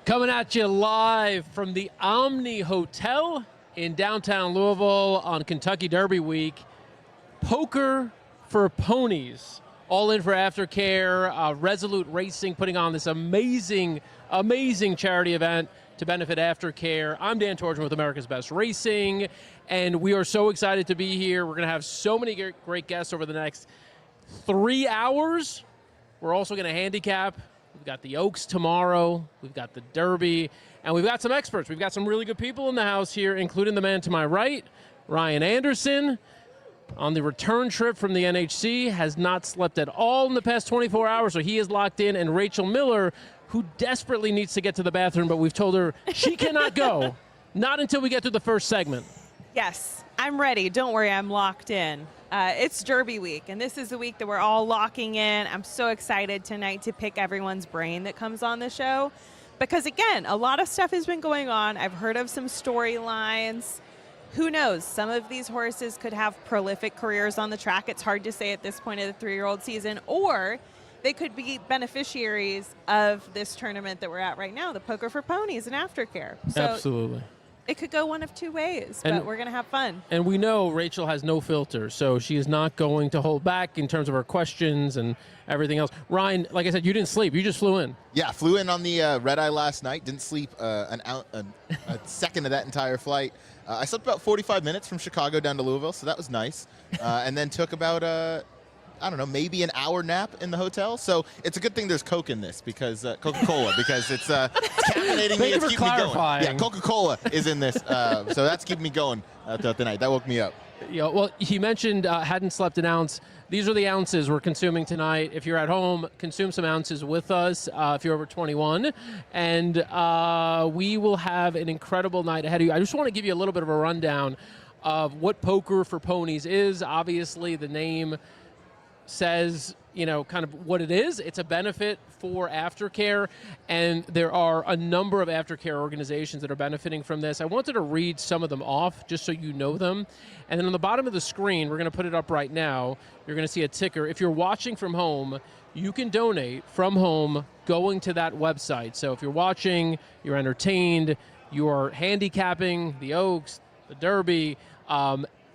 Coming at you live from the Omni Hotel in downtown Louisville on Kentucky Derby Week. Poker for Ponies. All in for Aftercare. Resolute Racing putting on this amazing charity event to benefit Aftercare. I'm Dan Tordjman with America's Best Racing, and we are so excited to be here. We're going to have so many great guests over the next 3 hours. We're also going to handicap. We've got the Oaks tomorrow, we've got the Derby, and we've got some experts. We've got some really good people in the house here, including the man to my right, Ryan Anderson, on the return trip from the NHC, has not slept at all in the past 24 hours, so he is locked in, and Rachel Miller, who desperately needs to get to the bathroom, but we've told her she cannot go, not until we get through the first segment. Yes, I'm ready. Don't worry, I'm locked in. It's Derby week, and this is the week that we're all locking in. I'm so excited tonight to pick everyone's brain that comes on the show because, again, a lot of stuff has been going on. I've heard of some storylines. Who knows? Some of these horses could have prolific careers on the track. It's hard to say at this point of the three-year-old season, or they could be beneficiaries of this tournament that we're at right now, the Poker for Ponies and Aftercare. So absolutely. It could go one of two ways, but we're going to have fun. And we know Rachel has no filter, so she is not going to hold back in terms of her questions and everything else. Ryan, like I said, you didn't sleep. You just flew in. Yeah, flew in on the red eye last night. Didn't sleep a second of that entire flight. I slept about 45 minutes from Chicago down to Louisville, so that was nice. And then took about I don't know, maybe an hour nap in the hotel. So it's a good thing there's Coke in this, because Coca-Cola, because it's caffeinating me. It's keeping me going. Yeah, Coca-Cola is in this, so that's keeping me going throughout the night. That woke me up. Yeah, well, he mentioned hadn't slept an ounce. These are the ounces we're consuming tonight. If you're at home, consume some ounces with us if you're over 21. And we will have an incredible night ahead of you. I just want to give you a little bit of a rundown of what Poker for Ponies is. Obviously, the name says, you know, kind of what it is. It's a benefit for Aftercare, and there are a number of Aftercare organizations that are benefiting from this. I wanted to read some of them off just so you know them. And then on the bottom of the screen, we're going to put it up right now, you're going to see a ticker. If you're watching from home, you can donate from home going to that website. So if you're watching, you're entertained, you're handicapping the Oaks, the Derby,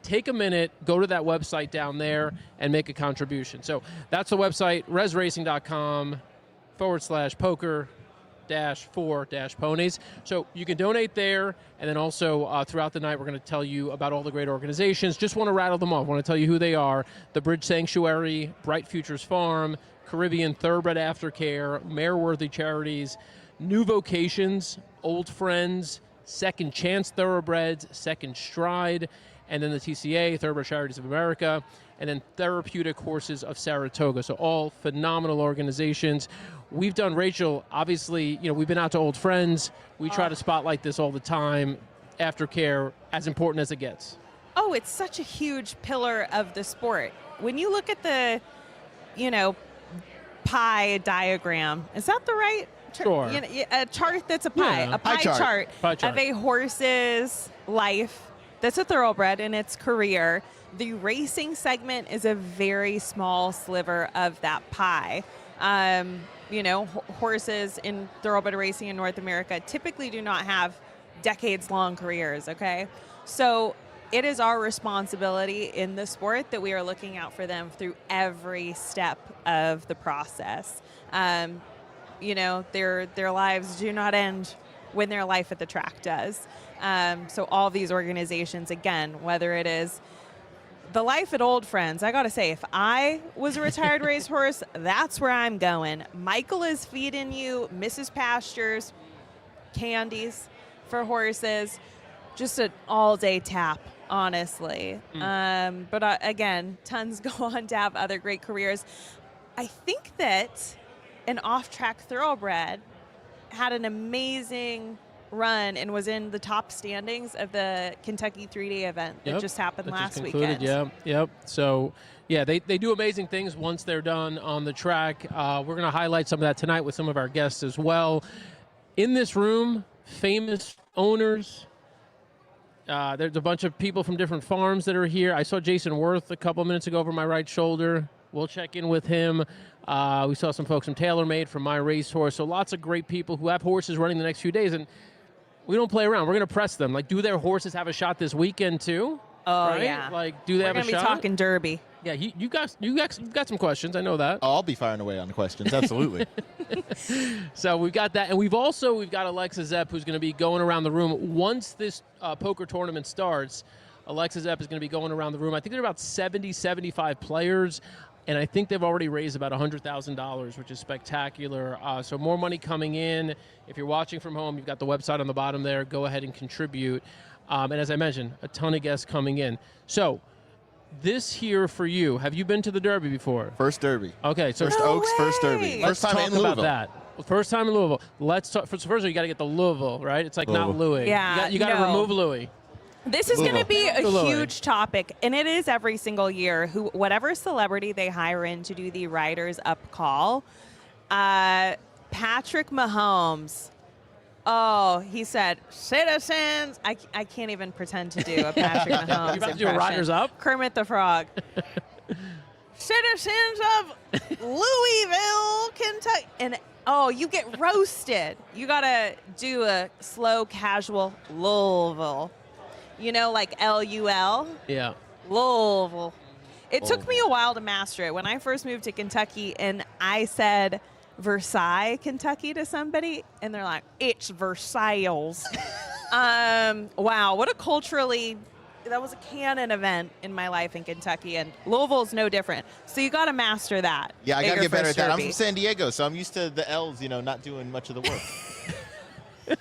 take a minute, go to that website down there and make a contribution. So that's the website, resracing.com/poker-for-ponies. So you can donate there, and then also throughout the night we're going to tell you about all the great organizations. Just want to rattle them off. I want to tell you who they are. The Bridge Sanctuary, Bright Futures Farm, Caribbean Thoroughbred Aftercare, Mare-Worthy Charities, New Vocations, Old Friends, Second Chance Thoroughbreds, Second Stride, and then the TCA, Thoroughbred Charities of America, and then Therapeutic Horses of Saratoga. So all phenomenal organizations. We've done, Rachel, obviously, you know, we've been out to Old Friends. We try to spotlight this all the time. Aftercare, as important as it gets. Oh, it's such a huge pillar of the sport. When you look at the, you know, pie diagram, is that the right? Sure. You know, a chart that's a pie, Yeah. a pie chart of a horse's life. That's a thoroughbred in its career. The racing segment is a very small sliver of that pie. You know, horses in thoroughbred racing in North America typically do not have decades-long careers, okay? So it is our responsibility in the sport that we are looking out for them through every step of the process. You know, their lives do not end when their life at the track does. So all these organizations, again, whether it is the life at Old Friends, I got to say, if I was a retired racehorse, that's where I'm going. Michael is feeding you Mrs. Pastures, candies for horses, just an all-day tap, honestly. But again, tons go on to have other great careers. I think that an off-track thoroughbred had an amazing run and was in the top standings of the Kentucky 3-day event that just happened last weekend. Yep. So, yeah, they do amazing things once they're done on the track. We're going to highlight some of that tonight with some of our guests as well. In this room, famous owners. There's a bunch of people from different farms that are here. I saw Jason Worth a couple minutes ago over my right shoulder. We'll check in with him. We saw some folks from TaylorMade, from My Racehorse. So lots of great people who have horses running the next few days. And we don't play around. We're going to press them. Like, do their horses have a shot this weekend too? Oh, right? yeah. Like, do they have a shot? We're going to be talking Derby. Yeah, you got some questions. I know that. Oh, I'll be firing away on the questions. Absolutely. So we've got that. And we've got Alexa Zepp, who's going to be going around the room. Once this poker tournament starts, Alexa Zepp is going to be going around the room. I think there are about 70, 75 players. And I think they've already raised about $100,000, which is spectacular. So more money coming in. If you're watching from home, you've got the website on the bottom there. Go ahead and contribute. And as I mentioned, a ton of guests coming in. So this here for you, have you been to the Derby before? First Derby. Okay, so First Oaks, first Derby. Let's First time talk in Louisville. about that. First time in Louisville. Let's talk. First of all, you got to get the Louisville, right? It's like not Louis. Yeah, you got to remove Louis. This is going to be a Louis. huge topic, and it is every single year. Whatever celebrity they hire in to do the Riders Up call, Patrick Mahomes. Oh, he said, "Citizens." I can't even pretend to do a Patrick Mahomes You about to do impression. Riders Up? Kermit the Frog. Citizens of Louisville, Kentucky, and you get roasted. You gotta do a slow, casual Louisville. You know, like L-U-L. Yeah. Louisville. It took me a while to master it. When I first moved to Kentucky and I said Versailles, Kentucky to somebody, and they're like, it's Versailles. Wow, what a that was a canon event in my life in Kentucky, and Louisville's no different. So you got to master that. Yeah, I got to get better at that. I'm Derby. from San Diego, so I'm used to the L's, not doing much of the work.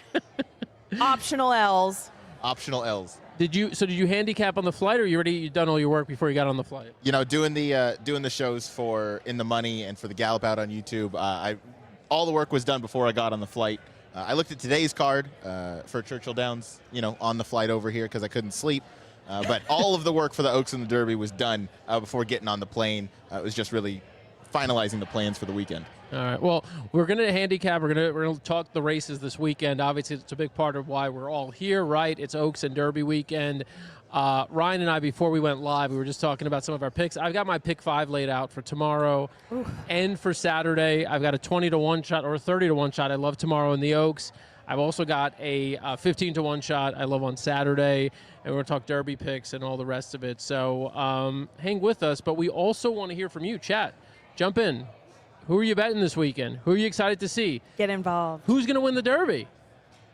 Optional L's. Optional L's. Did you handicap on the flight, or you done all your work before you got on the flight? Doing the shows for In the Money and for the Gallop Out on YouTube. All the work was done before I got on the flight. I looked at today's card for Churchill Downs, on the flight over here because I couldn't sleep. But all of the work for the Oaks and the Derby was done before getting on the plane. It was just really finalizing the plans for the weekend. All right. Well, we're going to handicap. We're going to talk the races this weekend. Obviously, it's a big part of why we're all here, right? It's Oaks and Derby weekend. Ryan and I, before we went live, we were just talking about some of our picks. I've got my pick 5 laid out for tomorrow and for Saturday. I've got a 20-1 shot or a 30-1 shot. I love tomorrow in the Oaks. I've also got a 15-1 shot I love on Saturday. And we're going to talk Derby picks and all the rest of it. So hang with us. But we also want to hear from you. Chat. Jump in. Who are you betting this weekend? Who are you excited to see? Get involved. Who's going to win the Derby?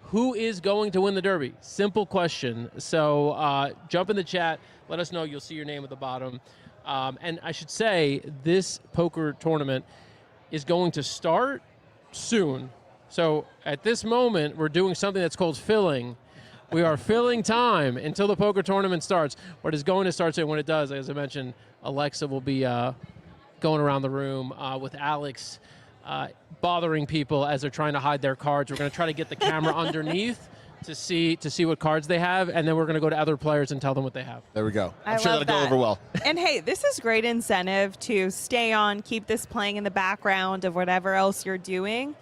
Who is going to win the Derby? Simple question. So jump in the chat. Let us know. You'll see your name at the bottom. And I should say, this poker tournament is going to start soon. So at this moment, we're doing something that's called filling. We are filling time until the poker tournament starts. But it's going to start soon. When it does, as I mentioned, Alexa will be going around the room with Alex, bothering people as they're trying to hide their cards. We're going to try to get the camera underneath to see what cards they have, and then we're going to go to other players and tell them what they have. There we go. I'm I sure love that'll go over well. And hey, this is great incentive to stay on, keep this playing in the background of whatever else you're doing.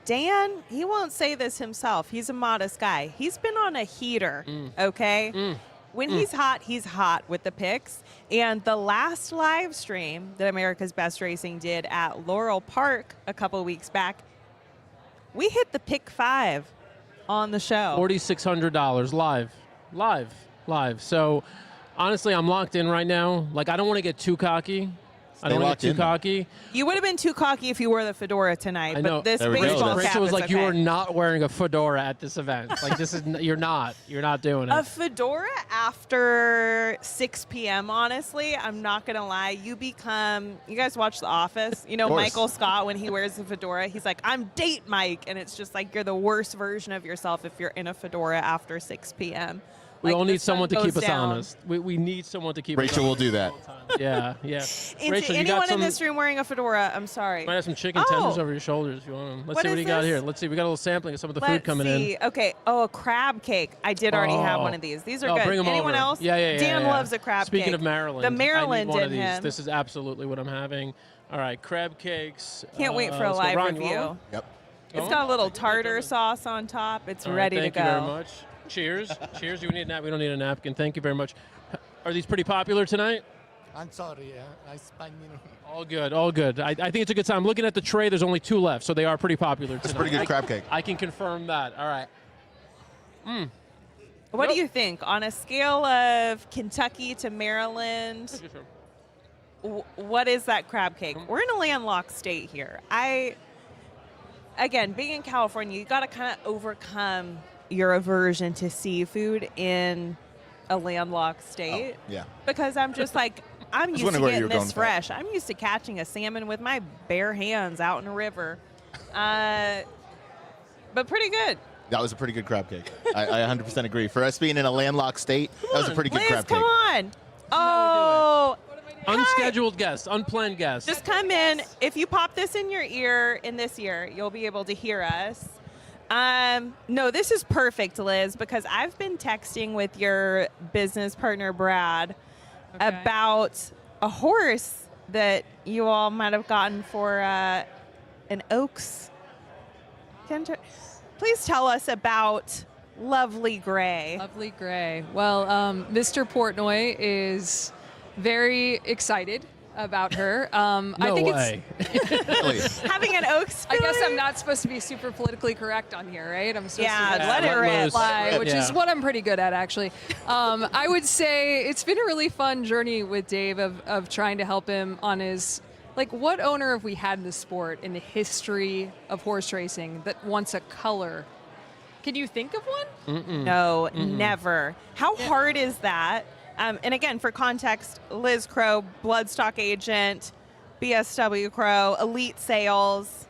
Dan, he won't say this himself. He's a modest guy. He's been on a heater, okay? When he's hot with the picks. And the last live stream that America's Best Racing did at Laurel Park a couple weeks back, we hit the pick 5 on the show. $4,600 live. So honestly, I'm locked in right now. Like, I don't want to get too cocky. I don't want to get too cocky. You would have been too cocky if you wore the fedora tonight. I know. But this There we go. baseball cap Rachel was is like, okay. you are not wearing a fedora at this event. Like, this is you're not doing it. A fedora after 6 p.m., honestly, I'm not going to lie. You guys watch The Office? You know, Michael Scott, when he wears a fedora, he's like, I'm date Mike. And it's just like, you're the worst version of yourself if you're in a fedora after 6 p.m. We all the need someone to sun keep goes us down. honest. We need someone to keep us Rachel will honest do that. all the time. Yeah. And Rachel, to you got anyone some, in this room wearing a fedora, I'm sorry. might have some chicken tenders over your shoulders if you want them. Let's What see what is you got this? here. Let's see. We got a little sampling of some of the food coming in. Okay. Oh, a crab cake. I did already have Oh. one of these. These are Oh, good. bring 'em Anyone over. else? Yeah. Dan loves a crab cake. Speaking of Maryland, The Maryland I need one in of these. him. This is absolutely what I'm having. All right, crab cakes. Can't wait for a let's go. live Ron, you want review. one? Yep. It's got a little tartar sauce on top. It's All right, ready to thank go. you very much. Cheers. Cheers. We need a nap. We don't need a napkin. Thank you very much. Are these pretty popular tonight? I'm sorry. I spun. All good, all good. I think it's a good time. Looking at the tray, there's only 2 left, so they are pretty popular tonight. It's a pretty good crab cake. I can confirm that. All right. What do you think? On a scale of Kentucky to Maryland, what is that crab cake? We're in a landlocked state here. Again, being in California, you got to kind of overcome your aversion to seafood in a landlocked state. Oh, yeah. Because I'm just like, I'm used to wondering where you getting were going this with that. fresh. I'm used to catching a salmon with my bare hands out in a river. But pretty good. That was a pretty good crab cake. I 100% agree. For us being in a landlocked state, that was a pretty good Liz, crab cake. come on. Oh, Unscheduled guest, unplanned guest. just come in. If you pop this in your ear in this ear, you'll be able to hear us. No, this is perfect, Liz, because I've been texting with your business partner, Brad, about a horse that you all might have gotten for an Oaks. Please tell us about Lovely Gray. Lovely Gray. Well, Mr. Portnoy is very excited about her. I think way. it's Having an Oaks I guess filly? I'm not supposed to be super politically correct on here, right? I'm supposed Yeah, to let it rip. fly, which is Yeah. what I'm pretty good at, actually. I would say it's been a really fun journey with Dave of trying to help him on his, like, what owner have we had in the sport in the history of horse racing that wants a color? Can you think of one? No, never. How hard is that? And again, for context, Liz Crow, Bloodstock agent, BSW Crow, Elite Sales,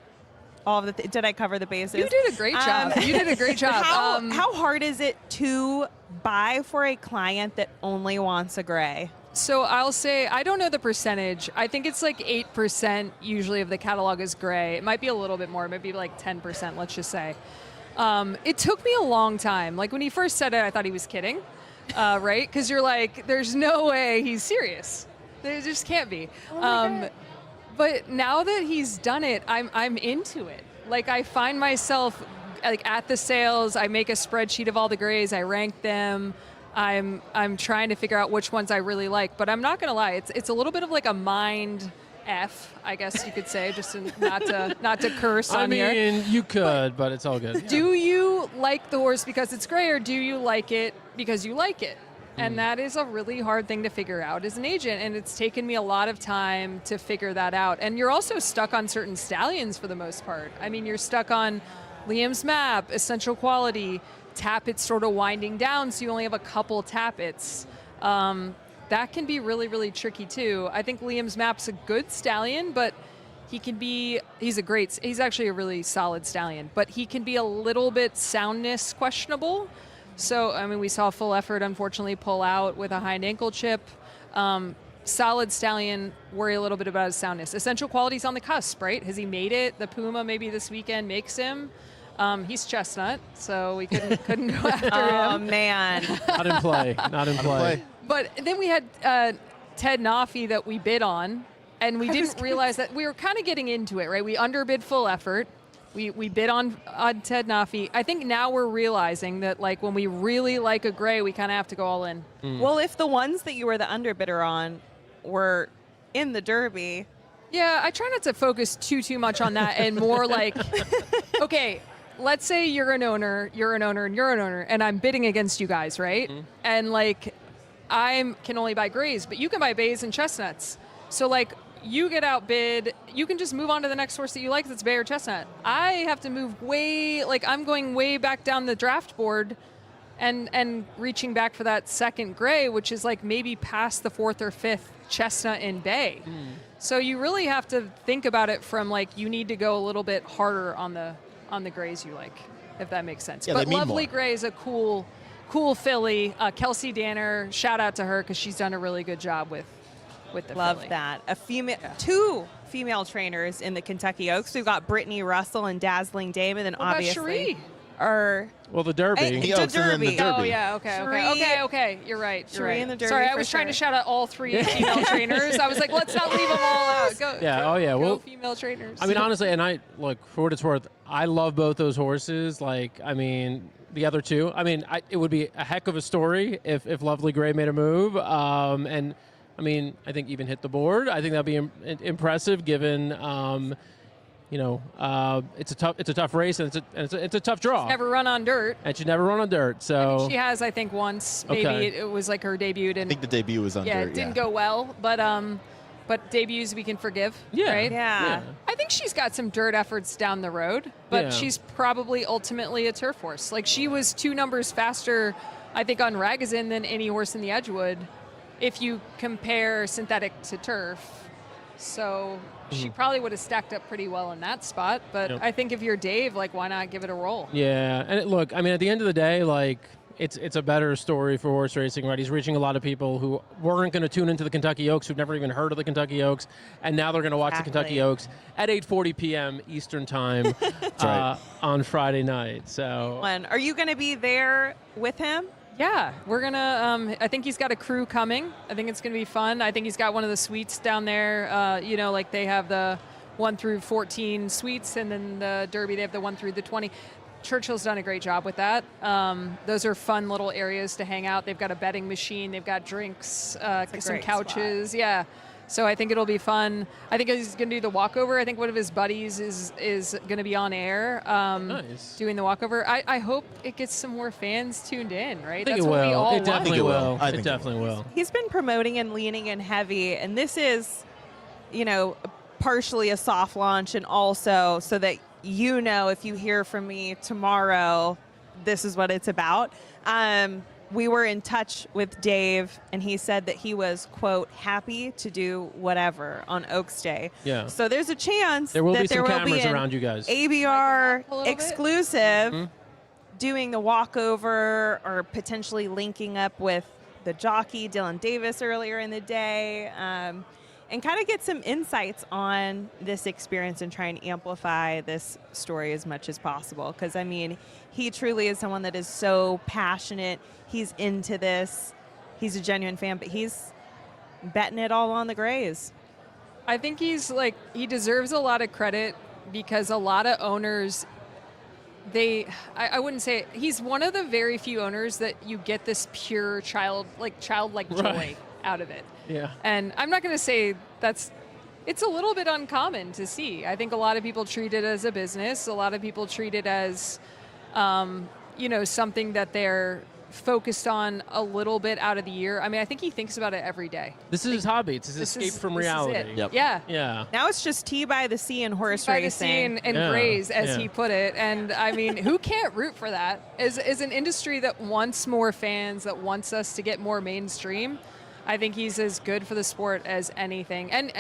all of the. Did I cover the bases? You did a great job. You did a great job. How hard is it to buy for a client that only wants a gray? So I'll say, I don't know the percentage. I think it's like 8% usually of the catalog is gray. It might be a little bit more, maybe like 10%, let's just say. It took me a long time. Like when he first said it, I thought he was kidding, right? Because you're like, there's no way he's serious. There just can't be. But now that he's done it, I'm into it. Like I find myself like at the sales, I make a spreadsheet of all the grays, I rank them. I'm trying to figure out which ones I really like, but I'm not gonna lie, it's a little bit of like a mind F, I guess you could say, just to, not to curse on here. I mean, you could, but it's all good. Do you like the horse because it's gray, or do you like it because you like it? And that is a really hard thing to figure out as an agent, and it's taken me a lot of time to figure that out. And you're also stuck on certain stallions for the most part. I mean, you're stuck on Liam's Map, Essential Quality, Tappets sort of winding down, so you only have a couple Tappets. That can be really, really tricky too. I think Liam's Map's a good stallion, but he's actually a really solid stallion, but he can be a little bit soundness questionable. So, I mean, we saw Full Effort unfortunately pull out with a hind ankle chip. Solid stallion, worry a little bit about his soundness. Essential Quality's on the cusp, right? Has he made it? The Puma maybe this weekend makes him. He's chestnut, so we couldn't go after him. Oh man, Not in play. Not in play. But then we had Ted Nafi that we bid on, and we didn't realize that we were kind of getting into it, right? We underbid Full Effort. We bid on Ted Nafi. I think now we're realizing that, like, when we really like a gray, we kind of have to go all in. Well, if the ones that you were the underbidder on were in the Derby. Yeah, I try not to focus too much on that, and more like, okay, let's say you're an owner, and you're an owner, and I'm bidding against you guys, right? And like, I can only buy grays, but you can buy bays and chestnuts. So like, you get outbid, you can just move on to the next horse that you like that's bay or chestnut. I have to move I'm going way back down the draft board and reaching back for that second gray, which is like maybe past the fourth or fifth chestnut in bay. So you really have to think about it from like, you need to go a little bit harder on the grays you like, if that makes sense. Yeah, but they mean Lovely more. Gray is a cool filly. Kelsey Danner, shout out to her because she's done a really good job with the Love filly. that. Two female trainers in the Kentucky Oaks. We've got Brittany Russell and Dazzling Dame, and then What about obviously Cherie? Well, the Derby. Hey, The Oaks and then the Derby. Derby. Oh yeah, okay. You're right. Cherie and the Derby Sorry, I for was trying to sure. shout out all three female trainers. I was like, let's not leave them all out. Go, Yeah, go, oh, yeah, go well, female trainers. I mean, honestly, and I look, for what it's worth, I love both those horses. Like, I mean, the other two. I mean, it would be a heck of a story if Lovely Gray made a move. And I mean, I think even hit the board. I think that'd be impressive given, it's a tough race and it's a tough draw. Never run on dirt. And she never run on dirt. So She has, I think, once. Maybe Okay. it was like her debut. I think the debut was on Yeah, dirt. it didn't go well, but debuts we can forgive, Yeah. right? Yeah. I think she's got some dirt efforts down the road, but Yeah. she's probably ultimately a turf horse. Like, she was 2 numbers faster, I think, on Ragozin than any horse in the Edgewood if you compare synthetic to turf. So she probably would have stacked up pretty well in that spot, but Yep. I think if you're Dave, like, why not give it a roll? Yeah, and look, I mean, at the end of the day, like, it's a better story for horse racing, right? He's reaching a lot of people who weren't going to tune into the Kentucky Oaks, who've never even heard of the Kentucky Oaks, and now they're going to watch the Kentucky Oaks at 8:40 p.m. Eastern Time right. on Friday night. So, Are you going to be there with him? Yeah, we're gonna. I think he's got a crew coming. I think it's gonna be fun. I think he's got one of the suites down there. Like they have the 1 through 14 suites, and then the Derby they have the 1 through the 20. Churchill's done a great job with that. Those are fun little areas to hang out. They've got a betting machine. They've got drinks, some great couches. Yeah. So I think it'll be fun. I think he's going to do the walkover. I think one of his buddies is going to be on air Nice. doing the walkover. I hope it gets some more fans tuned in, right? I think That's it what we will. all It want. definitely I think it will. will. I It think it definitely will. He's been promoting and leaning in heavy, and this is, partially a soft launch, and also so that if you hear from me tomorrow, this is what it's about. We were in touch with Dave, and he said that he was, quote, happy to do whatever on Oaks Day. Yeah. So there's a chance There will that be some there will cameras be an around you guys. ABR A little bit? exclusive doing the walkover, or potentially linking up with the jockey, Dylan Davis, earlier in the day, and kind of get some insights on this experience and try and amplify this story as much as possible. Because, I mean, he truly is someone that is so passionate. He's into this. He's a genuine fan, but he's betting it all on the Grays. I think he deserves a lot of credit because a lot of owners, I wouldn't say, he's one of the very few owners that you get this pure childlike joy Right. out of it. Yeah. And I'm not going to say it's a little bit uncommon to see. I think a lot of people treat it as a business. A lot of people treat it as, something that they're focused on a little bit out of the year. I mean, I think he thinks about it every day. This is his hobby. It's his escape from reality. This is it. Yep. Yeah. Yeah. Now it's just tea by the sea and horse By the racing. sea and Yeah, graze, as yeah. he put it. And I mean, who can't root for that? As an industry that wants more fans, that wants us to get more mainstream, I think he's as good for the sport as anything. And,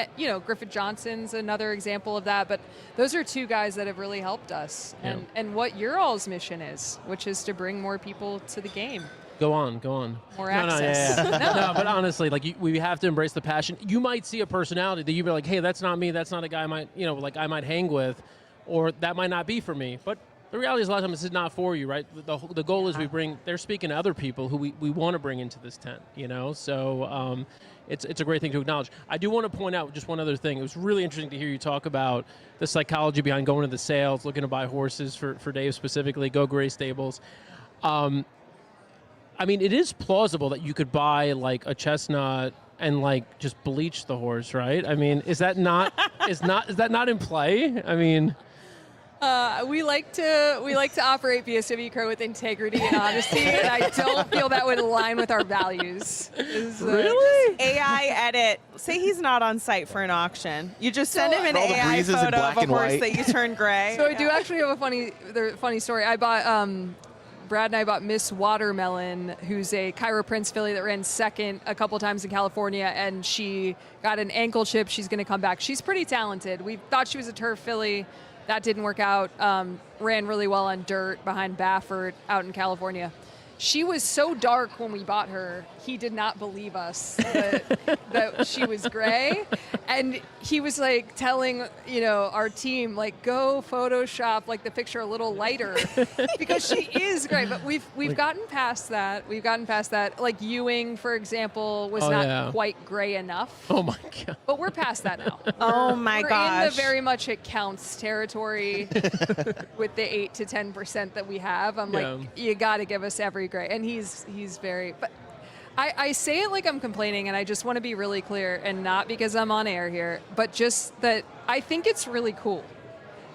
Griffith Johnson's another example of that. But those are 2 guys that have really helped us. Yeah. And what your all's mission is, which is to bring more people to the game. Go on. More No, access. yeah. No, but honestly, we have to embrace the passion. You might see a personality that you'd be like, hey, that's not me. That's not a guy I might hang with, or that might not be for me. But the reality is a lot of times this is not for you, right? The goal is they're speaking to other people who we want to bring into this tent, So it's a great thing to acknowledge. I do want to point out just one other thing. It was really interesting to hear you talk about the psychology behind going to the sales, looking to buy horses for Dave specifically, Go Gray Stables. I mean, it is plausible that you could buy like a chestnut and like just bleach the horse, right? I mean, is that not is that not in play? I mean, We like to operate BSW Crow with integrity and honesty, and I don't feel that would align with our values. really? AI edit. Say he's not on site for an auction. You just send him an All the AI breezes in photo of black a and horse white. that you turn gray. So I do actually have a funny story. I bought Brad and I bought Miss Watermelon, who's a Kyra Prince filly that ran second a couple times in California, and she got an ankle chip. She's going to come back. She's pretty talented. We thought she was a turf filly. That didn't work out. Ran really well on dirt behind Baffert out in California. She was so dark when we bought her, he did not believe us that she was gray. And he was like telling, our team, like, go Photoshop like the picture a little lighter because she is gray. But we've gotten past that. Like Ewing, for example, was not quite gray enough. Oh my God. But we're past that now. Oh my We're gosh. in the very much it counts territory with the 8 to 10% that we have. I'm Yeah. like, you got to give us every grade, and he's very. But I say it like I'm complaining, and I just want to be really clear, and not because I'm on air here, but just that I think it's really cool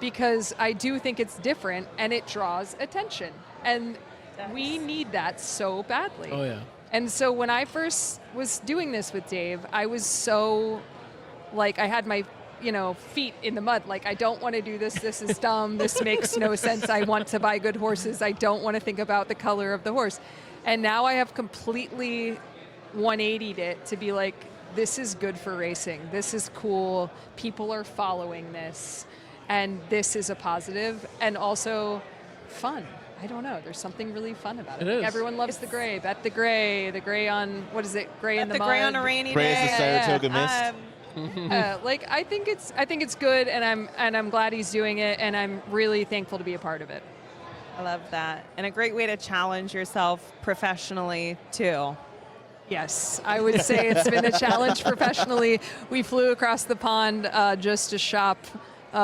because I do think it's different and it draws attention. And we need that so badly. Oh, yeah. And so when I first was doing this with Dave, I was so, like, I had my, feet in the mud. Like, I don't want to do this. This is dumb. This makes no sense. I want to buy good horses. I don't want to think about the color of the horse. And now I have completely 180'd it to be like, this is good for racing. This is cool. People are following this. And this is a positive and also fun. I don't know. There's something really fun about it. It is. Everyone loves the gray. Bet the gray on, what is it? Gray in the mud. Gray on a rainy Gray day. is the Saratoga mist. I think it's good, and I'm glad he's doing it, and I'm really thankful to be a part of it. I love that. And a great way to challenge yourself professionally, too. Yes, I would say it's been a challenge professionally. We flew across the pond just to shop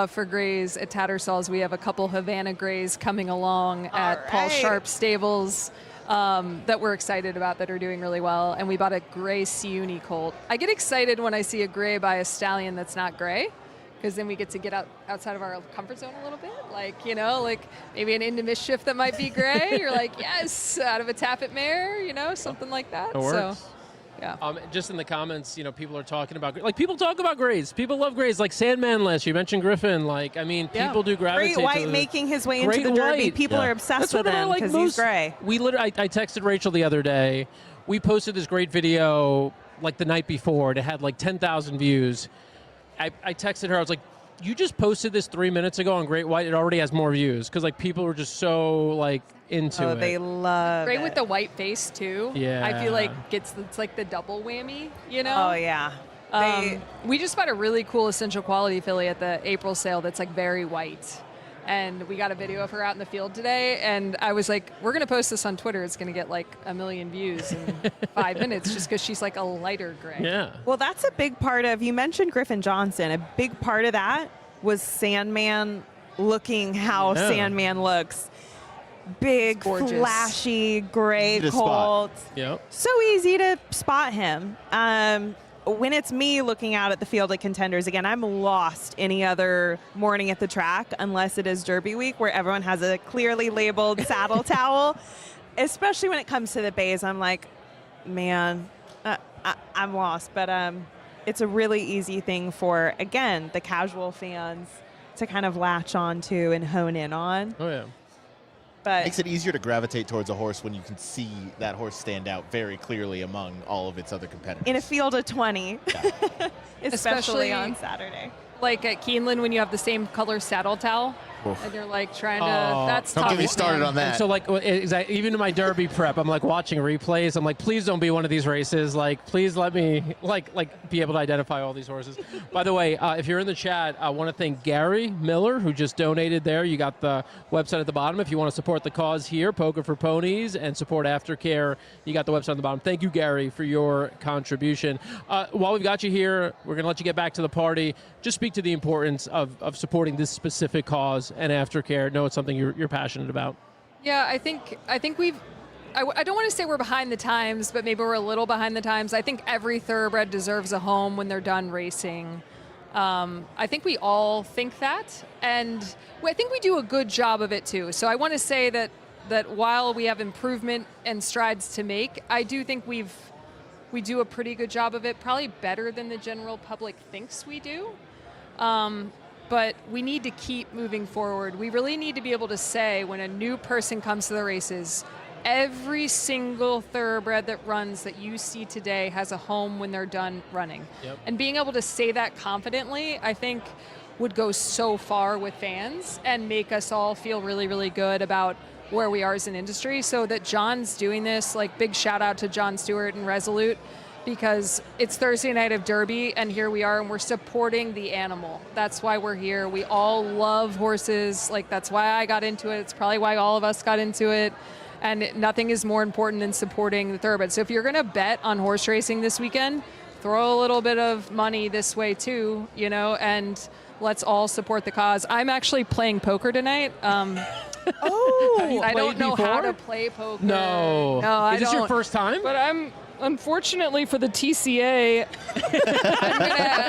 for grays at Tattersall's. We have a couple Havana grays coming along at Paul Sharp's stables that we're excited about that are doing really well. And we bought a gray Siuni colt. I get excited when I see a gray by a stallion that's not gray, because then we get to get outside of our comfort zone a little bit. Like maybe an Into Mischief that might be gray. You're like, yes, out of a Taffet mare, something like that. It works. So, yeah. Just in the comments, people are talking about, people talk about grays. People love grays, like Sandman last year. You mentioned Griffin. People do gravitate Great White to making his way into Great the Derby. White. People are obsessed with him because he's gray. We literally, I texted Rachel the other day. We posted this great video like the night before. It had like 10,000 views. I texted her. I was like, you just posted this 3 minutes ago on Great White. It already has more views because people were just so into it. They love Gray it. with the white face too. Yeah. I feel like it's like the double whammy, Oh, yeah. We just bought a really cool essential quality filly at the April sale that's very white. And we got a video of her out in the field today, and I was like, we're going to post this on Twitter. It's going to get 1 million views in 5 minutes just because she's a lighter gray. Yeah. Well, that's a big part of, you mentioned Griffin Johnson. A big part of that was Sandman looking how Sandman looks. Big, flashy, gray colt. Yep. So easy to spot him. When it's me looking out at the field at Contenders, again, I'm lost any other morning at the track unless it is Derby week where everyone has a clearly labeled saddle towel. Especially when it comes to the bays, I'm like, man, I'm lost. But it's a really easy thing for, again, the casual fans to kind of latch on to and hone in on. Oh, yeah. But It makes it easier to gravitate towards a horse when you can see that horse stand out very clearly among all of its other competitors. in a field of 20, Yeah. especially on Saturday. Like at Keeneland when you have the same color saddle towel. Oof. And you're trying to, that's Don't tough. get me started on that. And so even in my Derby prep, I'm watching replays. I'm like, please don't be one of these races. Please let me be able to identify all these horses. By the way, if you're in the chat, I want to thank Gary Miller, who just donated there. You got the website at the bottom. If you want to support the cause here, Poker for Ponies, and support Aftercare, you got the website on the bottom. Thank you, Gary, for your contribution. While we've got you here, we're going to let you get back to the party. Just speak to the importance of supporting this specific cause and Aftercare. Know it's something you're passionate about. Yeah, I think we've. I don't want to say we're behind the times, but maybe we're a little behind the times. I think every thoroughbred deserves a home when they're done racing. I think we all think that, and I think we do a good job of it too. So I want to say that while we have improvement and strides to make, I do think we do a pretty good job of it, probably better than the general public thinks we do. But we need to keep moving forward. We really need to be able to say when a new person comes to the races, every single thoroughbred that runs that you see today has a home when they're done running. Yep. And being able to say that confidently, I think, would go so far with fans and make us all feel really, really good about where we are as an industry. So that John's doing this, big shout out to John Stewart and Resolute, because it's Thursday night of Derby, and here we are, and we're supporting the animal. That's why we're here. We all love horses. That's why I got into it. It's probably why all of us got into it. And nothing is more important than supporting the thoroughbred. So if you're going to bet on horse racing this weekend, throw a little bit of money this way too, and let's all support the cause. I'm actually playing poker tonight. Oh, I don't know how before? to play poker. No. I Is this don't. your first time? But unfortunately for the TCA,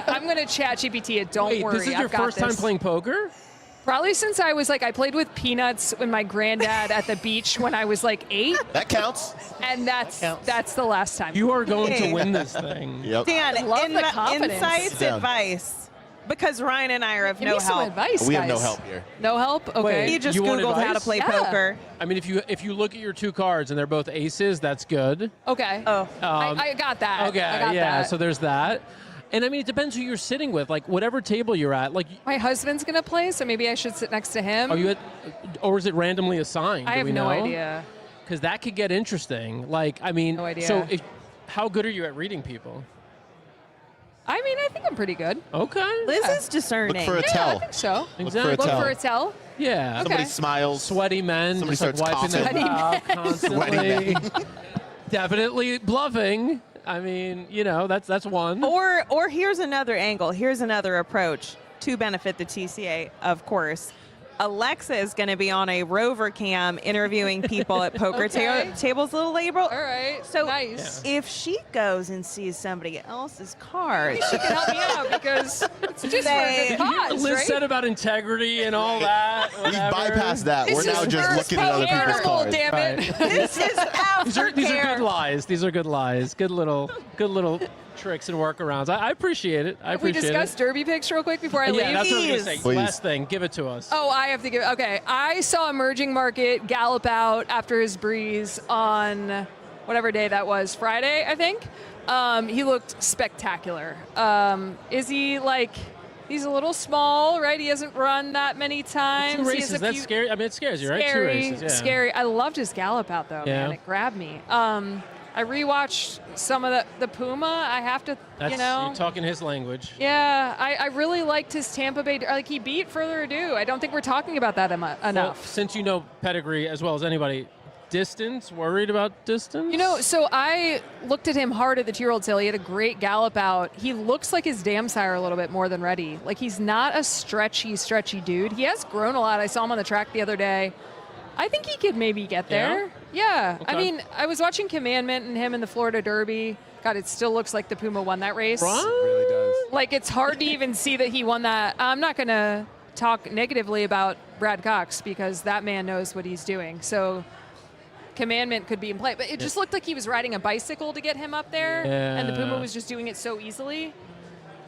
I'm gonna chat GPT it. Don't Wait, worry. this is your I've got first time this. playing poker? Probably since I was like, I played with Peanuts with my granddad at the beach when I was like 8, That counts. and that's the last time. You are going Hey. to win this thing. Yep. Dan, love the confidence. insights, Down. advice, because Ryan and I are of Give no me some help. advice, We have no guys. help here. No help? Okay. Wait. He just You want Googled how to advice? play Yeah. poker. I mean, if you look at your 2 cards and they're both aces, that's good. Okay. Oh. I got that. Okay, I got yeah. that. So there's that. And I mean, it depends who you're sitting with. Like whatever table you're at. Like, My husband's gonna play, so maybe I should sit next to him. are you at, or is it randomly assigned? I Do have we no know? idea. Because that could get interesting. Like, I mean, No idea. so how good are you at reading people? I mean, I think I'm pretty good. Okay. Liz Yeah. is discerning. Look for a Yeah, I tell. think so. Exactly. Look for a Look for a tell. Yeah. Somebody Okay. smiles. Sweaty men, Somebody just like starts wiping their coughing. mouth constantly. Sweaty Definitely bluffing. I mean, that's one. Or here's another angle. Here's another approach to benefit the TCA, of course. Alexa is going to be on a rover cam interviewing people at poker Okay. tables a little later. All right. So nice. if she goes and sees somebody else's cards, She can help me out because it's just for a They- good cause, Liz right? said about integrity and all that. We've whatever. bypassed that. This We're now is just first looking at other people's animal, cards. damn it. Right. this is Aftercare. These are good lies. These are good lies. Good little tricks and workarounds. I appreciate it. I Can we appreciate discuss it. derby picks real quick before I leave? Yeah, that's what I was Please. going to say. Please. Last thing, give it to us. Oh, I have to give. Okay, I saw Emerging Market gallop out after his breeze on whatever day that was, Friday, I think. He looked spectacular. Is he like? He's a little small, right? He hasn't run that many times. 2 He has races, a that's few- scary. I mean, it scares you, right? 2 Scary, races, yeah. scary. I loved his gallop out though, Yeah. man. It grabbed me. I rewatched some of the Puma. I have to, That's, you're talking his language. Yeah, I really liked his Tampa Bay. Like he beat Further Ado. I don't think we're talking about that enough. Well, since you know pedigree as well as anybody, distance, worried about distance? So I looked at him hard at the 2-year-old sale. He had a great gallop out. He looks like his dam sire a little bit more than Reddy. Like he's not a stretchy dude. He has grown a lot. I saw him on the track the other day. I think he could maybe get there. Yeah. Okay. I mean, I was watching Commandment and him in the Florida Derby. God, it still looks like the Puma won that race. Right? Really does. Like it's hard to even see that he won that. I'm not going to talk negatively about Brad Cox because that man knows what he's doing. So Commandment could be in play, but it just looked like he was riding a bicycle to get him up there, and the Puma Yeah. was just doing it so easily.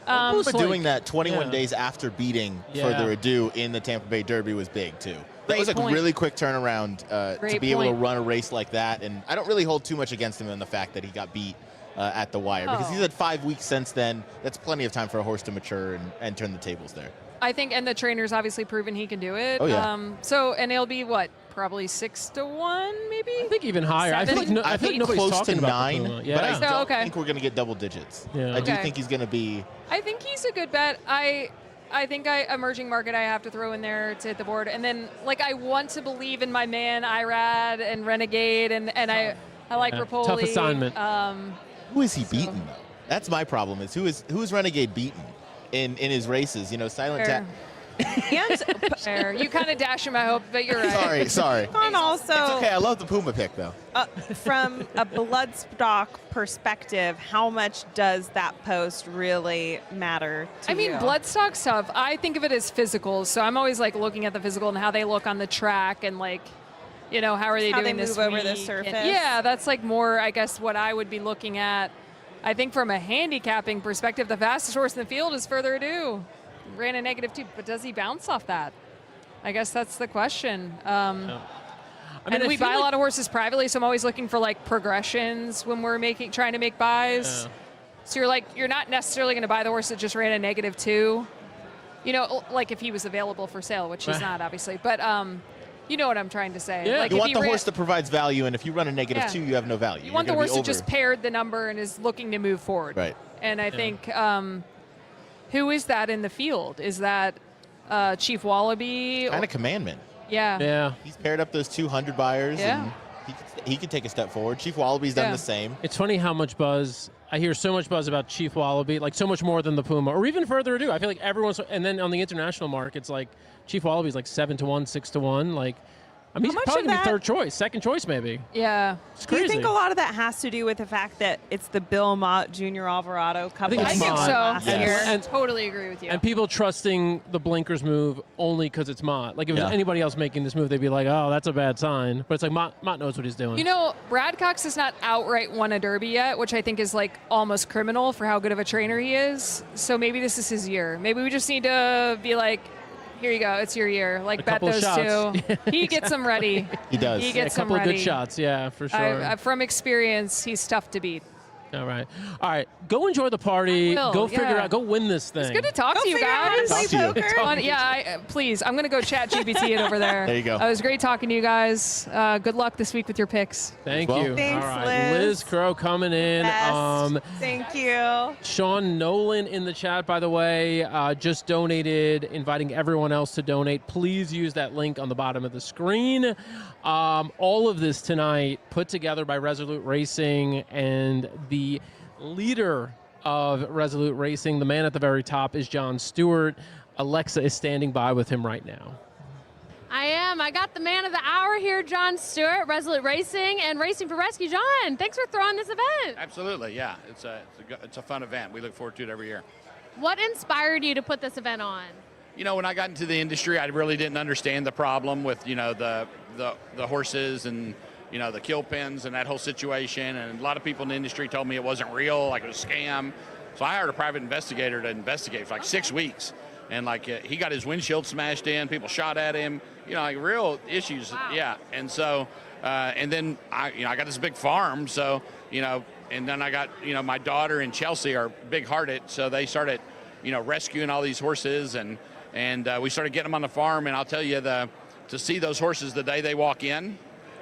But like- doing that 21 yeah. days after beating Yeah. Further Ado in the Tampa Bay Derby was big too. That was a point. really quick turnaround to Great be able to point. run a race like that. And I don't really hold too much against him in the fact that he got beat at the wire because he's Oh. had 5 weeks since then. That's plenty of time for a horse to mature and turn the tables there. I think, and the trainer's obviously proven he can do it. Oh, yeah. And it'll be what, probably 6-1, maybe. I think even higher. I feel like, Seven? I feel like nobody's close talking to about 9, the Puma. Yeah. but I So, don't okay. think we're going to get double digits. Yeah. I do Okay. think he's going to be. I think he's a good bet. I think Emerging Market I have to throw in there to hit the board, and then like I want to believe in my man Irad and Renegade, and I like Yeah. Rapoli. Tough assignment. Who is he beaten though? That's my problem. Is who's Renegade beaten in his races? You know, Silent Fair. Tap. And Fair. You kind of dash him, I hope, but you're right. Sorry. on also It's okay. I love the Puma pick though. from a bloodstock perspective, how much does that post really matter to I mean, you? bloodstock stuff, I think of it as physicals. So I'm always like looking at the physical and how they look on the track and like, how are they How they doing this move over the week? And- surface. yeah, that's like more, I guess, what I would be looking at. I think from a handicapping perspective, the fastest horse in the field is Further Ado. Ran a -2, but does he bounce off that? I guess that's the question. I mean, And I we feel buy a like- lot of horses privately, so I'm always looking for like progressions when we're trying to make buys. Yeah. So you're not necessarily going to buy the horse that just ran a -2. Like if he was available for sale, which he's Right. not obviously. But you know what I'm trying to say. Yeah. Like You if want he the ran- horse that provides value, and if you run a Yeah. -2, you have no value. You want the You're gonna horse be that just over. paired the number and is looking to move forward. Right. And I think who is that in the field? Is that Chief Wallaby? Kind of commandment. Yeah. Yeah. He's paired up those 200 buyers, Yeah. and he could take a step forward. Chief Wallaby's done Yeah. the same. It's funny how much buzz I hear. So much buzz about Chief Wallaby, like so much more than the Puma, or even Further Ado. I feel like everyone's. And then on the international markets, like Chief Wallaby's like 7-1, 6-1. Like I mean, How he's much probably of going to be that- third choice, second choice maybe. Yeah. It's Do crazy. you think a lot of that has to do with the fact that it's the Bill Mott Jr. Alvarado couple think I it's think Mott. so. last Yes. year? I And- totally agree with you. And people trusting the blinkers move only because it's Mott. Like if it was Yeah. anybody else making this move, they'd be like, "Oh, that's a bad sign." But it's like Mott knows what he's doing. You know, Brad Cox has not outright won a Derby yet, which I think is like almost criminal for how good of a trainer he is. So maybe this is his year. Maybe we just need to be like, here you go, it's your year. Like A bet couple of those shots. two. He gets them ready. He does. He Yeah, a gets them couple of ready. good shots, yeah, for sure. From experience, he's tough to beat. All right. Go enjoy the party. I will, Go figure yeah. out. Go win this thing. It's good to talk Go to you figure out how to guys. play Talk to you. poker. Please, I'm going to go chat GPT it over there. There you go. It was great talking to you guys. Good luck this week with your picks. Thank Well. you. Thanks, All right, Liz. Crow coming in. Best. Thank you. Sean Nolan in the chat, by the way, just donated, inviting everyone else to donate. Please use that link on the bottom of the screen. All of this tonight put together by Resolute Racing, and the leader of Resolute Racing, the man at the very top, is John Stewart. Alexa is standing by with him right now. I am. I got the man of the hour here, John Stewart, Resolute Racing and Racing for Rescue. John, thanks for throwing this event. Absolutely, yeah. It's a fun event. We look forward to it every year. What inspired you to put this event on? You know, when I got into the industry, I really didn't understand the problem with, you know, the horses and, you know, the kill pens and that whole situation. And a lot of people in the industry told me it wasn't real, like it was a scam. So I hired a private investigator to investigate for like 6 weeks. And like he got his windshield smashed in, people shot at him, you know, like real issues. Wow. Yeah. And so, and then I got this big farm. So, you know, and then I got, you know, my daughter and Chelsea are big hearted. So they started, you know, rescuing all these horses and we started getting them on the farm. And I'll tell you, to see those horses the day they walk in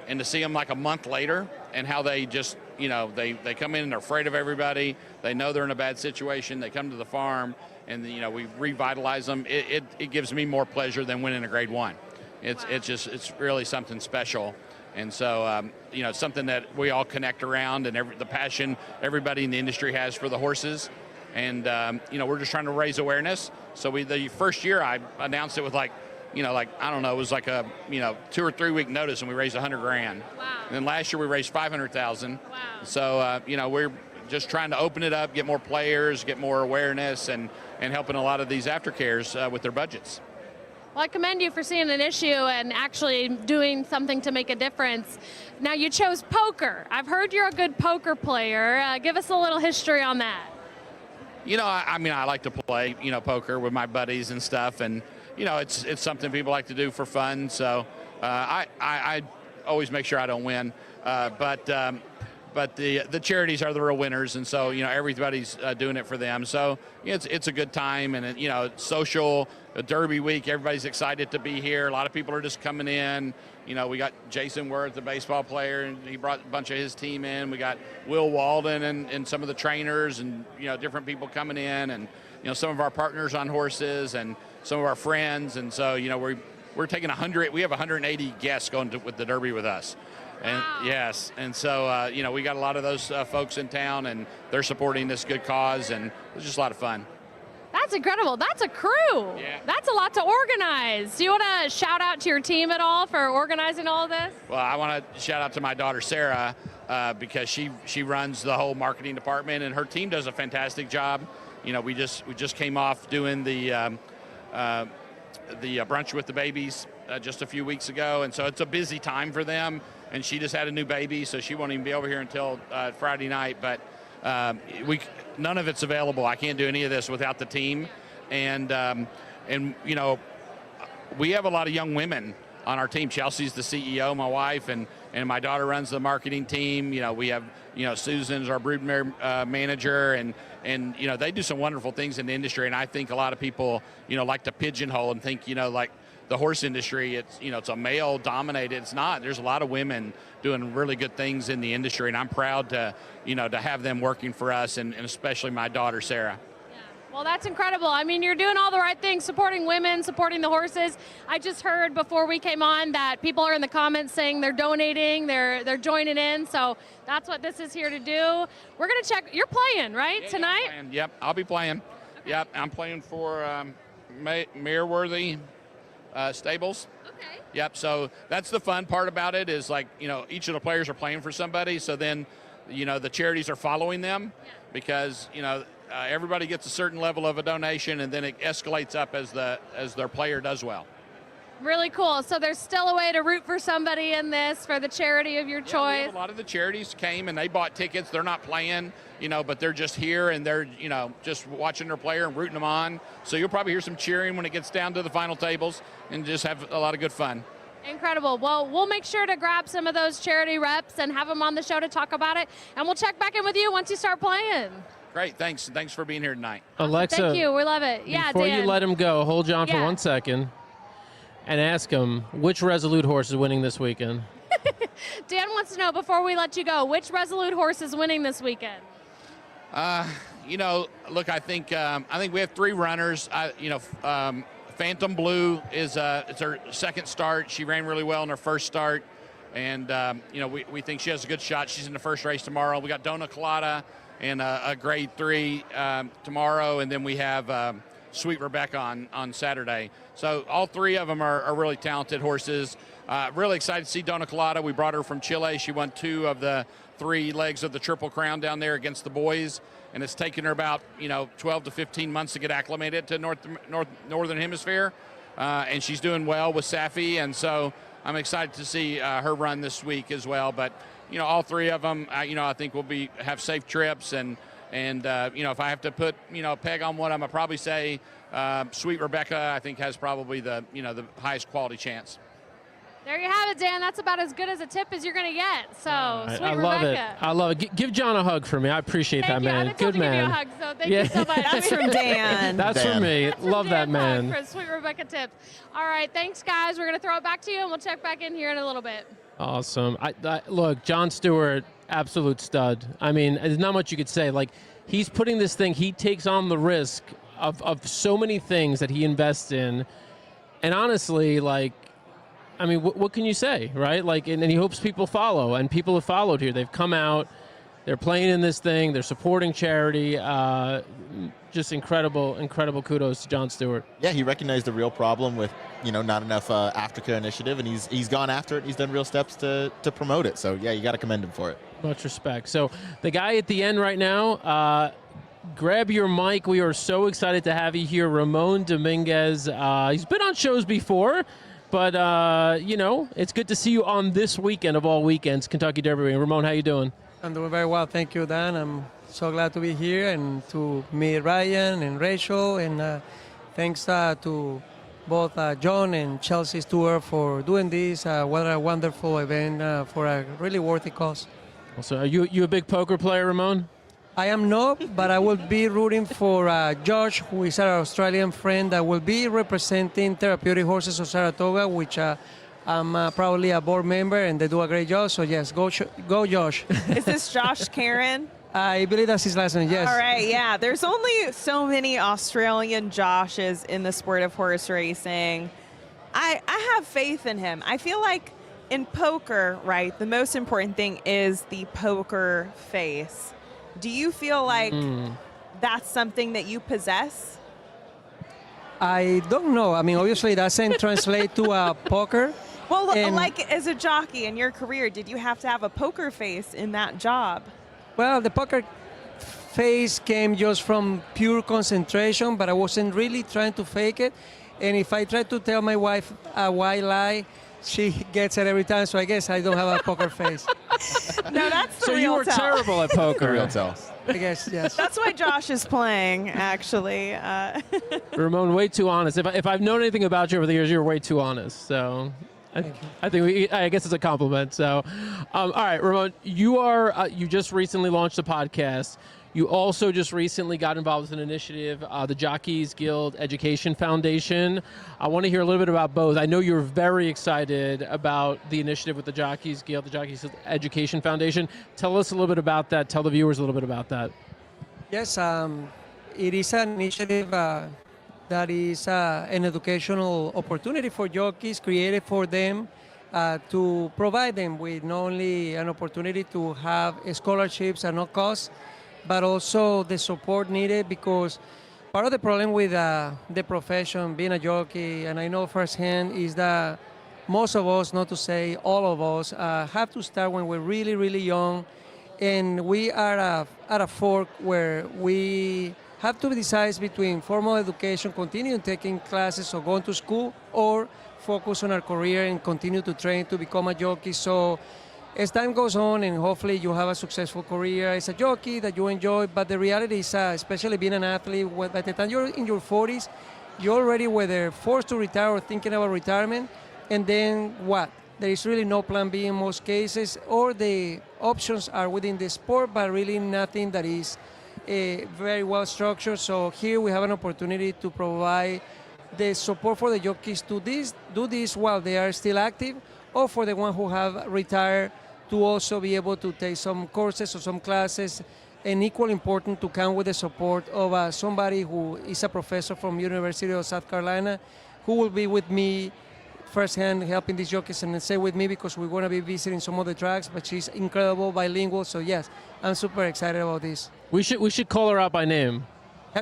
and to see them like a month later and how they just, you know, they come in and they're afraid of everybody. They know they're in a bad situation. They come to the farm and, you know, we revitalize them. It gives me more pleasure than winning a grade 1. It's really something special. And so, you know, it's something that we all connect around and the passion everybody in the industry has for the horses. And, you know, we're just trying to raise awareness. So the first year I announced it with like, you know, like, I don't know, it was like a, you know, 2 or 3 week notice and we raised $100,000. Wow. And then last year we raised $500,000. Wow. So, you know, we're just trying to open it up, get more players, get more awareness and helping a lot of these aftercares with their budgets. Well, I commend you for seeing an issue and actually doing something to make a difference. Now, you chose poker. I've heard you're a good poker player. Give us a little history on that. You know, I mean, I like to play, you know, poker with my buddies and stuff. And, you know, it's something people like to do for fun. So I always make sure I don't win. But the charities are the real winners. And so, you know, everybody's doing it for them. So you know, it's a good time. And, you know, social, Derby week, everybody's excited to be here. A lot of people are just coming in. You know, we got Jason Worth, the baseball player, and he brought a bunch of his team in. We got Will Walden and some of the trainers and, you know, different people coming in and, you know, some of our partners on horses and some of our friends. And so, you know, we're taking we have 180 guests going with the Derby with us. And wow. Yes. And so, you know, we got a lot of those folks in town and they're supporting this good cause and it's just a lot of fun. That's incredible. That's a crew. Yeah. That's a lot to organize. Do you want to shout out to your team at all for organizing all of this? Well, I want to shout out to my daughter, Sarah, because she runs the whole marketing department and her team does a fantastic job. You know, we just came off doing the brunch with the babies just a few weeks ago. And so it's a busy time for them. And she just had a new baby, so she won't even be over here until Friday night. But none of it's available. I can't do any of this without the team. And you know, we have a lot of young women on our team. Chelsea's the CEO, my wife, and my daughter runs the marketing team. You know, we have, you know, Susan's our broodmare manager, and you know, they do some wonderful things in the industry. And I think a lot of people, you know, like to pigeonhole and think, you know, like the horse industry, it's, you know, it's a male dominated. It's not. There's a lot of women doing really good things in the industry, and I'm proud to, you know, to have them working for us, and especially my daughter, Sarah. Well, that's incredible. I mean, you're doing all the right things, supporting women, supporting the horses. I just heard before we came on that people are in the comments saying they're donating, they're joining in. So that's what this is here to do. We're going to check. You're playing, right, tonight? Yeah, yep, I'll be playing. Okay. Yep, I'm playing for Mayorworthy. stables. Okay. Yep. So that's the fun part about it is like, each of the players are playing for somebody. So then, the charities are following them because, everybody gets a certain level of a donation and then it escalates up as their player does well. Really cool. So there's still a way to root for somebody in this for the charity of your We choice. have a lot of the charities came and they bought tickets. They're not playing, but they're just here and they're, just watching their player and rooting them on. So you'll probably hear some cheering when it gets down to the final tables and just have a lot of good fun. Incredible. Well, we'll make sure to grab some of those charity reps and have them on the show to talk about it. And we'll check back in with you once you start playing. Great. Thanks. Thanks for being here tonight. Alexa, Thank you. We love it. Yeah, before Dan. you let him go, hold John for Yeah. 1 second and ask him which Resolute horse is winning this weekend. Dan wants to know before we let you go, which Resolute horse is winning this weekend? Look, I think we have 3 runners. Phantom Blue is it's her second start. She ran really well in her first start, and we think she has a good shot. She's in the first race tomorrow. We got Dona Colada in a grade 3 tomorrow, and then we have Sweet Rebecca on Saturday. So all 3 of them are really talented horses. Really excited to see Dona Colada. We brought her from Chile. She won 2 of the 3 legs of the Triple Crown down there against the boys, and it's taken her about 12 to 15 months to get acclimated to northern hemisphere, and she's doing well with Safi, and so I'm excited to see her run this week as well. But all 3 of them, I think will have safe trips, and if I have to put a peg on one, I'm gonna probably say Sweet Rebecca. I think has probably the the highest quality chance. There you have it, Dan. That's about as good as a tip as you're going to get. So, Sweet I love Rebecca. it. I love it. Give John a hug for me. I appreciate Thank that, you. I man. haven't Good told you to give man. you a hug, so thank you so much. That's from Dan. That's Dan. for me. That's from Love that Dan man. For Sweet Rebecca tips. All right, thanks, guys. We're going to throw it back to you, and we'll check back in here in a little bit. Awesome. Look, John Stewart, absolute stud. I mean, there's not much you could say. Like, he's putting this thing, he takes on the risk of so many things that he invests in. And honestly, I mean, what can you say, right? And he hopes people follow, and people have followed here. They've come out, they're playing in this thing, they're supporting charity. Just incredible kudos to John Stewart. Yeah, he recognized the real problem with, not enough Aftercare initiative, and he's gone after it. He's done real steps to promote it. So, yeah, you got to commend him for it. Much respect. So the guy at the end right now, grab your mic. We are so excited to have you here, Ramon Dominguez. He's been on shows before, but, it's good to see you on this weekend of all weekends, Kentucky Derby. Ramon, how you doing? I'm doing very well. Thank you, Dan. I'm so glad to be here and to meet Ryan and Rachel. And thanks to both John and Chelsea Stewart for doing this. What a wonderful event for a really worthy cause. Also, are you a big poker player, Ramon? I am not, but I will be rooting for Josh, who is our Australian friend that will be representing Therapeutic Horses of Saratoga, which I'm probably a board member, and they do a great job. So, yes, go Josh. Is this Josh Karen? I believe that's his last name, yes. All right, yeah. There's only so many Australian Joshes in the sport of horse racing. I have faith in him. I feel like in poker, right, the most important thing is the poker face. Do you feel like that's something that you possess? I don't know. I mean, obviously, it doesn't translate to poker. Well, And- like as a jockey in your career, did you have to have a poker face in that job? Well, the poker face came just from pure concentration, but I wasn't really trying to fake it. And if I try to tell my wife a white lie, she gets it every time. So I guess I don't have a poker face. No, that's the So real you were tell. terrible at poker. Real tell. I guess, yes. That's why Josh is playing, actually. Ramon, way too honest. If I've known anything about you over the years, you're way too honest. So I guess it's a compliment. So, all right, Ramon, you just recently launched a podcast. You also just recently got involved with an initiative, the Jockeys Guild Education Foundation. I want to hear a little bit about both. I know you're very excited about the initiative with the Jockeys Guild, the Jockeys Education Foundation. Tell us a little bit about that. Tell the viewers a little bit about that. Yes, it is an initiative that is an educational opportunity for jockeys created for them to provide them with not only an opportunity to have scholarships at no cost, but also the support needed because Part of the problem with the profession, being a jockey, and I know firsthand, is that most of us, not to say all of us, have to start when we're really, really young, and we are at a fork where we have to decide between formal education, continue taking classes or going to school, or focus on our career and continue to train to become a jockey. So as time goes on, and hopefully you have a successful career as a jockey that you enjoy, but the reality is, especially being an athlete, by the time you're in your 40s, you're already whether forced to retire or thinking about retirement, and then what? There is really no plan B in most cases, or the options are within the sport, but really nothing that is very well structured. So here we have an opportunity to provide the support for the jockeys to do this while they are still active, or for the ones who have retired to also be able to take some courses or some classes, and equally important to come with the support of somebody who is a professor from University of South Carolina, who will be with me firsthand helping these jockeys and stay with me because we're going to be visiting some of the tracks, but she's incredible, bilingual, so yes, I'm super excited about this. We should call her out by name.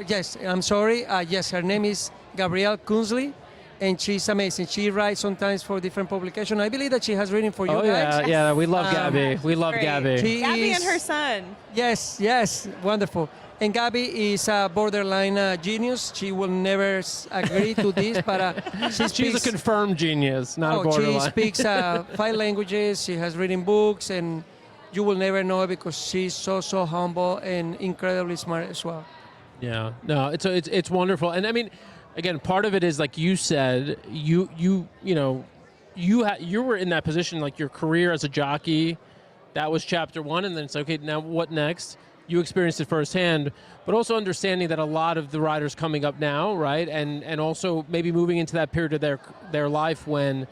Yes, I'm sorry. Yes, her name is Gabrielle Kunsley, and she's amazing. She writes sometimes for different publications. I believe that she has written for you guys. Yeah, we love Gabby. We love Great. Gabby. Gabby and her son. Yes, wonderful. And Gabby is a borderline genius. She will never agree to this, but She's a confirmed genius, not a borderline. She speaks 5 languages. She has written books, and you will never know it because she's so humble and incredibly smart as well. Yeah, no, it's wonderful, and I mean, again, part of it is like you said, you were in that position, like your career as a jockey, that was chapter 1, and then it's okay. Now what next? You experienced it firsthand, but also understanding that a lot of the riders coming up now, right, and also maybe moving into that period of their life when,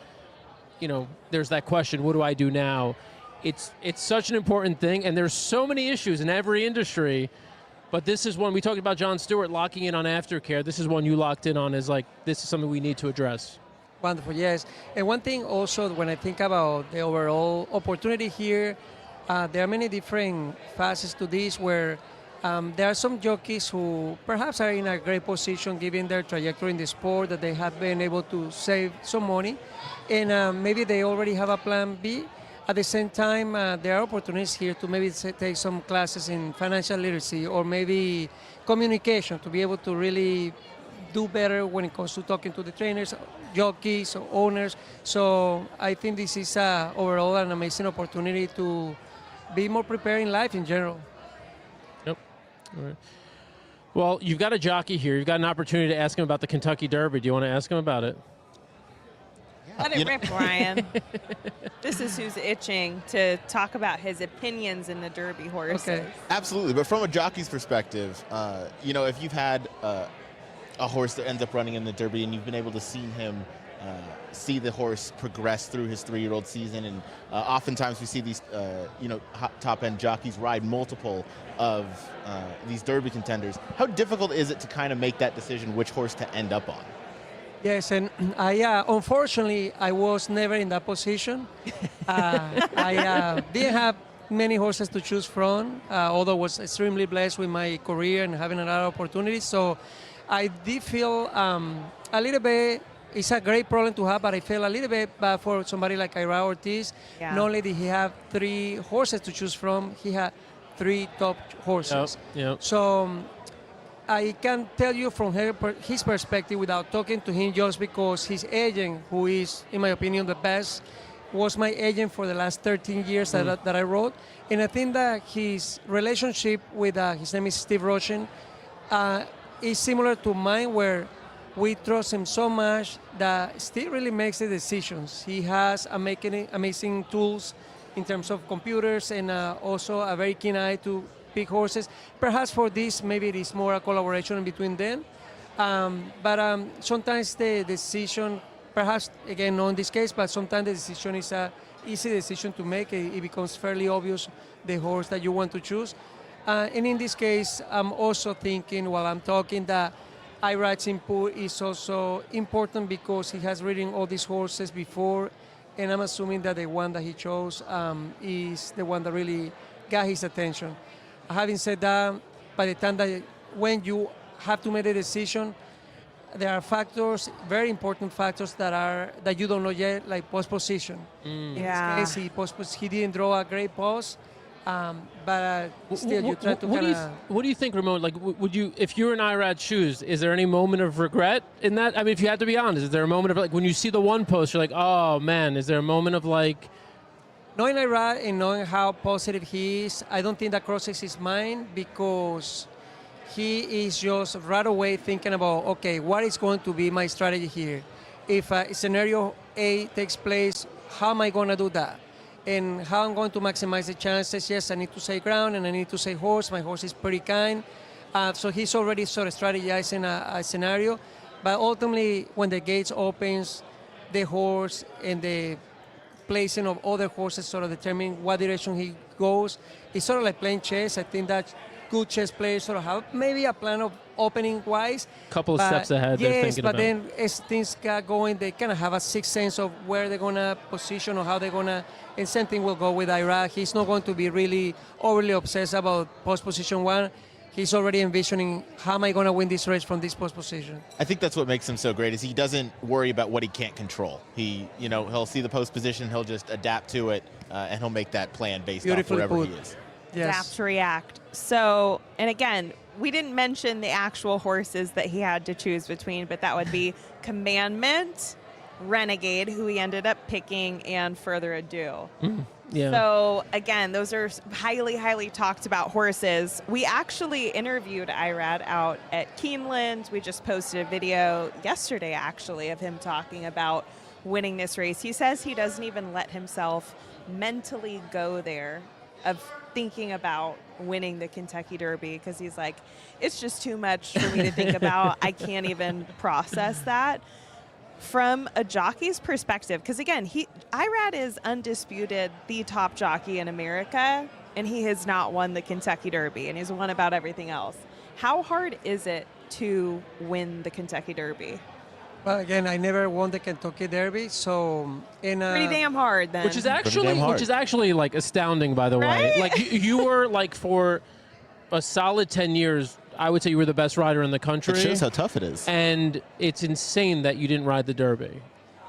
there's that question, what do I do now? It's such an important thing, and there's so many issues in every industry. But this is one, we talked about John Stewart locking in on Aftercare. This is one you locked in on, is like, this is something we need to address. Wonderful, yes. And one thing also, when I think about the overall opportunity here, there are many different facets to this where there are some jockeys who perhaps are in a great position given their trajectory in the sport, that they have been able to save some money, and maybe they already have a plan B. At the same time, there are opportunities here to maybe take some classes in financial literacy or maybe communication to be able to really do better when it comes to talking to the trainers, jockeys, or owners. So I think this is overall an amazing opportunity to be more prepared in life in general. Yep. All right. Well, you've got a jockey here. You've got an opportunity to ask him about the Kentucky Derby. Do you want to ask him about it? Let it rip, Ryan. This is who's itching to talk about his opinions in the Derby horses. Okay. Absolutely, but from a jockey's perspective, if you've had a horse that ends up running in the Derby and you've been able to see the horse progress through his 3-year-old season, and oftentimes we see these top-end jockeys ride multiple of these Derby contenders. How difficult is it to kind of make that decision which horse to end up on? Yes, and unfortunately, I was never in that position. I didn't have many horses to choose from, although I was extremely blessed with my career and having a lot of opportunities. So I did feel a little bit, it's a great problem to have, but I feel a little bit bad for somebody like Ira Ortiz. Yeah. Not only did he have 3 horses to choose from, he had 3 top horses. Yep. So I can tell you from his perspective without talking to him, just because his agent, who is, in my opinion, the best, was my agent for the last 13 years that I rode. And I think that his relationship with, his name is Steve Roshin, is similar to mine, where we trust him so much that Steve really makes the decisions. He has amazing tools in terms of computers, and also a very keen eye to pick horses. Perhaps for this, maybe it is more a collaboration between them. But sometimes the decision, perhaps, again, not in this case, but sometimes the decision is an easy decision to make. It becomes fairly obvious the horse that you want to choose. And in this case, I'm also thinking while I'm talking that Ira's input is also important because he has ridden all these horses before, and I'm assuming that the one that he chose is the one that really got his attention. Having said that, by the time that when you have to make a decision, there are factors, very important factors that you don't know yet, like post position. In this case, he didn't draw a great post, but still you try to kind of. What do you think, Ramon? Like, would you, if you're in Irad's shoes, is there any moment of regret in that? I mean, if you had to be honest, is there a moment of like when you see the one post, you're like, oh man, is there a moment of like? Knowing Irad and knowing how positive he is, I don't think that crosses his mind because he is just right away thinking about, okay, what is going to be my strategy here? If scenario A takes place, how am I going to do that? And how I'm going to maximize the chances? Yes, I need to say ground and I need to say horse. My horse is pretty kind. So he's already sort of strategizing a scenario. But ultimately, when the gates opens, the horse and the placing of other horses sort of determine what direction he goes. It's sort of like playing chess. I think that good chess players sort of have maybe a plan of opening wise. Couple of steps ahead. Yes, they're thinking but about. then as things get going, they kind of have a sixth sense of where they're going to position or how they're going to. And same thing will go with Iraq. He's not going to be really overly obsessed about post position one. He's already envisioning, how am I going to win this race from this post position? I think that's what makes him so great is he doesn't worry about what he can't control. He'll see the post position, he'll just adapt to it, and he'll make that plan based off wherever he is. Yes. Adapt to react. So, and again, we didn't mention the actual horses that he had to choose between, but that would be Commandment, Renegade, who he ended up picking, and Further Ado. Yeah. So again, those are highly, highly talked about horses. We actually interviewed Irad out at Keeneland. We just posted a video yesterday, actually, of him talking about winning this race. He says he doesn't even let himself mentally go there of thinking about winning the Kentucky Derby because he's like, it's just too much for me to think about. I can't even process that. From a jockey's perspective, because again, Irad is undisputed the top jockey in America, and he has not won the Kentucky Derby, and he's won about everything else. How hard is it to win the Kentucky Derby? Well, again, I never won the Kentucky Derby, so Pretty damn hard, then. Which is actually like astounding, by the way. Right? Like you were like for a solid 10 years. I would say you were the best rider in the country. It shows how tough it is. And it's insane that you didn't ride the Derby.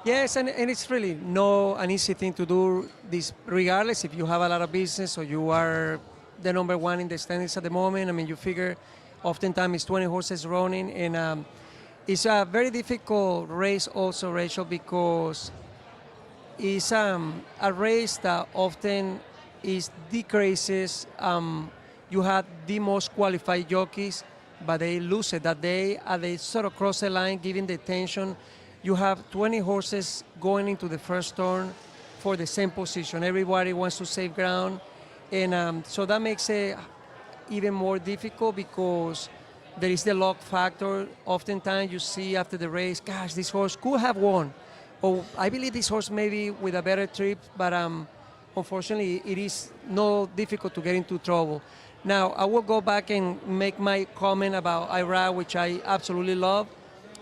yes, and it's really no an easy thing to do this, regardless if you have a lot of business or you are the number one in the standings at the moment. I mean, you figure oftentimes it's 20 horses running, and it's a very difficult race also, Rachel, because it's a race that often decreases. You have the most qualified jockeys, but they lose it that day. They sort of cross the line, giving the tension. You have 20 horses going into the first turn for the same position. Everybody wants to save ground. And so that makes it even more difficult because there is the luck factor. Oftentimes you see after the race, gosh, this horse could have won. Or I believe this horse maybe with a better trip, but unfortunately it is not difficult to get into trouble. Now, I will go back and make my comment about Ira, which I absolutely love.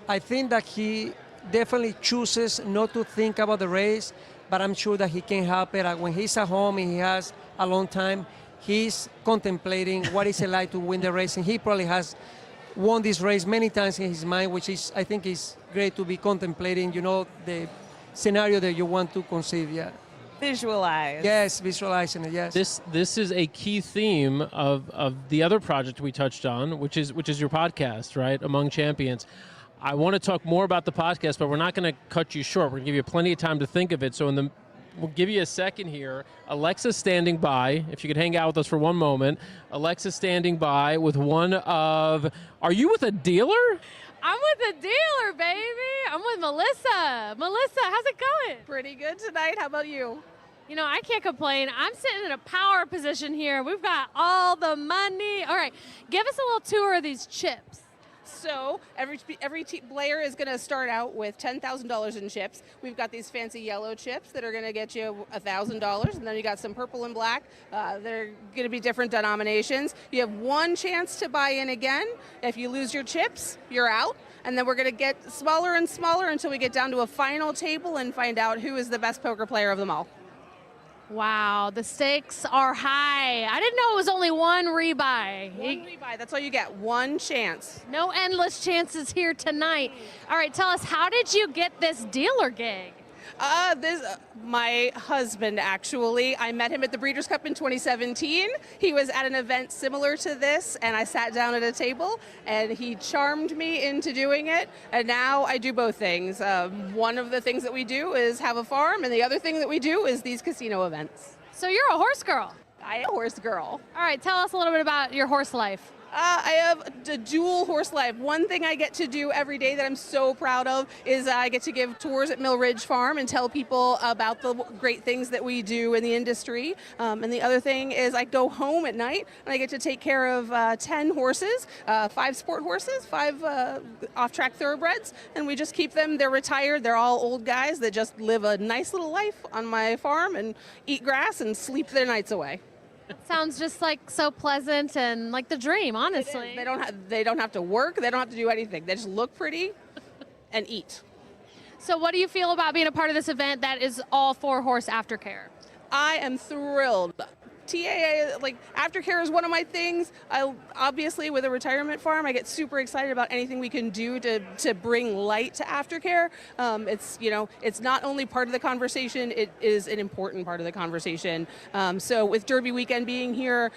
I think that he definitely chooses not to think about the race, but I'm sure that he can help it. When he's at home and he has a long time, he's contemplating what is it like to win the race, and he probably has won this race many times in his mind, which is, I think, is great to be contemplating, the scenario that you want to conceive, yeah. Visualize. Yes, visualizing it, yes. This is a key theme of the other project we touched on, which is your podcast, right? Among Champions. I want to talk more about the podcast, but we're not going to cut you short. We're going to give you plenty of time to think of it. So we'll give you a second here. Alexa's standing by. If you could hang out with us for one moment. Alexa's standing by with one of... Are you with a dealer? I'm with a dealer, baby. I'm with Melissa. Melissa, how's it going? Pretty good tonight. How about you? You know, I can't complain. I'm sitting in a power position here. We've got all the money. All right, give us a little tour of these chips. So every player is going to start out with $10,000 in chips. We've got these fancy yellow chips that are going to get you $1,000, and then you got some purple and black. They're going to be different denominations. You have one chance to buy in again. If you lose your chips, you're out. And then we're going to get smaller and smaller until we get down to a final table and find out who is the best poker player of them all. Wow, the stakes are high. I didn't know it was only one rebuy. One rebuy, that's all you get, one chance. No endless chances here tonight. All right, tell us, how did you get this dealer gig? My husband, actually. I met him at the Breeders' Cup in 2017. He was at an event similar to this, and I sat down at a table, and he charmed me into doing it, and now I do both things. One of the things that we do is have a farm, and the other thing that we do is these casino events. So you're a horse girl. I am a horse girl. All right, tell us a little bit about your horse life. I have a dual horse life. One thing I get to do every day that I'm so proud of is I get to give tours at Mill Ridge Farm and tell people about the great things that we do in the industry. And the other thing is I go home at night and I get to take care of 10 horses, 5 sport horses, 5 off-track thoroughbreds, and we just keep them. They're retired. They're all old guys that just live a nice little life on my farm and eat grass and sleep their nights away. Sounds just like so pleasant and like the dream, honestly. They don't have to work. They don't have to do anything. They just look pretty and eat. So what do you feel about being a part of this event that is all for horse aftercare? I am thrilled. TAA, like aftercare is one of my things. Obviously, with a retirement farm, I get super excited about anything we can do to bring light to aftercare. It's not only part of the conversation; it is an important part of the conversation. So with Derby weekend being here,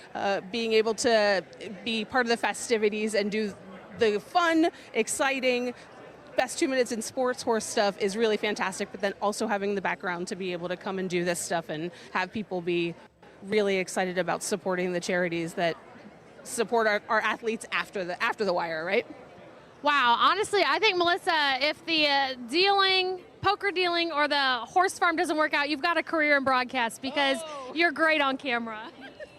being able to be part of the festivities and do the fun, exciting, best 2 minutes in sports horse stuff is really fantastic. But then also having the background to be able to come and do this stuff and have people be really excited about supporting the charities that support our athletes after the wire, right? Wow, honestly, I think, Melissa, if the poker dealing or the horse farm doesn't work out, you've got a career in broadcast because you're great on camera.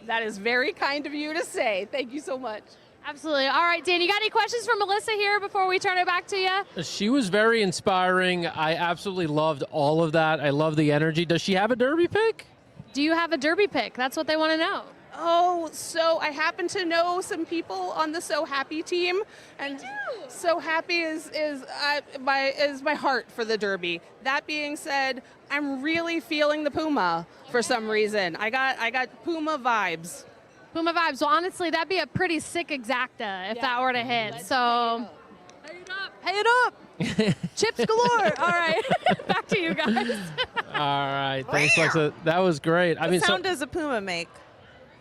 That is very kind of you to say. Thank you so much. Absolutely. All right, Dan, you got any questions for Melissa here before we turn it back to you? She was very inspiring. I absolutely loved all of that. I love the energy. Does she have a Derby pick? Do you have a Derby pick? That's what they want to know. Oh, so I happen to know some people on the So Happy team, and So Happy is my heart for the Derby. That being said, I'm really feeling the Puma for some reason. I got Puma vibes. Puma vibes. Well, honestly, that'd be a pretty sick exacta if that were to hit. So, pay it up. Chips galore. All right, back to you guys. All right, thanks, Alexa. That was great. What sound does a puma make?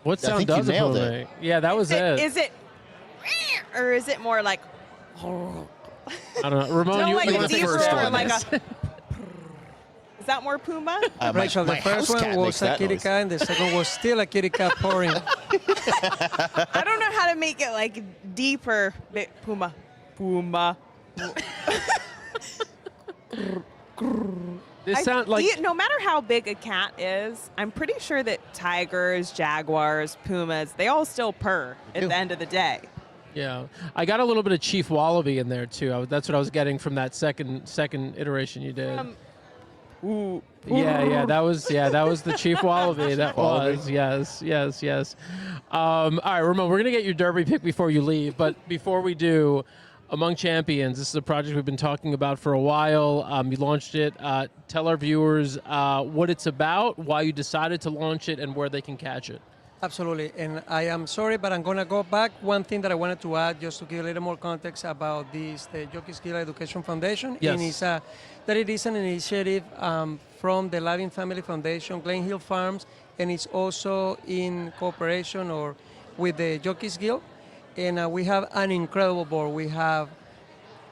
What sound does a puma make? Yeah, that was it. Is it, or is it more like? I don't know. Ramon, you like want to take first one? Is that more puma? Rachel, the first one was a kitty cat, and the second was still a kitty cat pouring. I don't know how to make it like deeper. Puma. This sound like no matter how big a cat is, I'm pretty sure that tigers, jaguars, pumas, they all still purr at the end of the day. Yeah, I got a little bit of Chief Wallaby in there too. That's what I was getting from that second iteration you did. Yeah, that was the Chief Wallaby. That was yes. All right, Ramon, we're gonna get your Derby pick before you leave, but before we do. Among Champions, this is a project we've been talking about for a while. You launched it. Tell our viewers what it's about, why you decided to launch it, and where they can catch it. Absolutely. And I am sorry, but I'm going to go back. One thing that I wanted to add, just to give a little more context about this, the Jockey Skill Education Foundation. Yes. And it's, that it is an initiative from the Lavin Family Foundation, Glen Hill Farms, and it's also in cooperation or with the Jockeys Guild. And we have an incredible board. We have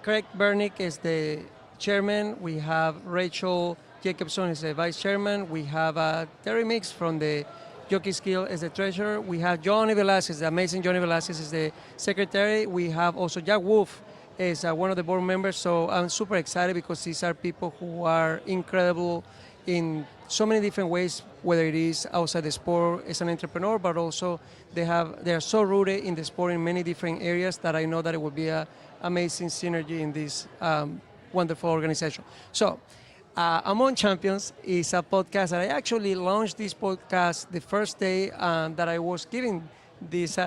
Craig Bernick as the chairman. We have Rachel Jacobson as the vice chairman. We have Terry Mix from the Jockey's Guild as the treasurer. We have Johnny Velasquez, the amazing Johnny Velasquez as the secretary. We have also Jack Wolf as one of the board members. So I'm super excited because these are people who are incredible in so many different ways, whether it is outside the sport as an entrepreneur, but also they are so rooted in the sport in many different areas that I know that it will be an amazing synergy in this wonderful organization. So Among Champions is a podcast that I actually launched this podcast the first day that I was given this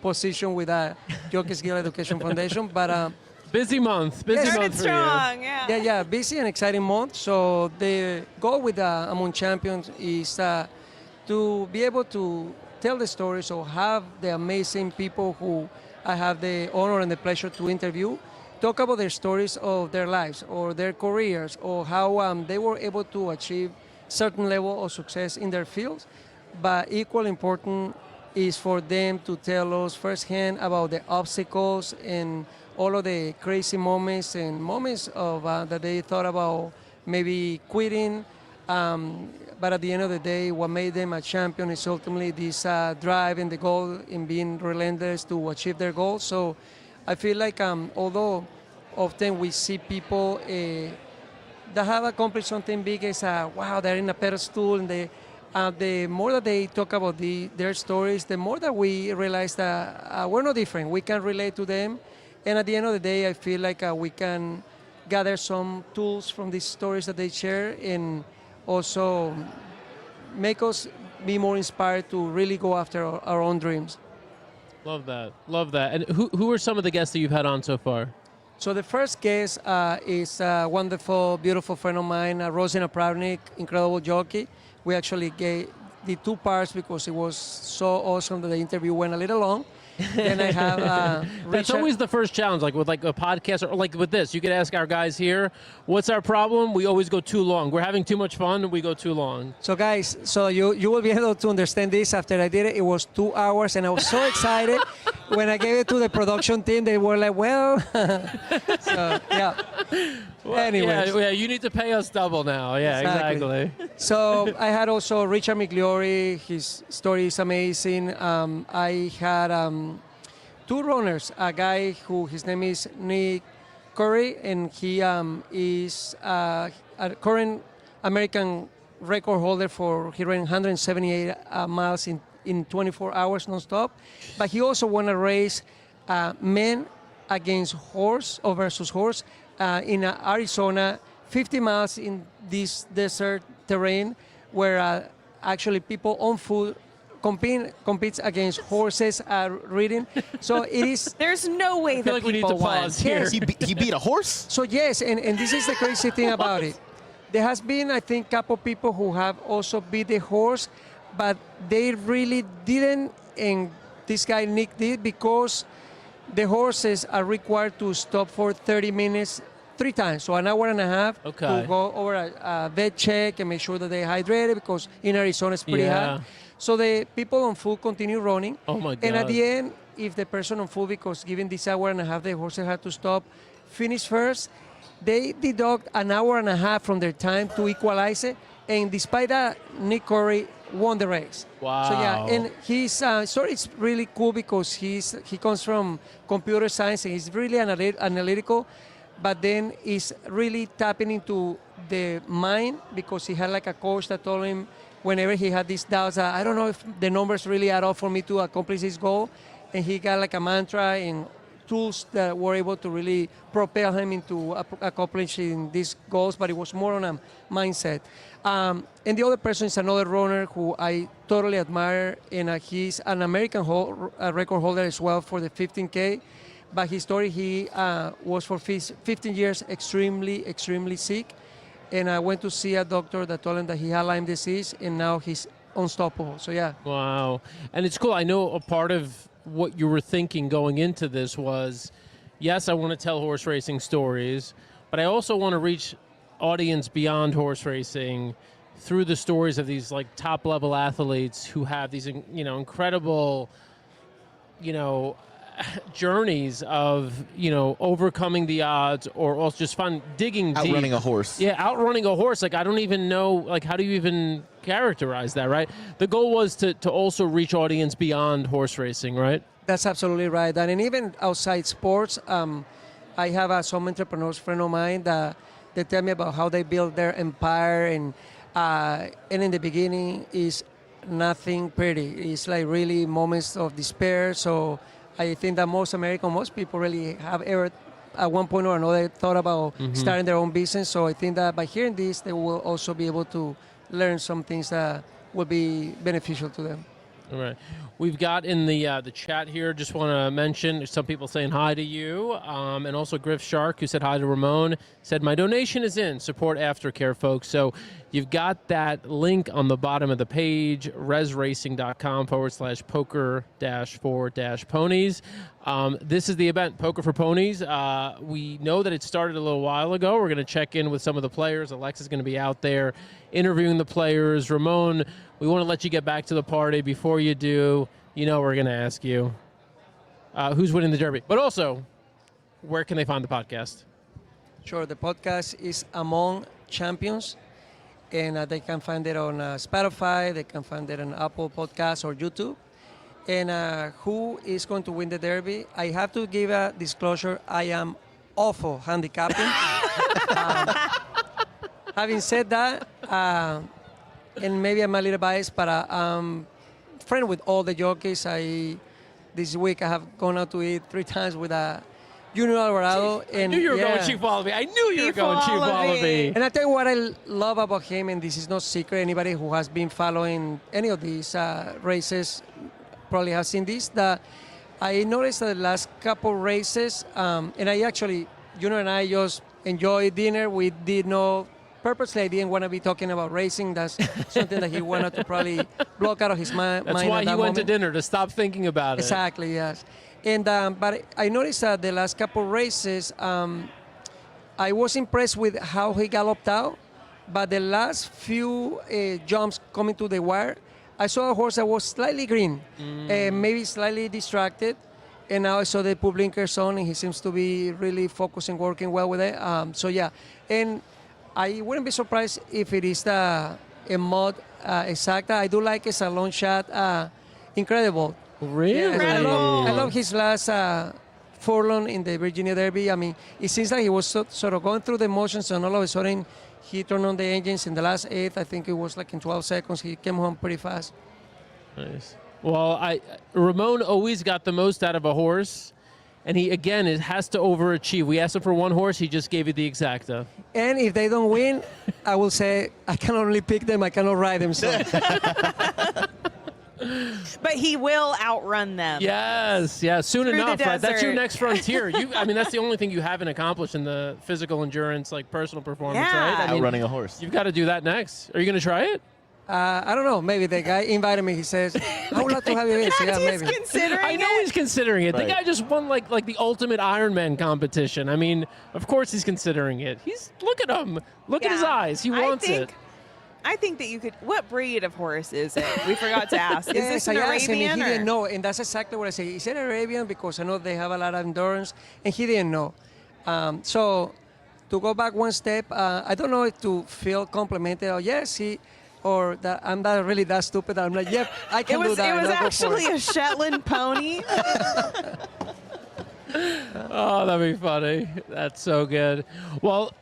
position with a Jockey Skill Education Foundation, but busy month for strong, you. Yeah, busy and exciting month. So the goal with Among Champions is to be able to tell the stories or have the amazing people who I have the honor and the pleasure to interview talk about their stories of their lives or their careers or how they were able to achieve certain level of success in their fields. But equally important is for them to tell us firsthand about the obstacles and all of the crazy moments and moments of that they thought about maybe quitting. But at the end of the day, what made them a champion is ultimately this drive and the goal in being relentless to achieve their goals. So I feel like although often we see people that have accomplished something big as wow, they're in a pedestal, and the more that they talk about their stories, the more that we realize that we're no different. We can relate to them. And at the end of the day, I feel like we can gather some tools from these stories that they share and also make us be more inspired to really go after our own dreams. Love that. Love that. And who are some of the guests that you've had on so far? So the first guest is a wonderful, beautiful friend of mine, Rosina Pravnik, incredible jockey. We actually did 2 parts because it was so awesome that the interview went a little long. Then I have That's Richard. always the first challenge, like with like a podcast or like with this. You could ask our guys here, what's our problem? We always go too long. We're having too much fun and we go too long. So guys, so you will be able to understand this after I did it. It was 2 hours and I was so excited. When I gave it to the production team, they were like, well, so yeah. Well, Anyways. yeah, you need to pay us double now. Yeah, exactly. So I had also Richard Migliori. His story is amazing. I had 2 runners. A guy who his name is Nick Curry, and he is a current American record holder he ran 178 miles in 24 hours nonstop. But he also won a race, men against horse or versus horse. In Arizona, 50 miles in this desert terrain where actually people on foot competes against horses riding. So it is... There's no way I feel that like we need people to won. pause here. Yes. He beat a horse? So yes, and this is the crazy thing about it. There has been, I think, a couple people who have also beat the horse, but they really didn't, and this guy Nick did, because the horses are required to stop for 30 minutes 3 times, so an hour and a half to go over a vet check and make sure that they're hydrated, because in Arizona it's pretty hot. So the people on foot continue running. Oh my God. And at the end, if the person on foot, because given this hour and a half, the horses had to stop, finish first, they deduct an hour and a half from their time to equalize it. And despite that, Nick Curry won the race. Wow. So yeah, and his story is really cool because he comes from computer science and he's really analytical, but then he's really tapping into the mind, because he had like a coach that told him whenever he had these doubts, I don't know if the numbers really add up for me to accomplish this goal. And he got like a mantra and tools that were able to really propel him into accomplishing these goals, but it was more on a mindset. And the other person is another runner who I totally admire, and he's an American record holder as well for the 15K. But his story, he was for 15 years extremely sick. And I went to see a doctor that told him that he had Lyme disease, and now he's unstoppable. So yeah. Wow. And it's cool. I know a part of what you were thinking going into this was, yes, I want to tell horse racing stories, but I also want to reach audience beyond horse racing through the stories of these like top level athletes who have these, incredible, journeys of, overcoming the odds, or also just fun digging deep. Outrunning a horse. Yeah, outrunning a horse. Like, I don't even know, like, how do you even characterize that, right? The goal was to also reach audience beyond horse racing, right? That's absolutely right. And even outside sports, I have some entrepreneurs, friend of mine, that they tell me about how they build their empire, and in the beginning is nothing pretty. It's like really moments of despair. So I think that most people really have ever at one point or another thought about starting their own business. So I think that by hearing this, they will also be able to learn some things that will be beneficial to them. All right. We've got in the chat here, just want to mention, there's some people saying hi to you, and also Griff Shark, who said hi to Ramon, said, my donation is in. Support Aftercare, folks. So you've got that link on the bottom of the page, resracing.com/poker-for-ponies. This is the event, Poker for Ponies. We know that it started a little while ago. We're going to check in with some of the players. Alexa's going to be out there interviewing the players. Ramon, we want to let you get back to the party. Before you do, we're going to ask you who's winning the Derby. But also, where can they find the podcast? Sure, the podcast is Among Champions, and they can find it on Spotify, they can find it on Apple Podcasts or YouTube. And who is going to win the Derby? I have to give a disclosure. I am awful handicapping. Having said that, and maybe I'm a little biased, but I'm friend with all the jockeys. This week I have gone out to eat 3 times with Junior Alvarado. I knew you were going Chief Wallaby. I knew you were going Chief Wallaby. And I tell you what I love about him, and this is no secret. Anybody who has been following any of these races probably has seen this, that I noticed that the last couple races, and I actually, Junior and I just enjoyed dinner. We did no, purposely I didn't want to be talking about racing. That's something that he wanted to probably block out of his mind. That's why he went to dinner, to stop thinking about it. Exactly, yes. And but I noticed that the last couple races, I was impressed with how he galloped out, but the last few jumps coming to the wire, I saw a horse that was slightly green, maybe slightly distracted, and now I saw the put blinkers on, and he seems to be really focusing, working well with it. So yeah, and I wouldn't be surprised if it is a mod exacta. I do like it's a long shot, incredible. Really? Yes, I love his last furlong in the Virginia Derby. I mean, it seems like he was sort of going through the motions, and all of a sudden he turned on the engines in the last 8th. I think it was like in 12 seconds. He came home pretty fast. Nice. Well, Ramon always got the most out of a horse, and he, again, it has to overachieve. We asked him for one horse. He just gave you the exacta. And if they don't win, I will say I can only pick them. I cannot ride them. So. But he will outrun them. Yes, soon Through enough, the right? That's your desert. next frontier. That's the only thing you haven't accomplished in the physical endurance, like personal performance, Yeah. right? Outrunning a horse. You've got to do that next. Are you going to try it? I don't know. Maybe the guy invited me. He says, I would like to have you in. So yeah, He's maybe. considering I know it. he's considering it. Right. The guy just won like the ultimate Ironman competition. I mean, of course he's considering it. Look at him. Look at his Yeah. eyes. He wants it. I think that you could. What breed of horse is it? We forgot to ask. Is this an I asked him, Arabian? and he or? didn't know, and that's exactly what I say. Is it Arabian? Because I know they have a lot of endurance, and he didn't know. So to go back one step, I don't know if to feel complimented or or that I'm not really that stupid. I'm like, yep, I can do that. It was and I'll go for actually it. a Shetland pony. Oh, that'd be funny. That's so good. Well,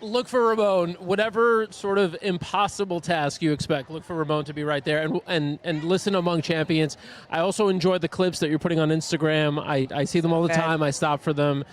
look for Ramon. Whatever sort of impossible task you expect, look for Ramon to be right there and listen Among Champions. I also enjoy the clips that you're putting on Instagram. I see them all the time. I stop for them.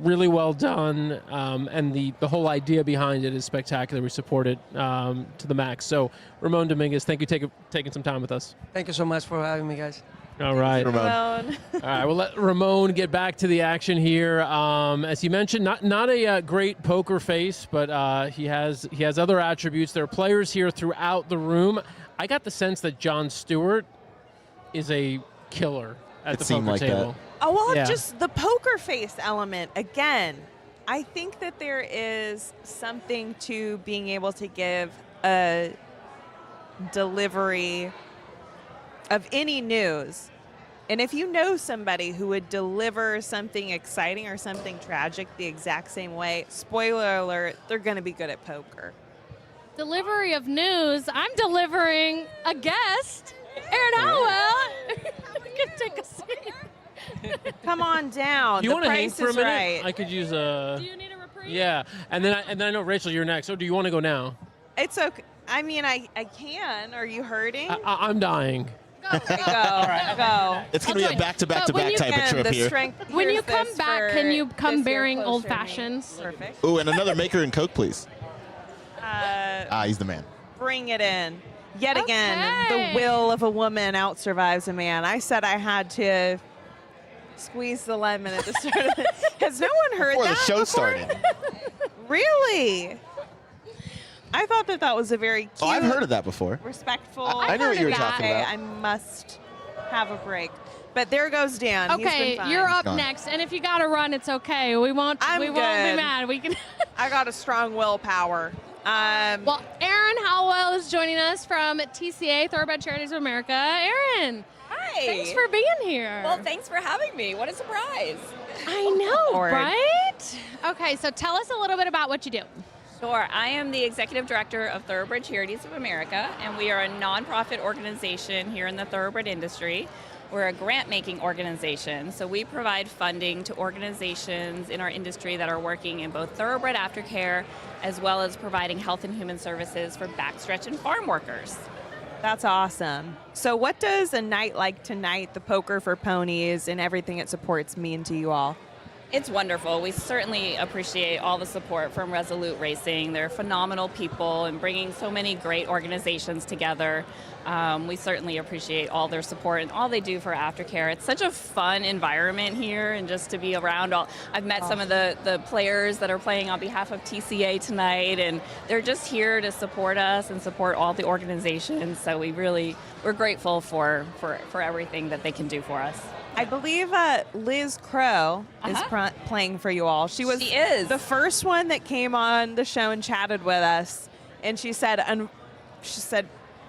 Really well done. And the whole idea behind it is spectacular. We support it to the max. So, Ramon Dominguez, thank you for taking some time with us. Thank you so much for having me, guys. All right. Ramon. All right, we'll let Ramon get back to the action here. As you mentioned, not a great poker face, but he has other attributes. There are players here throughout the room. I got the sense that John Stewart is a killer at the poker table. Oh, well, Yeah. just the poker face element. Again, I think that there is something to being able to give a delivery of any news. And if you know somebody who would deliver something exciting or something tragic the exact same way, spoiler alert, they're going to be good at poker. Delivery of news. I'm delivering a guest, Aaron Howell. We can take a seat. Come on down. Do you the want to hang price for a is minute? right. I could use a. Do you need a reprieve? Yeah, and then I know Rachel, you're next. So do you want to go now? It's okay. I mean, I can. Are you hurting? I'm dying. Go. Go. It's going to be a back-to-back-to-back type of Again, trip the here. strength. When you here's come this back, for can you come this year bearing closer old to me. fashions? Perfect. Ooh, and another maker and Coke, please. He's the man. Bring it in. Yet again, the will of a woman outsurvives a man. I said I had to squeeze the lemon at the start of it. Has no one heard Before that the show before? started. Really? I thought that was a very cute, Oh, I've heard of that before. respectful. I knew what you were talking guy. about. I must have a break. But there goes Dan. He's Okay, been fine. you're up Gone. next, and if you got to run, it's okay. We won't. I'm we won't be good. mad. We can. I got a strong willpower. Well, Aaron Howell is joining us from TCA, Thoroughbred Charities of America. Aaron, Hi. thanks for being here. Well, thanks for having me. What a surprise. I know, Lord. right? Okay, so tell us a little bit about what you do. Sure. I am the executive director of Thoroughbred Charities of America, and we are a nonprofit organization here in the thoroughbred industry. We're a grant-making organization, so we provide funding to organizations in our industry that are working in both thoroughbred aftercare as well as providing health and human services for backstretch and farm workers. That's awesome. So what does a night like tonight, the Poker for Ponies and everything it supports, mean to you all? It's wonderful. We certainly appreciate all the support from Resolute Racing. They're phenomenal people and bringing so many great organizations together. We certainly appreciate all their support and all they do for aftercare. It's such a fun environment here, and just to be around all. I've met some of the players that are playing on behalf of TCA tonight, and they're just here to support us and support all the organizations. So we're grateful for everything that they can do for us. I believe Liz Crow is playing for you all. She is the first one that came on the show and chatted with us, and she said,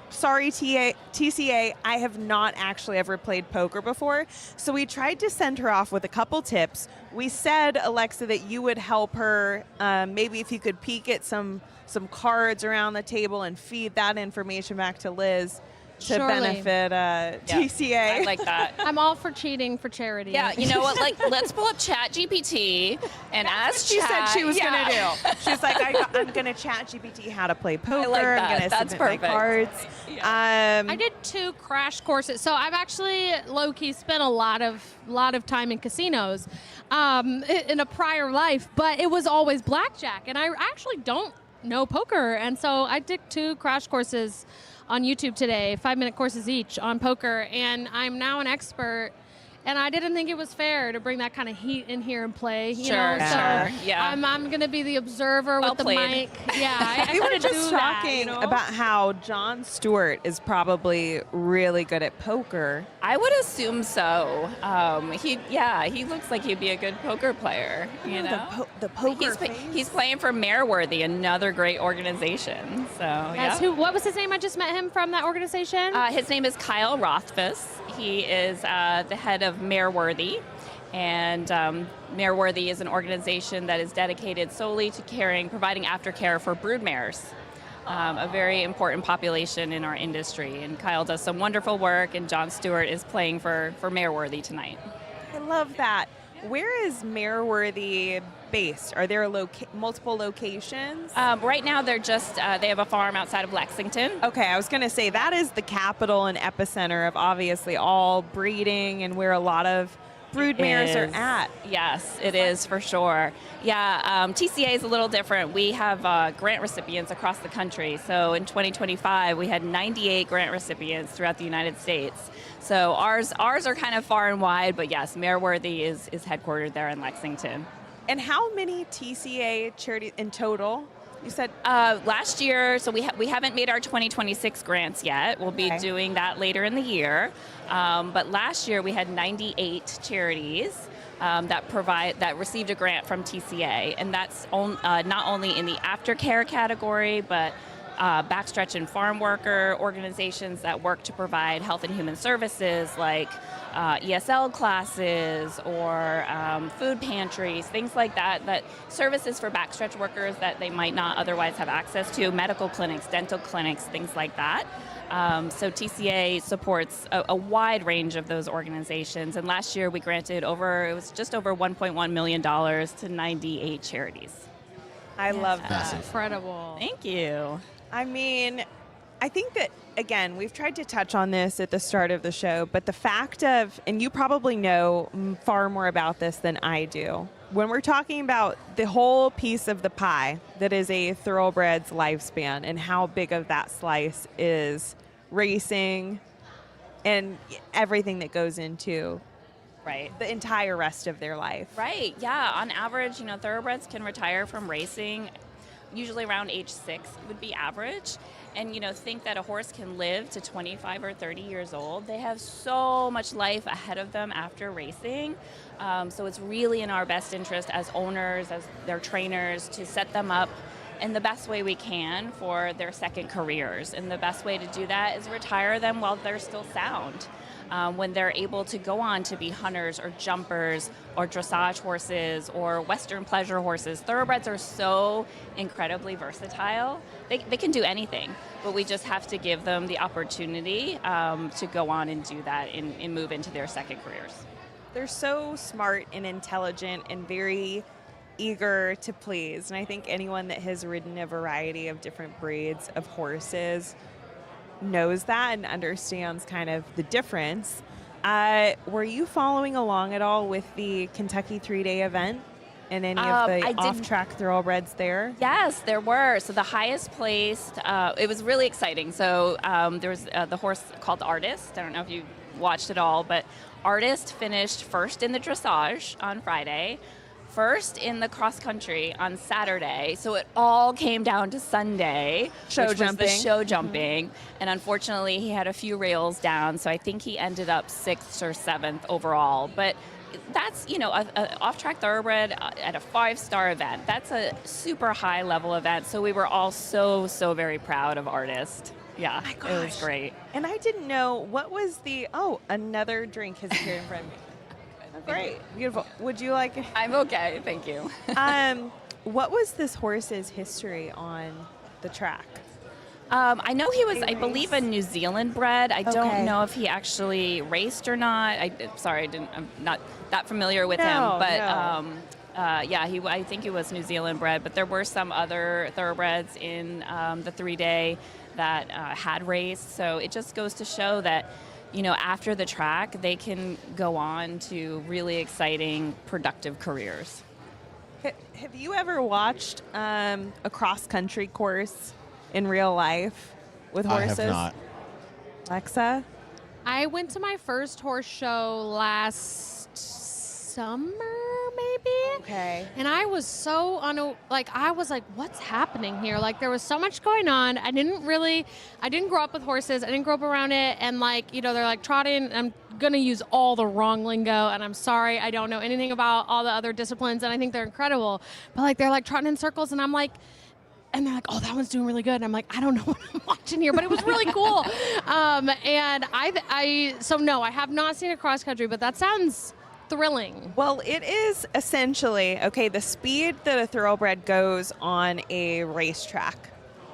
sorry, TCA, I have not actually ever played poker before. So we tried to send her off with a couple tips. We said, Alexa, that you would help her. Maybe if you could peek at some cards around the table and feed that information back to Liz to Surely. benefit TCA. I like that. I'm all for cheating for charity. Yeah, you know what? Let's pull up Chat GPT and ask She said Chat. she was Yeah. going to do. She's like, I'm going to chat GPT how to play poker. like that. I'm going to That's submit my perfect. cards. I did 2 crash courses, so I've actually low-key spent a lot of time in casinos in a prior life, but it was always blackjack, and I actually don't know poker, and so I did 2 crash courses on YouTube today, 5-minute courses each on poker, and I'm now an expert. And I didn't think it was fair to bring that kind of heat in here and play. You know? Sure, yeah. I'm going to be the observer Well with the played. mic. Yeah, I We were couldn't just do that, talking you know? about how John Stewart is probably really good at poker. I would assume so. He looks like he'd be a good poker player. You know, the poker he's playing for Mareworthy, another great organization. So Yes, what was his name? I just met him from that organization. his name is Kyle Rothfuss. He is the head of Mareworthy. And Mareworthy is an organization that is dedicated solely to providing aftercare for broodmares, a very important population in our industry. And Kyle does some wonderful work, and John Stewart is playing for Mareworthy tonight. I love that. Where is Mareworthy based? Are there multiple locations? Right now, they're just they have a farm outside of Lexington. Okay, I was going to say that is the capital and epicenter of obviously all breeding and where a lot of broodmares are at. Yes, it is for sure. Yeah, TCA is a little different. We have grant recipients across the country. So in 2025, we had 98 grant recipients throughout the United States. So ours are kind of far and wide, but yes, Mareworthy is headquartered there in Lexington. And how many TCA charities in total? You said last year, so we haven't made our 2026 grants yet. We'll be doing that later in the year. But last year we had 98 charities that received a grant from TCA, and that's not only in the aftercare category, but backstretch and farm worker organizations that work to provide health and human services like ESL classes or food pantries, things like that services for backstretch workers that they might not otherwise have access to, medical clinics, dental clinics, things like that. So TCA supports a wide range of those organizations, and last year we granted just over $1.1 million to 98 charities. I love that. Massive. Incredible. Thank you. I mean, I think that, again, we've tried to touch on this at the start of the show, but the fact of, and you probably know far more about this than I do, when we're talking about the whole piece of the pie that is a thoroughbred's lifespan and how big of that slice is racing and everything that goes into Right. the entire rest of their life. Right. Yeah. On average, thoroughbreds can retire from racing usually around age 6 would be average. And, think that a horse can live to 25 or 30 years old. They have so much life ahead of them after racing. So it's really in our best interest as owners, as their trainers, to set them up in the best way we can for their second careers. And the best way to do that is retire them while they're still sound. When they're able to go on to be hunters or jumpers or dressage horses or Western pleasure horses. Thoroughbreds are so incredibly versatile. They can do anything, but we just have to give them the opportunity to go on and do that and move into their second careers. They're so smart and intelligent and very eager to please. And I think anyone that has ridden a variety of different breeds of horses knows that and understands kind of the difference. Were you following along at all with the Kentucky 3-day event and any of the off-track thoroughbreds there? Yes, there were. So the highest placed, it was really exciting. So there was the horse called Artist. I don't know if you watched it all, but Artist finished first in the dressage on Friday, first in the cross country on Saturday. So it all came down to Sunday, which was the show jumping. Mm-hmm. And unfortunately, he had a few rails down. So I think he ended up 6th or 7th overall. But that's, an off-track thoroughbred at a 5-star event. That's a super high-level event. So we were all so very proud of Artist. Yeah, it was great. And I didn't know, what was another drink has appeared in front of me. Great, beautiful. Would you like? I'm okay, thank you. What was this horse's history on the track? I know he was, I believe, a New Zealand bred. I don't know if he actually raced or not. I'm not that familiar with him, but I think he was New Zealand bred. But there were some other thoroughbreds in the 3-day that had raced. So it just goes to show that, after the track, they can go on to really exciting, productive careers. Have you ever watched a cross-country course in real life with horses? I have not. Alexa? I went to my first horse show last summer, maybe. Okay. And I was so I was like, what's happening here? Like, there was so much going on. I didn't grow up with horses. I didn't grow up around it. And they're like trotting. I'm going to use all the wrong lingo. And I'm sorry, I don't know anything about all the other disciplines. And I think they're incredible. But they're trotting in circles. And I'm like, and they're like, oh, that one's doing really good. And I'm like, I don't know what I'm watching here, but it was really cool. And no, I have not seen a cross country, but that sounds thrilling. Well, it is essentially, the speed that a thoroughbred goes on a racetrack,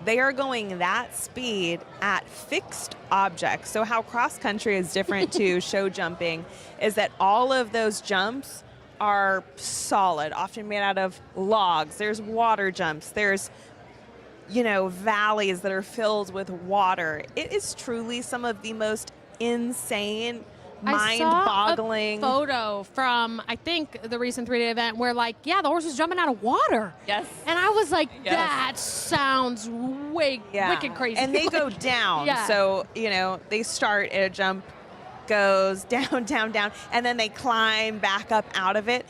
they are going that speed at fixed objects. So how cross country is different to show jumping is that all of those jumps are solid, often made out of logs. There's water jumps. There's valleys that are filled with water. It is truly some of the most insane, mind-boggling. I saw a photo from, I think, the recent 3-day event where, the horse was jumping out of water. Yes. And I was like, that sounds wicked crazy. And they go down. Yeah. So, they start at a jump, goes down, down, down, and then they climb back up out of it.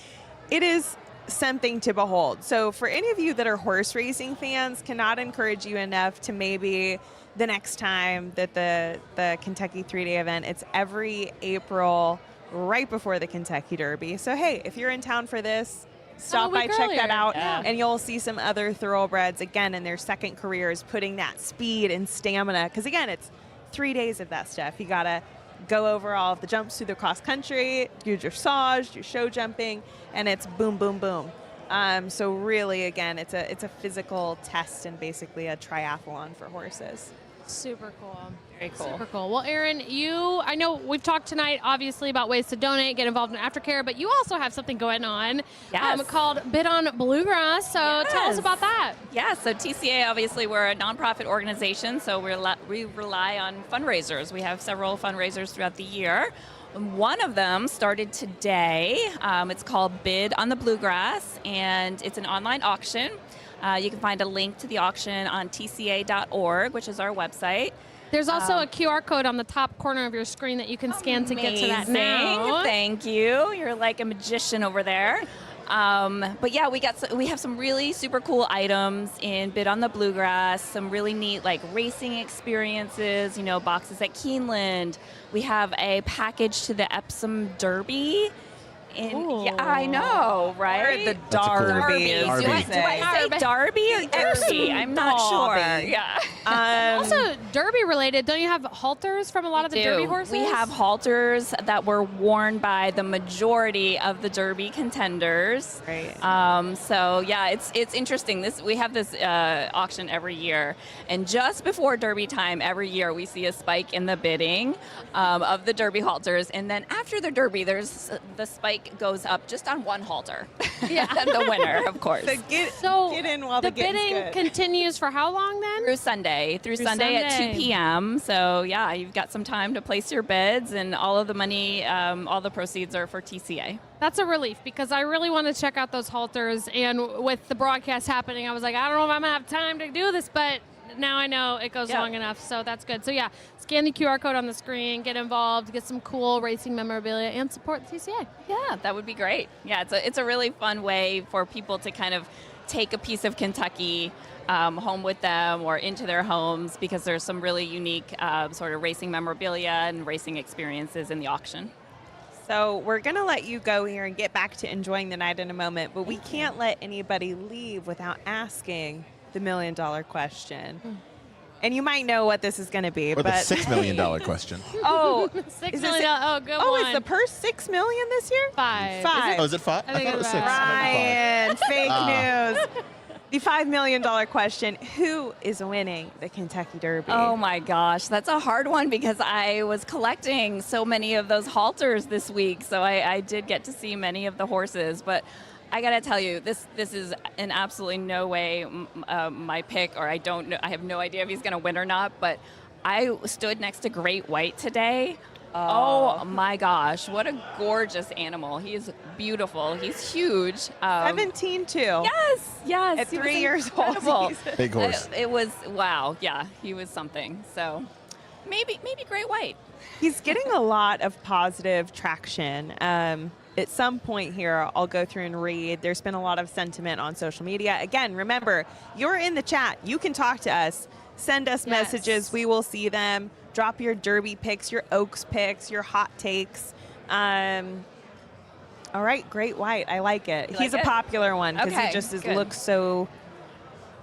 It is something to behold. So for any of you that are horse racing fans, cannot encourage you enough to maybe the next time that the Kentucky 3-day event, it's every April right before the Kentucky Derby. So hey, if you're in town for this, stop by, check that out, and you'll see some other thoroughbreds again in their second careers putting that speed and stamina, because again, it's 3 days of that stuff. You gotta go over all of the jumps through the cross country, do dressage, do show jumping, and it's boom, boom, boom. So really, again, it's a physical test and basically a triathlon for horses. Super cool. Very cool. Super cool. Well, Aaron, I know we've talked tonight, obviously, about ways to donate, get involved in Aftercare, but you also have something going on called Bid on Bluegrass. So tell us about that. Yeah, so TCA, obviously, we're a nonprofit organization, so we rely on fundraisers. We have several fundraisers throughout the year. One of them started today. It's called Bid on the Bluegrass, and it's an online auction. You can find a link to the auction on tca.org, which is our website. There's also a QR code on the top corner of your screen that you can scan to get to that now. Thank you. You're like a magician over there. But yeah, we have some really super cool items in Bid on the Bluegrass, some really neat like racing experiences, boxes at Keeneland. We have a package to the Epsom Derby. Yeah, I know, right? Or the Derby. Do I say Derby or Derby? I'm not sure. Yeah. Also, Derby related, don't you have halters from a lot of the Derby horses? We have halters that were worn by the majority of the Derby contenders. Right. So yeah, it's interesting. We have this auction every year, and just before Derby time every year we see a spike in the bidding of the Derby halters, and then after the Derby, there's the spike goes up just on one halter. Yeah. The winner, of course. So get in while the bidding good. continues for how long then? Through Sunday at 2 p.m. So yeah, you've got some time to place your bids, and all of the money, all the proceeds are for TCA. That's a relief because I really want to check out those halters, and with the broadcast happening, I was like, I don't know if I'm going to have time to do this, but now I know it goes long enough, so that's good. So yeah, scan the QR code on the screen, get involved, get some cool racing memorabilia, and support the TCA. Yeah, that would be great. Yeah, it's a really fun way for people to kind of take a piece of Kentucky home with them or into their homes, because there's some really unique sort of racing memorabilia and racing experiences in the auction. So we're going to let you go here and get back to enjoying the night in a moment, but we can't let anybody leave without asking the $1 million question. And you might know what this is going to be. Or the $6 million question. Oh, $6 million. Oh, good one. Oh, is the purse $6 million this year? 5. Five. Oh, is it 5? I think thought it was it's 6. Ryan, fake news. The $5 million question, who is winning the Kentucky Derby? Oh my gosh, that's a hard one because I was collecting so many of those halters this week, so I did get to see many of the horses, but I gotta tell you, this is in absolutely no way my pick, or I don't know, I have no idea if he's gonna win or not, but I stood next to Great White today. Oh my gosh, what a gorgeous animal. He is beautiful. He's huge. 17 too. Yes. At 3 years old. Big horse. It was, wow, yeah, he was something. So maybe Great White. He's getting a lot of positive traction. At some point here, I'll go through and read. There's been a lot of sentiment on social media. Again, remember, you're in the chat. You can talk to us. Send us messages. We will see them. Drop your Derby picks, your Oaks picks, your hot takes. All right, Great White. I like it. He's a popular one because he just looks so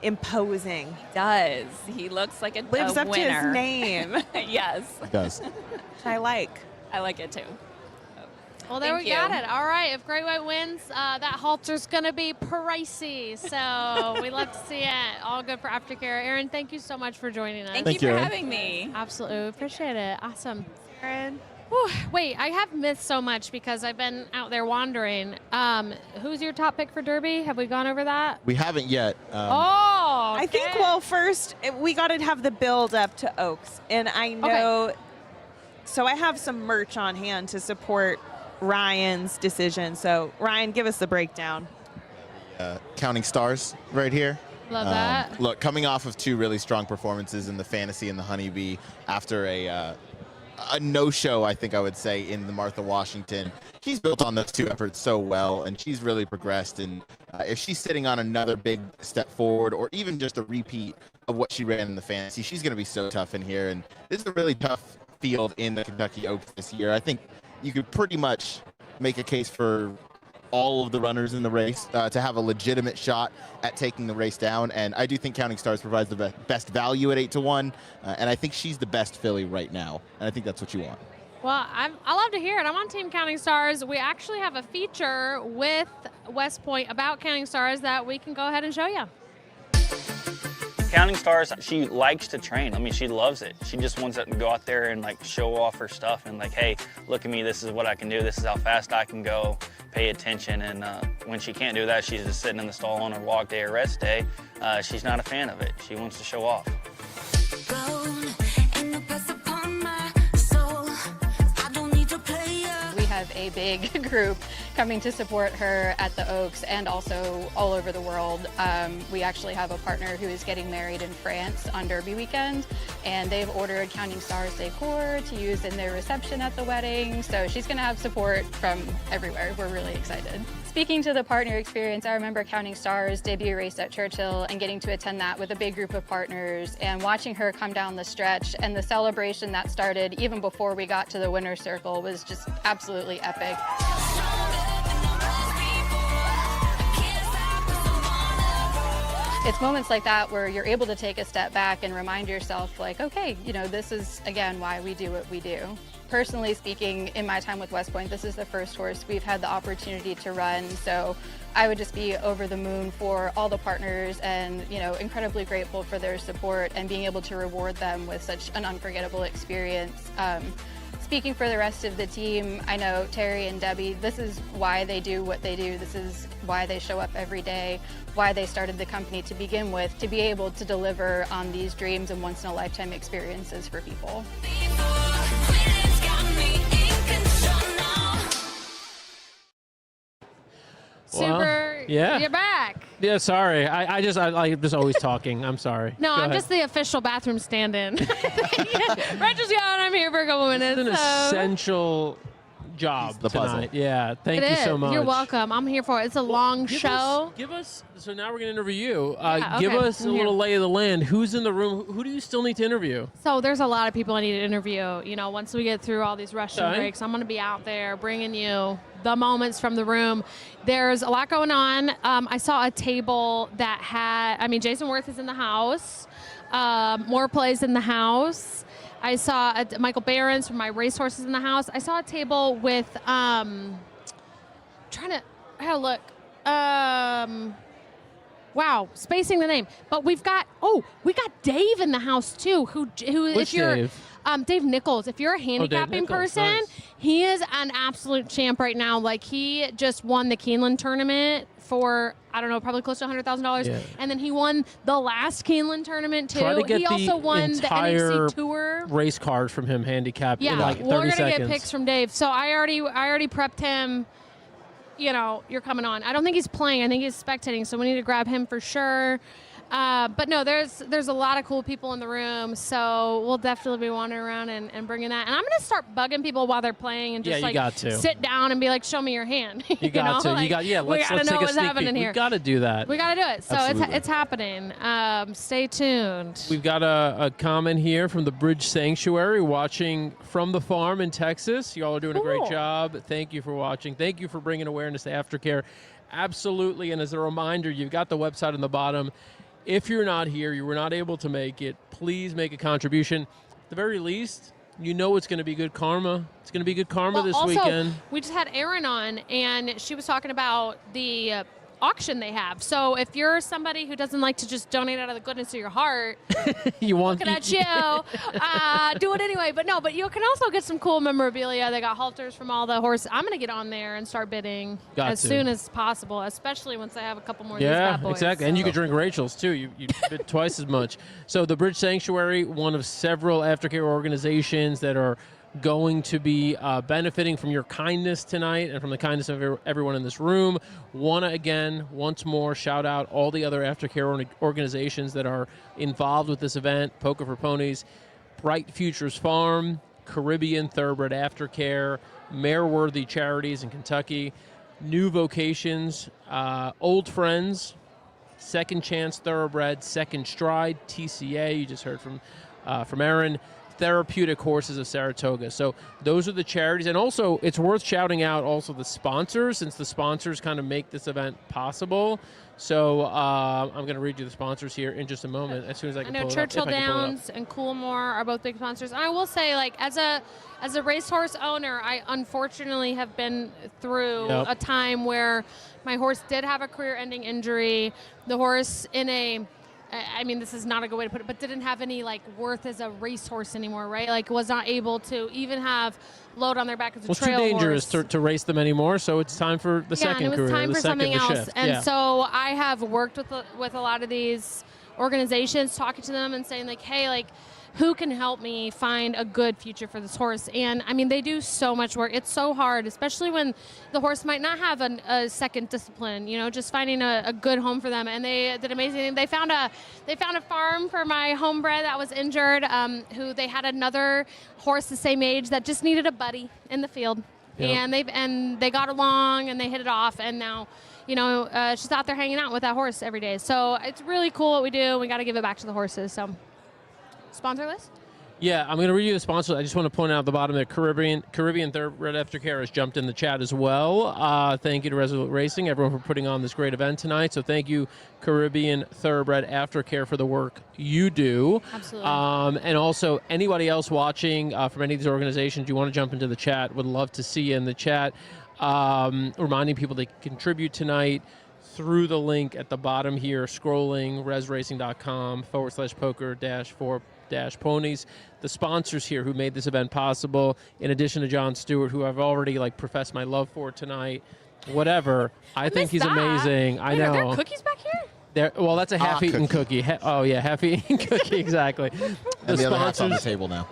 imposing. He does. He looks like a Lives up winner. to his name. Yes. It does. Which I like. I like it too. Well, there Thank we you. got it. All right, if Great White wins, that halter's going to be pricey. So we love to see it. All good for Aftercare. Aaron, thank you so much for joining us. Thank Thank you you, for Aaron. having me. Absolutely. Appreciate it. Awesome. Aaron. Whew, wait, I have missed so much because I've been out there wandering. Who's your top pick for Derby? Have we gone over that? We haven't yet. I think, well, first, we got to have the build up to Oaks. And I know, so I have some merch on hand to support Ryan's decision. So, Ryan, give us the breakdown. Counting stars right here. Love that. Look, coming off of 2 really strong performances in the Fantasy and the Honeybee after a no-show, I think I would say, in the Martha Washington. She's built on those 2 efforts so well, and she's really progressed. And if she's sitting on another big step forward, or even just a repeat of what she ran in the Fantasy, she's going to be so tough in here. And this is a really tough field in the Kentucky Oaks this year. I think you could pretty much make a case for all of the runners in the race to have a legitimate shot at taking the race down. And I do think Counting Stars provides the best value at 8-1. And I think she's the best filly right now. And I think that's what you want. Well, I love to hear it. I'm on Team Counting Stars. We actually have a feature with West Point about Counting Stars that we can go ahead and show you. Counting Stars, she likes to train. I mean, she loves it. She just wants to go out there and like show off her stuff and like, hey, look at me, this is what I can do, this is how fast I can go, pay attention. And when she can't do that, she's just sitting in the stall on her walk day or rest day. She's not a fan of it. She wants to show off. Bone in the press upon my soul. I don't need to play big group coming to support her at the Oaks and also all over the world. We actually have a partner who is getting married in France on Derby weekend, and they've ordered Counting Stars decor to use in their reception at the wedding. So she's going to have support from everywhere. We're really excited. Speaking to the partner experience, I remember Counting Stars debut race at Churchill and getting to attend that with a big group of partners and watching her come down the stretch, and the celebration that started even before we got to the winner's circle was just absolutely epic. It's moments like that where you're able to take a step back and remind yourself, like, okay, you know, this is, again, why we do what we do. Personally speaking, in my time with West Point, this is the first horse we've had the opportunity to run, so I would just be over the moon for all the partners and, you know, incredibly grateful for their support and being able to reward them with such an unforgettable experience. Speaking for the rest of the team, I know Terry and Debbie, this is why they do what they do. This is why they show up every day, why they started the company to begin with, to be able to deliver on these dreams and once-in-a-lifetime experiences for people. Super. Yeah. You're back. Yeah, sorry. I'm just always talking. I'm sorry. No, Go I'm ahead. just the official bathroom stand-in. Rachel's gone. I'm here for a couple minutes. It's an essential job the puzzle. tonight. Yeah, thank It you is. so much. You're welcome. I'm here for it. It's a long show. Give us. So now we're going to interview you. Yeah, Give okay. us a I'm little here. lay of the land. Who's in the room? Who do you still need to interview? So there's a lot of people I need to interview. You know, once we get through all these Russian Okay. breaks, I'm going to be out there bringing you the moments from the room. There's a lot going on. I saw a table that had, Jason Worth is in the house. More plays in the house. I saw Michael Behrens from my racehorses in the house. I saw a table with, I had a look. Wow, spacing the name. But we got Dave in the house too. Who Which if you're Dave? Dave Nichols. If you're a handicapping Nichols, person, nice. he is an absolute champ right now. Like, he just won the Keeneland tournament for, I don't know, probably close to $100,000. Yeah. And then he won the last Keeneland tournament too. Try to get He the also won the entire NEC Tour. race card from him handicapped Yeah, in like 30 we're gonna seconds. get picks from Dave. So I already prepped him. You know, you're coming on. I don't think he's playing. I think he's spectating. So we need to grab him for sure. But no, there's a lot of cool people in the room. So we'll definitely be wandering around and bringing that. And I'm gonna start bugging people while they're playing and just you got to. sit down and be like, show me your hand. You got to. Like, Let's we gotta take know a what's sneak happening peek. here. We got to do that. We gotta do it. So Absolutely. it's happening. Stay tuned. We've got a comment here from the Bridge Sanctuary watching from the farm in Texas. Y'all are doing a great Cool. job. Thank you for watching. Thank you for bringing awareness to Aftercare. Absolutely. And as a reminder, you've got the website on the bottom. If you're not here, you were not able to make it, please make a contribution. At the very least, you know it's going to be good karma. It's going to be good karma this also, weekend. We just had Erin on, and she was talking about the auction they have. So if you're somebody who doesn't like to just donate out of the goodness of your heart, You want looking at you, do it anyway. But you can also get some cool memorabilia. They got halters from all the horses. I'm going to get on there and start bidding as soon as possible, especially once I have a couple more of these bad boys. Exactly. And you can drink Rachel's too. You bid twice as much. So the Bridge Sanctuary, one of several aftercare organizations that are going to be benefiting from your kindness tonight and from the kindness of everyone in this room. Want to, again, once more, shout out all the other aftercare organizations that are involved with this event. Poker for Ponies, Bright Futures Farm, Caribbean Thoroughbred Aftercare, Mareworthy Charities in Kentucky, New Vocations, Old Friends, Second Chance Thoroughbred, Second Stride, TCA, you just heard from Aaron, Therapeutic Horses of Saratoga. So those are the charities. And also, it's worth shouting out also the sponsors, since the sponsors kind of make this event possible. So I'm going to read you the sponsors here in just a moment, as soon as I can I know pull it Churchill up. If I can pull it up. Downs and Coolmore are both big sponsors. And I will say, like, as a racehorse owner, I unfortunately have been through Yep. a time where my horse did have a career-ending injury. The horse this is not a good way to put it, but didn't have any like worth as a racehorse anymore, right? Like, was not able to even have load on their back as a Well, it's too trail dangerous horse. to race them anymore, so it's time for the second and it career. was time the for second, something the else. shift. And Yeah. so I have worked with a lot of these organizations, talking to them and saying like, hey, like, who can help me find a good future for this horse. And I mean, they do so much work. It's so hard, especially when the horse might not have a second discipline, you know, just finding a good home for them. And they did amazing. They found a farm for my homebred that was injured, who they had another horse the same age that just needed a buddy in the field. Yep. And they got along and they hit it off, and now, you know, she's out there hanging out with that horse every day. So it's really cool what we do. We got to give it back to the horses. So, sponsor list? Yeah, I'm going to read you the sponsors. I just want to point out at the bottom that Caribbean Thoroughbred Aftercare has jumped in the chat as well. Thank you to Resolute Racing, everyone, for putting on this great event tonight. So thank you, Caribbean Thoroughbred Aftercare, for the work you do. Absolutely. And also, anybody else watching from any of these organizations, you want to jump into the chat, would love to see you in the chat. Reminding people to contribute tonight through the link at the bottom here, scrolling, resracing.com/poker-4-ponies. The sponsors here who made this event possible, in addition to John Stewart, who I've already professed my love for tonight. Whatever. I think he's amazing. I know. Are there cookies back here? Well, that's a half-eaten cookie. Half-eaten cookie, exactly. And the other half's on the table now.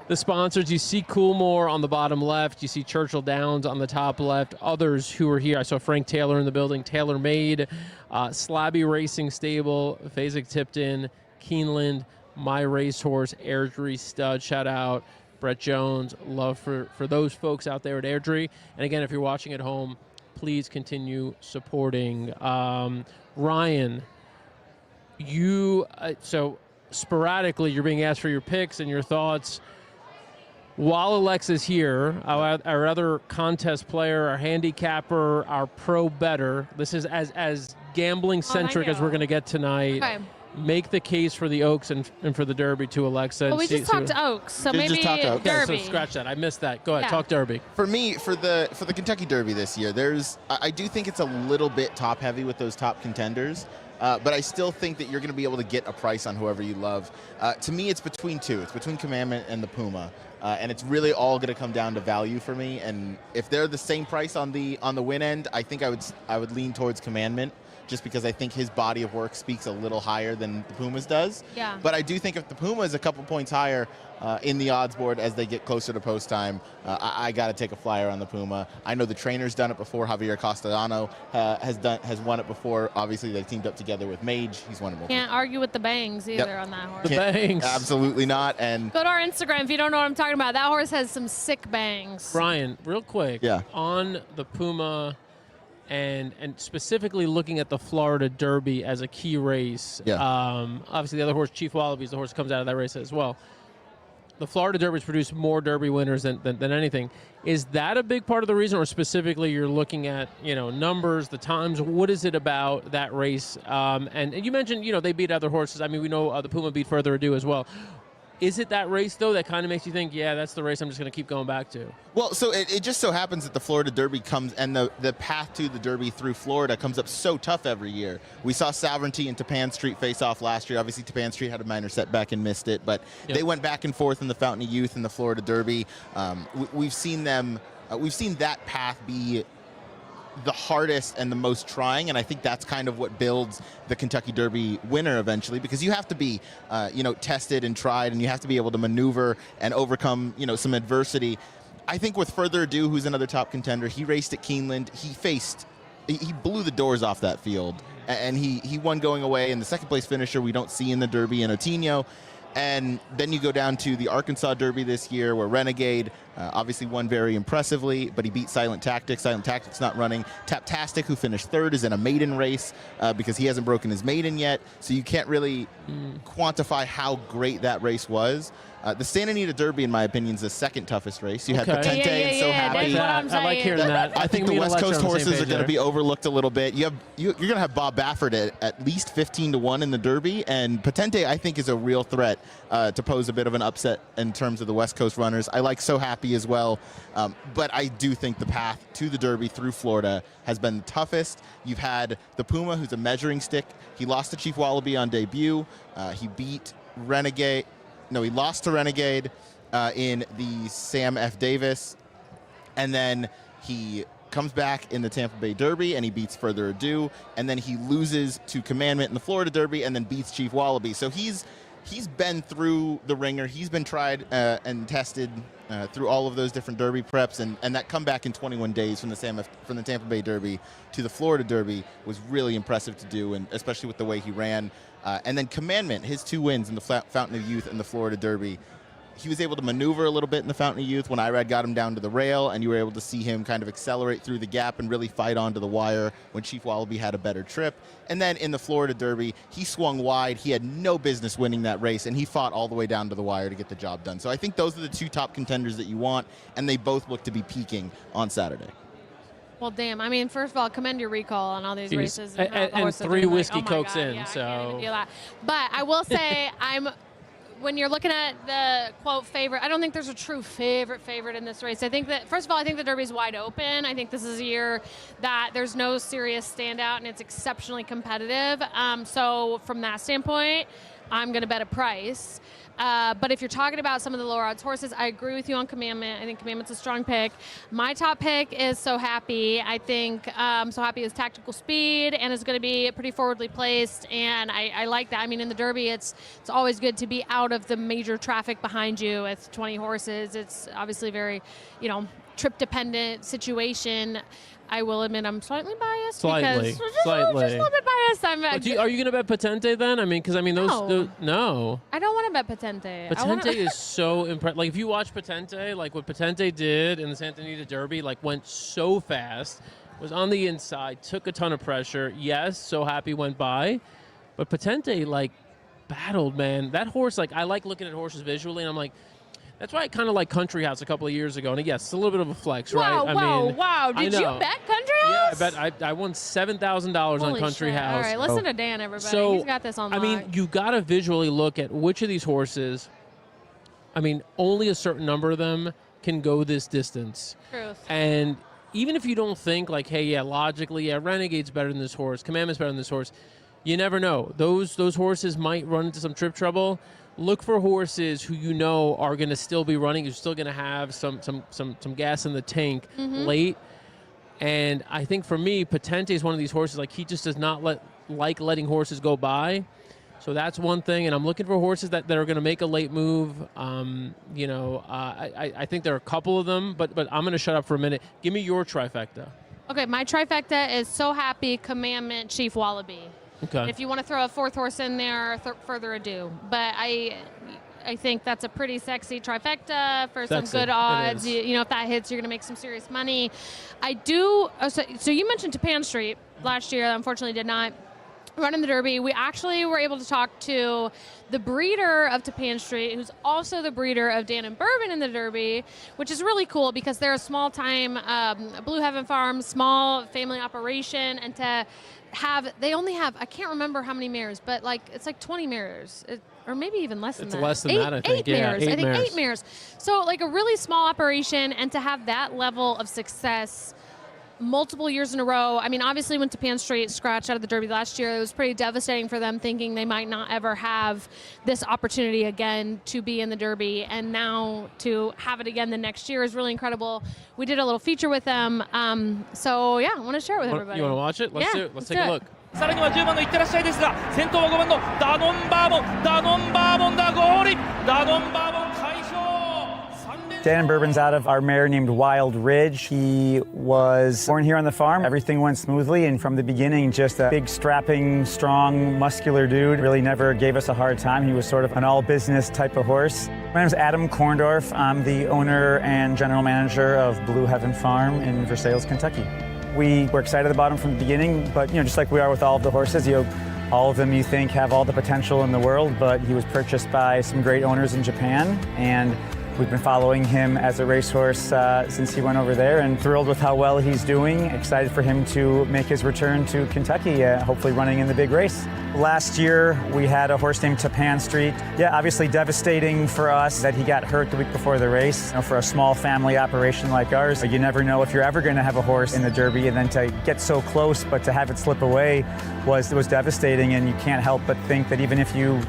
The sponsors, you see Coolmore on the bottom left. You see Churchill Downs on the top left. Others who are here, I saw Frank Taylor in the building. Taylor Made, Slabby Racing Stable, Phasic Tipton, Keeneland, My Racehorse, Airdrie Stud. Shout out Brett Jones. Love for those folks out there at Airdrie. And again, if you're watching at home, please continue supporting. Ryan, you so sporadically you're being asked for your picks and your thoughts. While Alexa's here, our other contest player, our handicapper, our pro bettor, this is as gambling centric as we're going to get tonight. Okay. Make the case for the Oaks and for the Derby to Alexa. Well, we just talked Oaks, so maybe just talk Derby. Okay, so scratch that. I missed that. Go ahead, talk Derby. For me, for the Kentucky Derby this year, I do think it's a little bit top heavy with those top contenders. But I still think that you're going to be able to get a price on whoever you love. To me, it's between two. It's between Commandment and the Puma. And it's really all going to come down to value for me. And if they're the same price on the win end, I think I would lean towards Commandment, just because I think his body of work speaks a little higher than the Puma's does. Yeah. But I do think if the Puma is a couple points higher in the odds board as they get closer to post time, I got to take a flyer on the Puma. I know the trainer's done it before. Javier Castellano has won it before. Obviously, they teamed up together with Mage. He's won it before. Can't argue with the bangs either on that horse. The bangs. Absolutely not. And go to our Instagram if you don't know what I'm talking about. That horse has some sick bangs. Brian, real quick. Yeah. On the Puma, and specifically looking at the Florida Derby as a key race. Yeah. Obviously, the other horse, Chief Wallaby, is the horse that comes out of that race as well. The Florida Derby's produced more Derby winners than anything. Is that a big part of the reason, or specifically you're looking at numbers, the times? What is it about that race? And you mentioned they beat other horses. I mean, we know the Puma beat Further Ado as well. Is it that race, though, that kind of makes you think, yeah, that's the race I'm just going to keep going back to? Well, so it just so happens that the Florida Derby comes, and the path to the Derby through Florida comes up so tough every year. We saw Sovereignty and Tapan Street face off last year. Obviously, Tapan Street had a minor setback and missed it, but they went back and forth in the Fountain of Youth and the Florida Derby. We've seen that path be the hardest and the most trying, and I think that's kind of what builds the Kentucky Derby winner eventually, because you have to be tested and tried, and you have to be able to maneuver and overcome some adversity. I think with Further Ado, who's another top contender, he raced at Keeneland. He blew the doors off that field, and he won going away, and the second place finisher we don't see in the Derby in Otinho. And then you go down to the Arkansas Derby this year, where Renegade obviously won very impressively, but he beat Silent Tactics. Silent Tactics not running. Taptastic, who finished third, is in a maiden race because he hasn't broken his maiden yet. So you can't really quantify how great that race was. The Santa Anita Derby, in my opinion, is the second toughest race. You had Patente and So Happy. I like hearing that. I think the West Coast horses are going to be overlooked a little bit. You're going to have Bob Baffert at least 15-1 in the Derby, and Patente, I think, is a real threat to pose a bit of an upset in terms of the West Coast runners. I like So Happy as well, but I do think the path to the Derby through Florida has been the toughest. You've had the Puma, who's a measuring stick. He lost to Chief Wallaby on debut. He beat Renegade. No, he lost to Renegade in the Sam F. Davis, and then he comes back in the Tampa Bay Derby, and he beats Further Ado, and then he loses to Commandment in the Florida Derby, and then beats Chief Wallaby. So he's he's been through the ringer. He's been tried and tested through all of those different Derby preps, and that comeback in 21 days from the Tampa Bay Derby to the Florida Derby was really impressive to do, and especially with the way he ran. And then Commandment, his 2 wins in the Fountain of Youth and the Florida Derby, he was able to maneuver a little bit in the Fountain of Youth when Irad got him down to the rail, and you were able to see him kind of accelerate through the gap and really fight onto the wire when Chief Wallaby had a better trip. And then in the Florida Derby, he swung wide. He had no business winning that race, and he fought all the way down to the wire to get the job done. So I think those are the 2 top contenders that you want, and they both look to be peaking on Saturday. Well, damn. I mean, first of all, commend your recall on all these races. And 3 whiskey cokes in. Yeah, so. I can't even deal that. But I will say, when you're looking at the quote favorite, I don't think there's a true favorite in this race. I think that, first of all, I think the Derby's wide open. I think this is a year that there's no serious standout and it's exceptionally competitive. So from that standpoint, I'm going to bet a price. But if you're talking about some of the lower odds horses, I agree with you on Commandment. I think Commandment's a strong pick. My top pick is So Happy. I think So Happy is tactical speed and is going to be pretty forwardly placed, and I like that. I mean, in the Derby, it's always good to be out of the major traffic behind you with 20 horses. It's obviously very, trip-dependent situation. I will admit I'm slightly biased. Slightly. Just a little bit biased. Are you going to bet Patente then? I mean, because those no. I don't want to bet Patente. Patente is so impressive. Like, if you watch Patente, like what Patente did in the Santa Anita Derby, like went so fast, was on the inside, took a ton of pressure. Yes, So Happy went by, but Patente like battled, man. That horse, like, I like looking at horses visually, and I'm like, that's why I kind of like Country House a couple of years ago. And yes, it's a little bit of a flex, right? Wow. Did you bet Country House? Yeah, I won $7,000 on Country House. All right, listen to Dan, everybody. He's got this on lock. I mean, you got to visually look at which of these horses, I mean, only a certain number of them can go this distance. Truth. And even if you don't think like, hey, yeah, logically, yeah, Renegade's better than this horse, Commandment's better than this horse, you never know. Those horses might run into some trip trouble. Look for horses who you know are going to still be running. You're still going to have some gas in the tank late. And I think for me, Patente is one of these horses, like, he just does not like letting horses go by. So that's one thing. And I'm looking for horses that are going to make a late move. I think there are a couple of them, but I'm going to shut up for a minute. Give me your trifecta. Okay, my trifecta is So Happy, Commandment, Chief Wallaby. Okay. If you want to throw a 4th horse in there, further ado. But I think that's a pretty sexy trifecta for some good odds. If that hits, you're going to make some serious money. I do. So you mentioned Tapan Street last year. Unfortunately, did not run in the Derby. We actually were able to talk to the breeder of Tapan Street, who's also the breeder of Dan and Bourbon in the Derby, which is really cool because they're a small-time Blue Heaven Farm, small family operation, and they only have, I can't remember how many mares, but it's like 20 mares, or maybe even less than that. It's less than that, I think. Mares. Yeah, I think 8 mares. So like a really small operation, and to have that level of success multiple years in a row. I mean, obviously when Tapan Street scratched out of the Derby last year, it was pretty devastating for them, thinking they might not ever have this opportunity again to be in the Derby. And now to have it again the next year is really incredible. We did a little feature with them. So yeah, I want to share it with everybody. You want to watch it? Let's do it. Let's take a look. さらには10番のいってらっしゃいですが、先頭は5番のダノンバーボンだ、ゴールイン、ダノンバーボン快勝。Dan and Bourbon's out of our mare named Wild Ridge. He was born here on the farm. Everything went smoothly, and from the beginning, just a big, strapping, strong, muscular dude. Really never gave us a hard time. He was sort of an all-business type of horse. My name's Adam Korndorf. I'm the owner and general manager of Blue Heaven Farm in Versailles, Kentucky. We were excited about him from the beginning, but just like we are with all of the horses, all of them you think have all the potential in the world, but he was purchased by some great owners in Japan, and we've been following him as a racehorse since he went over there, and thrilled with how well he's doing. Excited for him to make his return to Kentucky, hopefully running in the big race. Last year, we had a horse named Tapan Street. Yeah, obviously devastating for us that he got hurt the week before the race. For a small family operation like ours, you never know if you're ever going to have a horse in the Derby, and then to get so close, but to have it slip away was devastating, and you can't help but think that even if you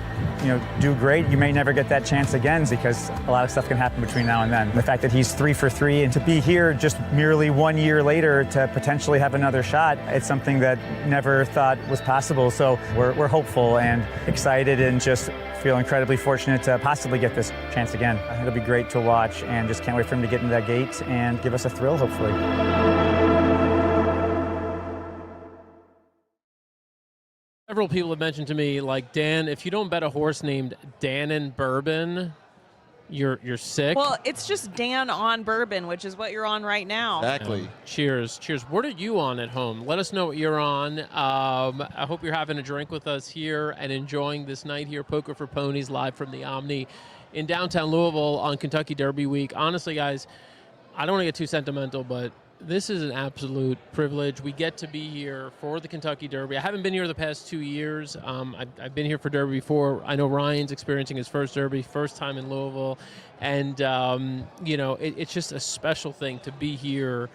do great, you may never get that chance again, because a lot of stuff can happen between now and then. The fact that he's 3 for 3 and to be here just merely 1 year later to potentially have another shot, it's something that never thought was possible. So we're hopeful and excited and just feel incredibly fortunate to possibly get this chance again. I think it'll be great to watch and just can't wait for him to get into that gate and give us a thrill, hopefully. Several people have mentioned to me, like, Dan, if you don't bet a horse named Dan and Bourbon, you're sick. Well, it's just Dan on Bourbon, which is what you're on right now. Exactly. Cheers. What are you on at home? Let us know what you're on. I hope you're having a drink with us here and enjoying this night here, Poker for Ponies, live from the Omni in downtown Louisville on Kentucky Derby Week. Honestly, guys, I don't want to get too sentimental, but this is an absolute privilege. We get to be here for the Kentucky Derby. I haven't been here the past 2 years. I've been here for Derby before. I know Ryan's experiencing his first Derby, first time in Louisville. And, it's just a special thing to be here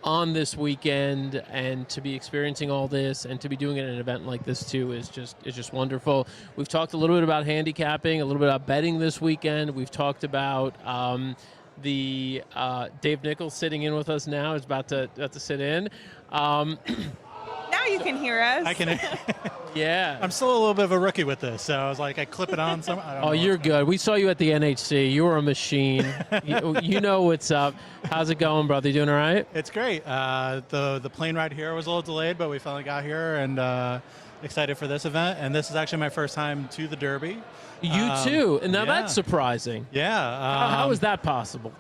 on this weekend and to be experiencing all this and to be doing it at an event like this too is just wonderful. We've talked a little bit about handicapping, a little bit about betting this weekend. We've talked about the Dave Nichols sitting in with us now is about to sit in. Now you can hear us. I can. Yeah. I'm still a little bit of a rookie with this, so I was like, I clip it on. You're good. We saw you at the NHC. You were a machine. you know what's up. How's it going, brother? You doing all right? It's great. The plane ride here was a little delayed, but we finally got here and excited for this event. And this is actually my first time to the Derby. You too. And now that's surprising. Yeah. How is that possible?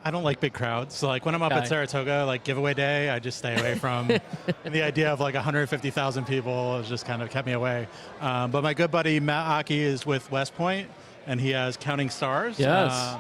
I don't like big crowds. So like when I'm up at Saratoga, like giveaway day, I just stay away from the idea of like 150,000 people has just kind of kept me away. But my good buddy Matt Aki is with West Point and he has Counting Stars. Yes.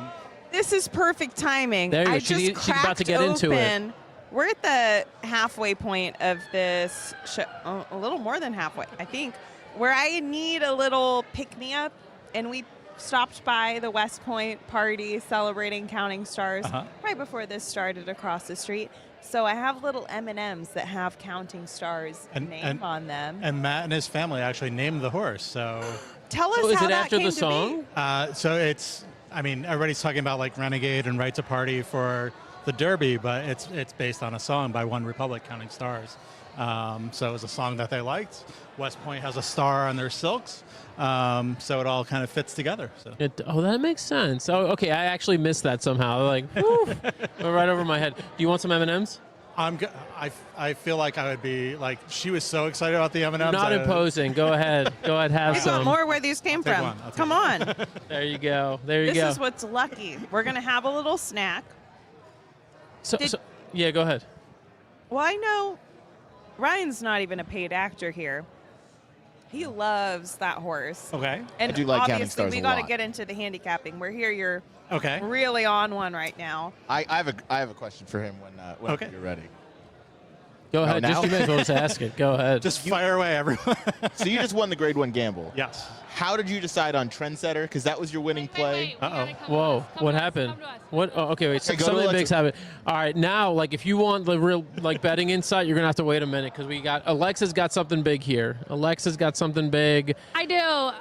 This is perfect timing. There you go. She's about to get into it. We're at the halfway point of this show, a little more than halfway, I think, where I need a little pick-me-up, and we stopped by the West Point party celebrating Counting Stars right before this started across the street. So I have little M&Ms that have Counting Stars name on them. And Matt and his family actually named the horse. So tell us how that came to be. Is it after the song? So it's, I mean, everybody's talking about like Renegade and Right to Party for the Derby, but it's based on a song by One Republic, Counting Stars. So it was a song that they liked. West Point has a star on their silks, so it all kind of fits together. So. That makes sense. Oh, okay, I actually missed that somehow. Like, whew, right over my head. Do you want some M&Ms? I feel like I would be like, she was so excited about the M&Ms. Not imposing. Go ahead. Go ahead, have you some. Want more where these came from. Come on. There you go. There you go. This is what's lucky. We're going to have a little snack. Yeah, go ahead. Well, I know Ryan's not even a paid actor here. He loves that horse. Okay. And I do like Counting obviously, Stars we a got to lot. get into the handicapping. We're here. You're okay. Really on one right now. I have a question for him when you're ready. Go ahead. now? Just you may as well just ask it. Go ahead. Just fire away, everyone. So you just won the Grade 1 gamble. Yes. How did you decide on Trendsetter? Because that was your winning play. Whoa, what happened? What? Oh, okay, wait. Okay, go to Something Alexa. big's happened. All right, now, like, if you want the real, like, betting insight, you're gonna have to wait a minute because we got Alexa's got something big here. Alexa's got something big. I do.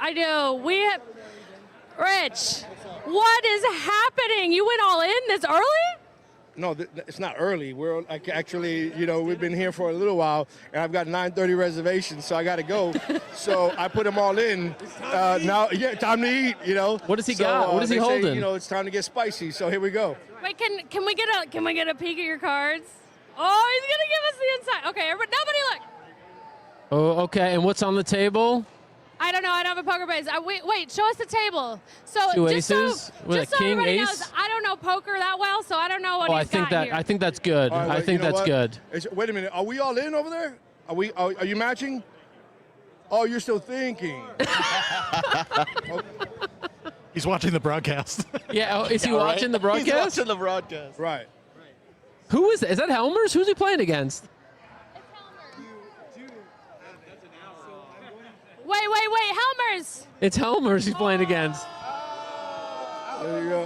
Rich, what is happening? You went all in this early? No, it's not early. We're actually, we've been here for a little while, and I've got 9:30 reservations, so I got to go. So I put them all in. Now, time to eat. What does he got? What is he holding? Say, it's time to get spicy. So here we go. Wait, can we get a peek at your cards? Oh, he's gonna give us the inside. Okay, nobody look. Oh, okay. And what's on the table? I don't know. I don't have a poker face. Wait, show us the table. So Two just aces? With so a king, everybody ace? knows, I don't know poker that well, so I don't know what he's got here. I think that's good. All right, I think that's good. Wait a minute. Are we all in over there? Are you matching? Oh, you're still thinking. He's watching the broadcast. Yeah. Oh, is he watching the broadcast? He's watching the broadcast. Right. Who is that? Is that Helmers? Who's he playing against? Wait, Helmers! It's Helmers he's playing against. There you go.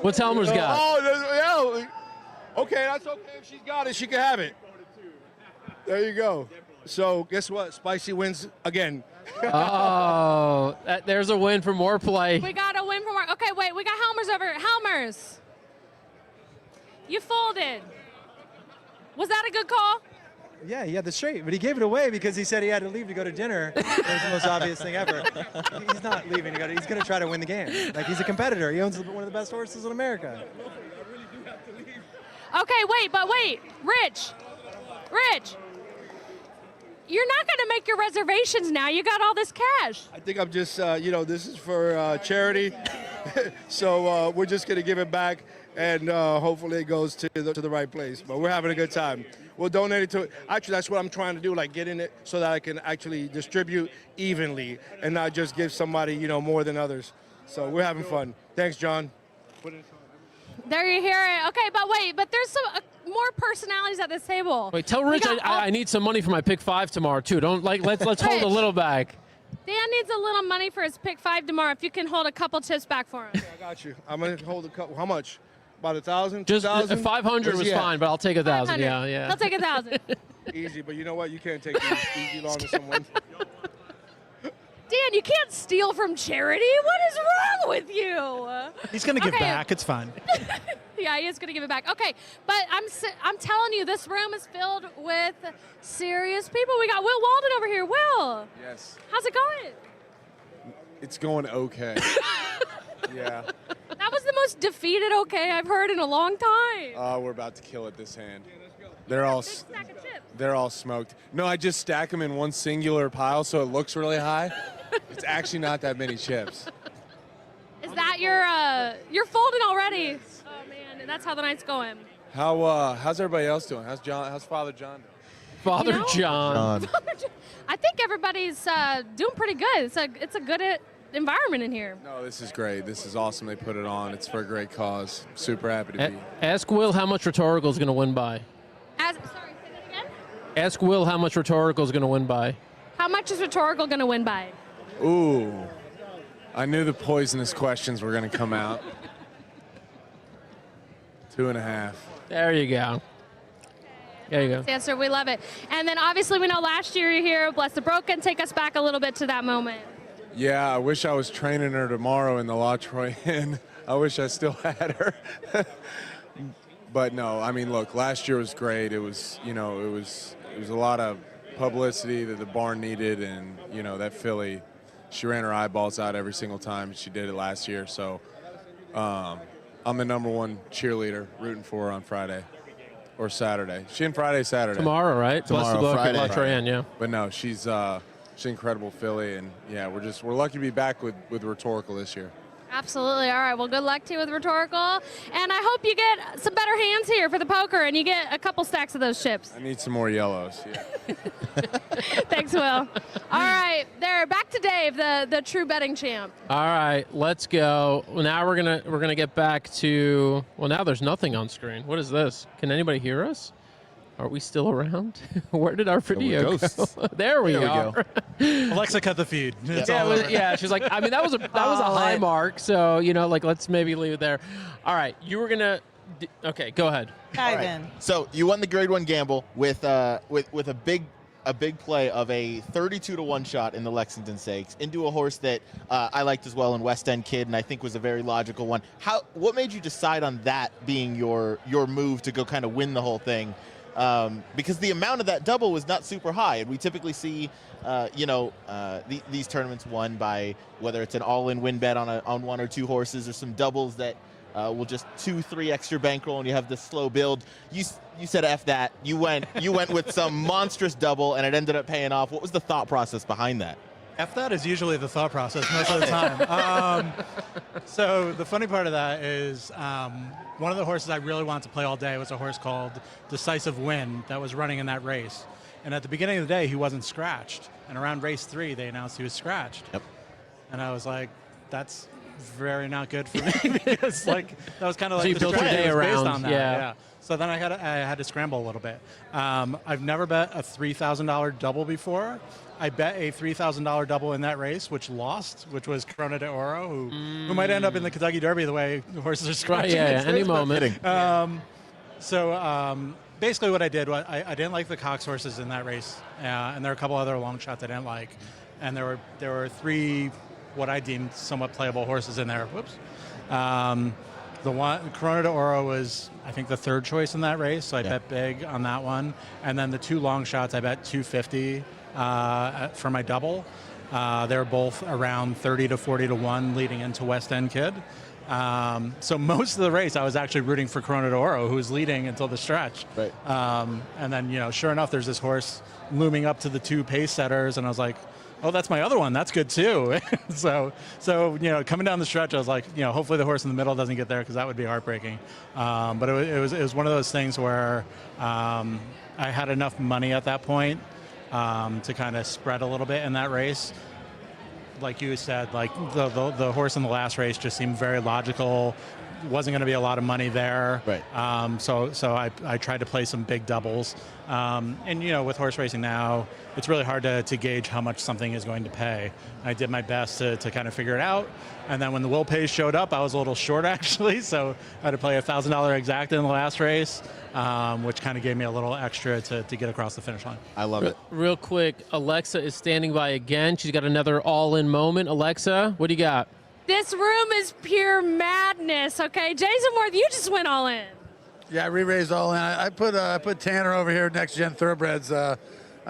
What's Helmers got? Oh, yeah. Okay, that's okay. If she's got it, she can have it. There you go. So guess what? Spicy wins again. Oh, there's a win for more play. We got a win from our. Okay, wait, we got Helmers over here. Helmers, you folded. Was that a good call? Yeah, he had the straight, but he gave it away because he said he had to leave to go to dinner. It was the most obvious thing ever. He's not leaving to go to, he's going to try to win the game. Like, he's a competitor. He owns one of the best horses in America. Okay, wait, Rich, you're not going to make your reservations now. You got all this cash. I think I'm just, this is for charity. So we're just going to give it back, and hopefully it goes to the right place. But we're having a good time. We'll donate it to, actually, that's what I'm trying to do, like get in it so that I can actually distribute evenly and not just give somebody, more than others. So we're having fun. Thanks, John. There you hear it. Okay, but there's some more personalities at this table. Wait, tell Rich I need some money for my pick 5 tomorrow too. Don't let's hold a little back. Dan needs a little money for his pick 5 tomorrow. If you can hold a couple chips back for him. Yeah, I got you. I'm gonna hold a couple. How much? About 1,000? Just 2,000? 500 was fine, but I'll take 1,000. Yeah. He'll take 1,000. Easy, but you know what? You can't take easy long to someone. Dan, you can't steal from charity. What is wrong with you? He's going to give back. It's fine. Yeah, he is going to give it back. Okay, but I'm telling you, this room is filled with serious people. We got Will Walden over here. Will. Yes. How's it going? It's going okay. Yeah. That was the most defeated okay I've heard in a long time. We're about to kill it this hand. They're all smoked. No, I just stack them in one singular pile so it looks really high. It's actually not that many chips. Is that you're folding already? Oh man, that's how the night's going. How's everybody else doing? How's Father John doing? Father John. I think everybody's doing pretty good. It's a good environment in here. No, this is great. This is awesome. They put it on. It's for a great cause. Super happy to be. Ask Will how much Rhetorical is going to win by. Sorry, say that again? Ask Will how much Rhetorical is going to win by. How much is Rhetorical going to win by? Ooh. I knew the poisonous questions were going to come out. 2.5. There you go. There you go. Answer, we love it. And then obviously we know last year you're here, Bless the Broken. Take us back a little bit to that moment. Yeah, I wish I was training her tomorrow in the La Troy Inn. I wish I still had her. But no, I mean, look, last year was great. It was, it was a lot of publicity that the barn needed, and that filly, she ran her eyeballs out every single time. She did it last year, so I'm the #1 cheerleader rooting for her on Friday or Saturday. She in Friday, Saturday. Tomorrow, right? Tomorrow, Bless the Bloke Friday. at La Troy Inn, yeah. But no, she's an incredible filly, and yeah, we're lucky to be back with Rhetorical this year. Absolutely. All right. Well, good luck to you with Rhetorical. And I hope you get some better hands here for the poker and you get a couple stacks of those chips. I need some more yellows. Yeah. Thanks, Will. All right. There. Back to Dave, the true betting champ. All right, let's go. Well, now we're gonna get back to. Well, now there's nothing on screen. What is this? Can anybody hear us? Are we still around? Where did our video go? There we are. Alexa cut the feed. Yeah, she's like, I mean, that was a high mark. So let's maybe leave it there. All right, you were gonna. Okay, go ahead. Dive in. So you won the Grade 1 gamble with a big play of a 32-1 shot in the Lexington Stakes into a horse that I liked as well in West End Kid, and I think was a very logical one. What made you decide on that being your move to go kind of win the whole thing? Because the amount of that double was not super high, and we typically see, these tournaments won by whether it's an all-in win bet on 1 or 2 horses, or some doubles that will just 2-3 extra bankroll, and you have this slow build. You said F that. You went with some monstrous double, and it ended up paying off. What was the thought process behind that? F that is usually the thought process most of the time. So the funny part of that is one of the horses I really wanted to play all day was a horse called Decisive Win that was running in that race. And at the beginning of the day, he wasn't scratched. And around race 3, they announced he was scratched. Yep. And I was like, that's very not good for me because that was kind of like so you built your day around based on that. Yeah. So then I had to scramble a little bit. I've never bet a $3,000 double before. I bet a $3,000 double in that race, which lost, which was Corona de Oro, who might end up in the Kentucky Derby the way the horses are scratching. Yeah, any moment. So basically what I did was I didn't like the Cox horses in that race, and there were a couple other long shots I didn't like, and there were 3 what I deemed somewhat playable horses in there. Whoops. The one Corona de Oro was, I think, the third choice in that race, so I bet big on that one. And then the 2 long shots, I bet 250 for my double. They're both around 30 to 40 to 1 leading into West End Kid. So most of the race, I was actually rooting for Corona de Oro, who was leading until the stretch. Right. And then, sure enough, there's this horse looming up to the 2 pace setters, and I was like, oh, that's my other one. That's good too. so coming down the stretch, I was like, hopefully the horse in the middle doesn't get there because that would be heartbreaking. But it was one of those things where I had enough money at that point to kind of spread a little bit in that race. Like you said, like the horse in the last race just seemed very logical. Wasn't going to be a lot of money there. Right. So I tried to play some big doubles. And with horse racing now, it's really hard to gauge how much something is going to pay. I did my best to kind of figure it out. And then when the will pays showed up, I was a little short actually. So I had to play a $1,000 exacta in the last race, which kind of gave me a little extra to get across the finish line. I love it. Real quick, Alexa is standing by again. She's got another all-in moment. Alexa, what do you got? This room is pure madness, okay? Jason Worth, you just went all in. Yeah, I re-raised all in. I put Tanner over here, Next Gen Thoroughbreds. I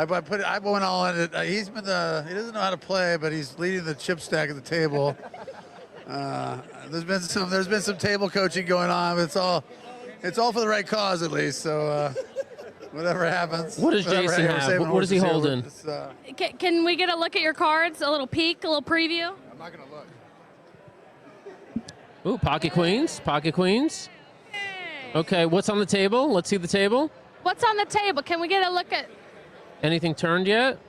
went all in. He doesn't know how to play, but he's leading the chip stack at the table. There's been some table coaching going on, but it's all for the right cause at least. So whatever happens. What does Jason have? What is he holding? Can we get a look at your cards? A little peek, a little preview? I'm not gonna look. Ooh, pocket queens. Okay, what's on the table? Let's see the table. What's on the table? Can we get a look at? Anything turned yet?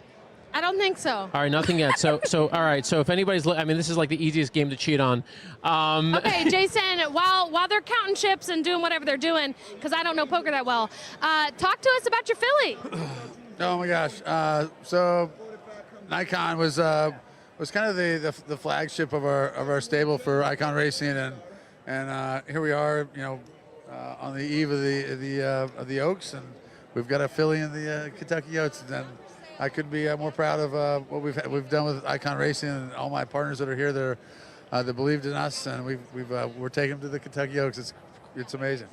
I don't think so. All right, nothing yet. So all right. So if anybody's, this is like the easiest game to cheat on. Okay, Jason. While they're counting chips and doing whatever they're doing, because I don't know poker that well, talk to us about your filly. Oh my gosh. So Nikon was kind of the flagship of our stable for Icon Racing, and here we are, on the eve of the Oaks, and we've got a filly in the Kentucky Oats, and I couldn't be more proud of what we've done with Icon Racing and all my partners that are here that believed in us, and we're taking them to the Kentucky Oaks. It's amazing.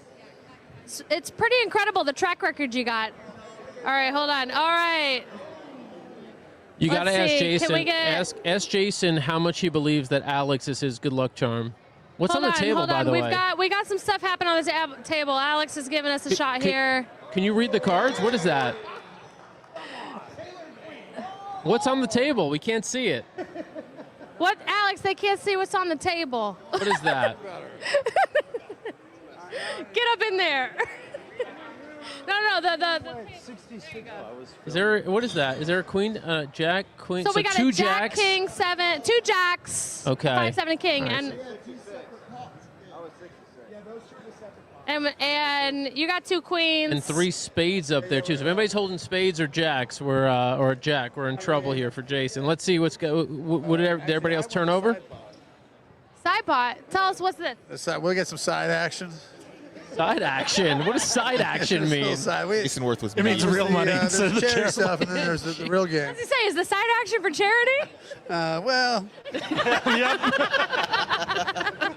It's pretty incredible the track record you got. All right, hold on. All right. You got to ask Jason. Can we get... Ask Jason how much he believes that Alex is his good luck charm. What's on the table, by the way? We got some stuff happening on the table. Alex is giving us a shot here. Can you read the cards? What is that? What's on the table? We can't see it. What, Alex? They can't see what's on the table. What is that? Get up in there. No, the 66. Is there? What is that? Is there a queen, jack, queen? So we got two a jack, jacks. king, 7, 2 jacks. Okay. 5, 7, king, Right. and you got 2 queens. And 3 spades up there too. So if anybody's holding spades or jacks, or a jack, we're in trouble here for Jason. Let's see what's what did everybody else turn over? Side pot. Tell us what's this. We'll get some side action. Side action? What does side action mean? Jason Worth was. It means real money. There's the charity stuff, and then there's the real game. What does he say? Is the side action for charity? Well. Yep.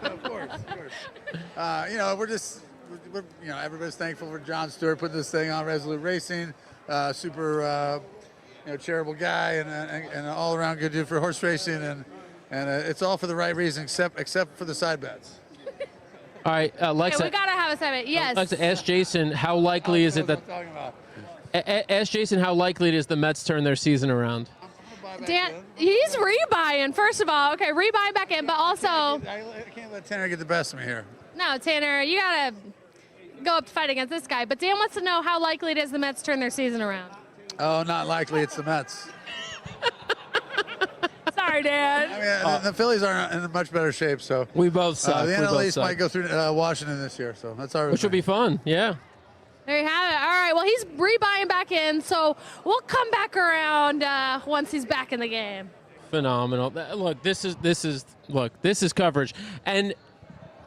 Of course. We're everybody's thankful for John Stewart putting this thing on Resolute Racing. Super, charitable guy and an all-around good dude for horse racing, and it's all for the right reason, except for the side bets. All right, Alexa. Okay, we gotta have a side bet. Yes. Alexa, ask Jason how likely is it that. Ask Jason how likely it is the Mets turn their season around. Dan, he's rebuying. First of all, okay, rebuying back in, but also. I can't let Tanner get the best of me here. No, Tanner, you gotta go up to fight against this guy. But Dan wants to know how likely it is the Mets turn their season around. Oh, not likely. It's the Mets. Sorry, Dan. I mean, the Phillies are in much better shape, so we both suck. The NL East might go through Washington this year, so that's our. Which will be fun. Yeah. There you have it. All right. Well, he's rebuying back in, so we'll come back around once he's back in the game. Phenomenal. Look, this is coverage, and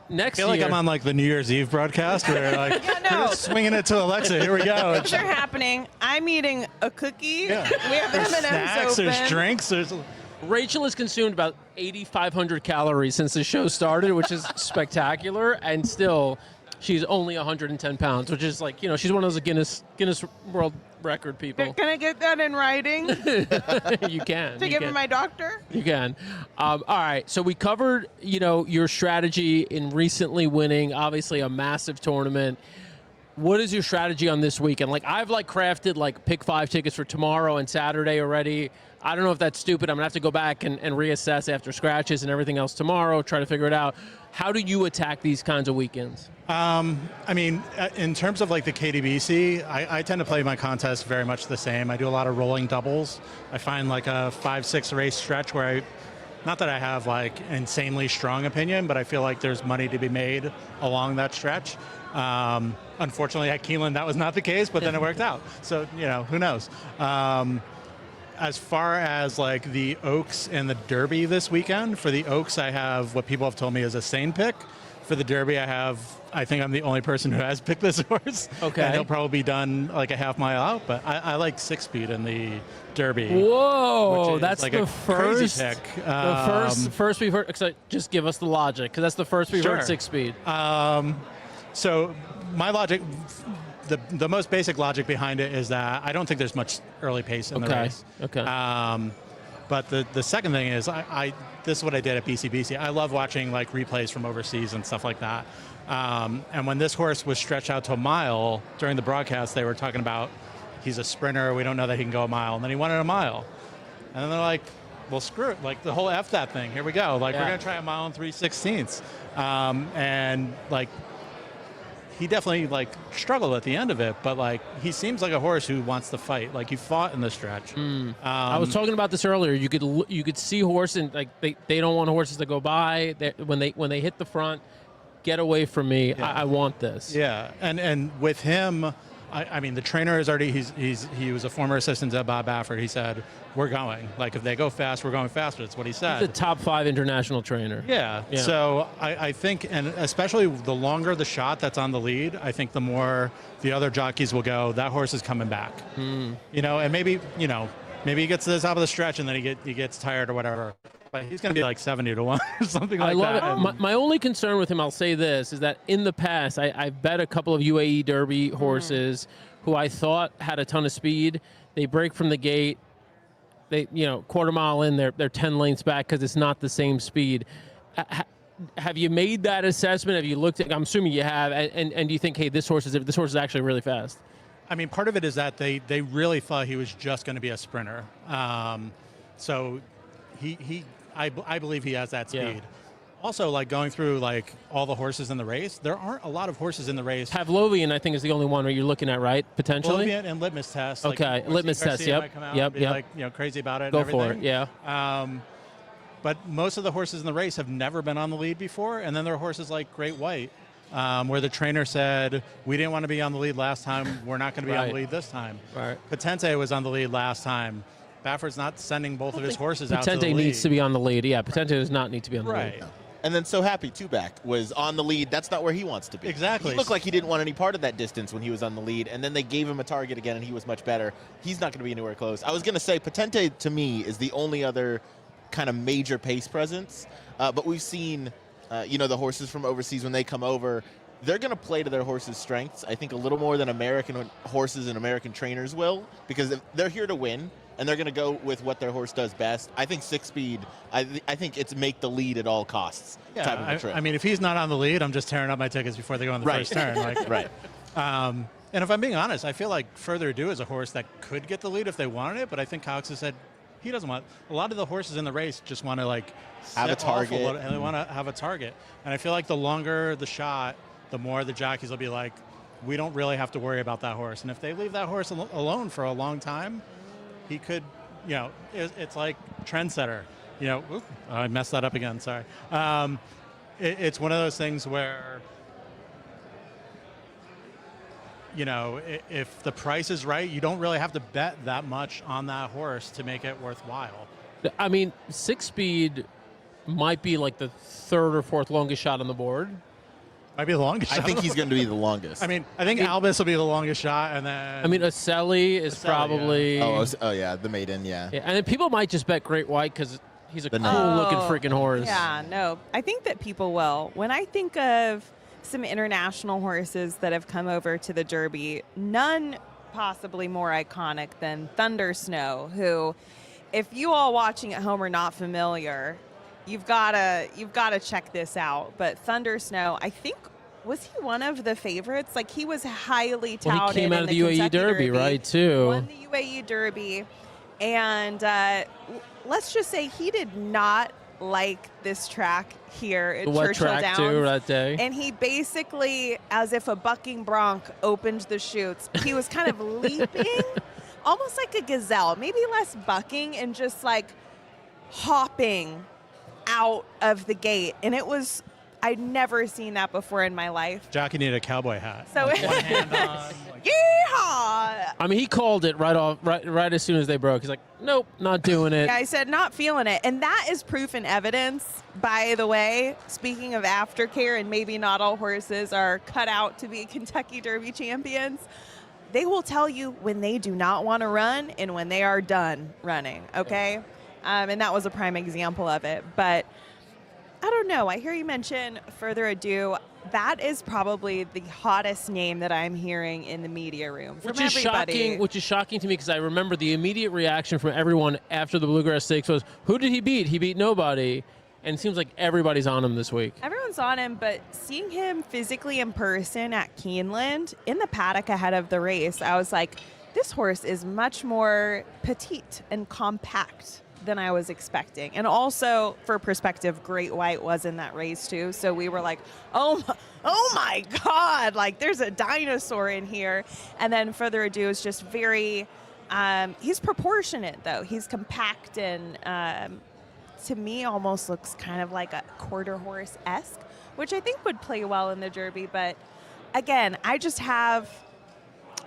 next I feel like I'm on like the New Year's Eve broadcast where like we're swinging it to Alexa. Here we go. Things are happening. I'm eating a cookie. Yeah. We have There's M&Ms snacks. open. There's drinks. There's Rachel has consumed about 8,500 calories since the show started, which is spectacular, and still she's only 110 pounds, which is like, she's one of those Guinness World Record people. Can I get that in writing? You can. To give to my doctor? You can. All right, so we covered, your strategy in recently winning, obviously, a massive tournament. What is your strategy on this weekend? I've crafted pick 5 tickets for tomorrow and Saturday already. I don't know if that's stupid. I'm going to have to go back and reassess after scratches and everything else tomorrow, try to figure it out. How do you attack these kinds of weekends? In terms of the KDBC, I tend to play my contest very much the same. I do a lot of rolling doubles. I find a 5-6 race stretch where not that I have insanely strong opinion, but I feel like there's money to be made along that stretch. Unfortunately at Keeneland that was not the case, but then it worked out. So, who knows? As far as the Oaks and the Derby this weekend, for the Oaks I have what people have told me is a sane pick. For the Derby I think I'm the only person who has picked this horse. Okay. And he'll probably be done a half mile out, but I like 6-speed in the Derby. Whoa, that's the first crazy pick. The first we've heard. Just give us the logic, because that's the first we've heard 6-speed. So my logic, the most basic logic behind it is that I don't think there's much early pace in the race. Okay. But the second thing is, this is what I did at BCBC. I love watching replays from overseas and stuff like that. And when this horse was stretched out to a mile during the broadcast, they were talking about he's a sprinter. We don't know that he can go a mile. And then he wanted a mile. And then they're like, well, screw it. The whole F that thing. Here we go. We're going to try a mile and 3/16. And he definitely struggled at the end of it, but he seems like a horse who wants to fight. He fought in the stretch. I was talking about this earlier. You could see horses they don't want horses to go by. When they hit the front, get away from me. Yeah. I want this. Yeah, and with him, the trainer is already he was a former assistant to Bob Baffert. He said we're going. If they go fast, we're going faster. That's what he said. He's a top 5 international trainer. Yeah. So I think, and especially the longer the shot that's on the lead, I think the more the other jockeys will go, that horse is coming back. And maybe he gets to the top of the stretch and then he gets tired or whatever. But he's going to be 70-1 or something like that. I love it. My only concern with him, I'll say this, is that in the past, I've bet a couple of UAE Derby horses who I thought had a ton of speed. They break from the gate. They, quarter mile in, they're 10 lengths back because it's not the same speed. Have you made that assessment? Have you looked at? I'm assuming you have. And do you think, hey, this horse is actually really fast? Part of it is that they really thought he was just going to be a sprinter. So I believe he has that speed. Yeah. Also, going through all the horses in the race, there aren't a lot of horses in the race. Pavlovian, I think, is the only one you're looking at, right? Potentially. Pavlovian and Litmus Test. Okay, Litmus Test. Yep. Be crazy about it. Go and everything. for it. Yeah. But most of the horses in the race have never been on the lead before, and then there are horses like Great White, where the trainer said, we didn't want to be on the lead last time, we're not going to be on the lead this time. Right. Potente was on the lead last time. Baffert's not sending both of his horses out to the lead. Potente needs to be on the lead. Yeah, Potente does not need to be on the lead. No. And then So Happy Two-Back was on the lead. That's not where he wants to be. Exactly. He looked like he didn't want any part of that distance when he was on the lead, and then they gave him a target again, and he was much better. He's not going to be anywhere close. I was going to say Potente, to me, is the only other kind of major pace presence. But we've seen, the horses from overseas, when they come over, they're going to play to their horses' strengths, I think, a little more than American horses and American trainers will, because they're here to win, and they're going to go with what their horse does best. I think 6-speed, I think it's make the lead at all costs type of a trip. If he's not on the lead, I'm just tearing up my tickets before they go on the first turn. Right. And if I'm being honest, I feel like Further Ado is a horse that could get the lead if they wanted it, but I think Cox has said he doesn't want. A lot of the horses in the race just want to have a target, and they want to have a target. And I feel like the longer the shot, the more the jockeys will be like, we don't really have to worry about that horse. And if they leave that horse alone for a long time, he could, it's like Trendsetter. I messed that up again, sorry. It's one of those things where, if the price is right, you don't really have to bet that much on that horse to make it worthwhile. 6-speed might be the third or fourth longest shot on the board. Might be the longest shot. I think he's going to be the longest. I think Albus will be the longest shot, and then... Ocelli is probably... Yeah. Oh, yeah, the maiden, yeah. And then people might just bet Great White because he's a cool-looking freaking horse. Yeah, no. I think that people will. When I think of some international horses that have come over to the Derby, none possibly more iconic than Thunder Snow, who, if you all watching at home are not familiar, you've got to check this out. But Thunder Snow, I think, was he one of the favorites? Like, he was highly touted. Well, he came out of the UAE Kentucky Derby, right, too. Won the UAE Derby. And let's just say he did not like this track here at Churchill track Downs. too that day. And he basically, as if a bucking bronc opened the chutes, he was kind of leaping, almost like a gazelle, maybe less bucking and just like hopping out of the gate. And it was, I'd never seen that before in my life. Jockey needed a cowboy hat. So one hand on. yeehaw! I mean, he called it right as soon as they broke. He's like, nope, not doing it. Yeah, I said, not feeling it. And that is proof and evidence, by the way. Speaking of aftercare, and maybe not all horses are cut out to be Kentucky Derby champions, they will tell you when they do not want to run and when they are done running, okay? And that was a prime example of it. But I don't know. I hear you mention Further Ado. That is probably the hottest name that I'm hearing in the media room from everybody. Which is shocking to me because I remember the immediate reaction from everyone after the Bluegrass Stakes was, who did he beat? He beat nobody. And it seems like everybody's on him this week. Everyone's on him, but seeing him physically in person at Keeneland, in the paddock ahead of the race, I was like, this horse is much more petite and compact than I was expecting. And also, for perspective, Great White was in that race too. So we were like, oh my God, like there's a dinosaur in here. And then Further Ado is just very, he's proportionate though. He's compact and to me almost looks kind of like a quarter horse-esque, which I think would play well in the Derby. But again, I just have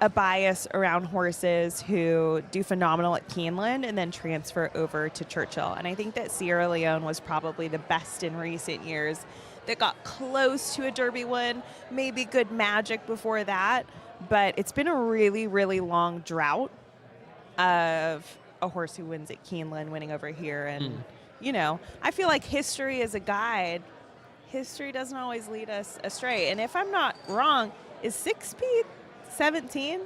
a bias around horses who do phenomenal at Keeneland and then transfer over to Churchill. And I think that Sierra Leone was probably the best in recent years that got close to a Derby win, maybe Good Magic before that. But it's been a really, really long drought of a horse who wins at Keeneland winning over here. And, you know, I feel like history is a guide. History doesn't always lead us astray. And if I'm not wrong, is 6-speed 17?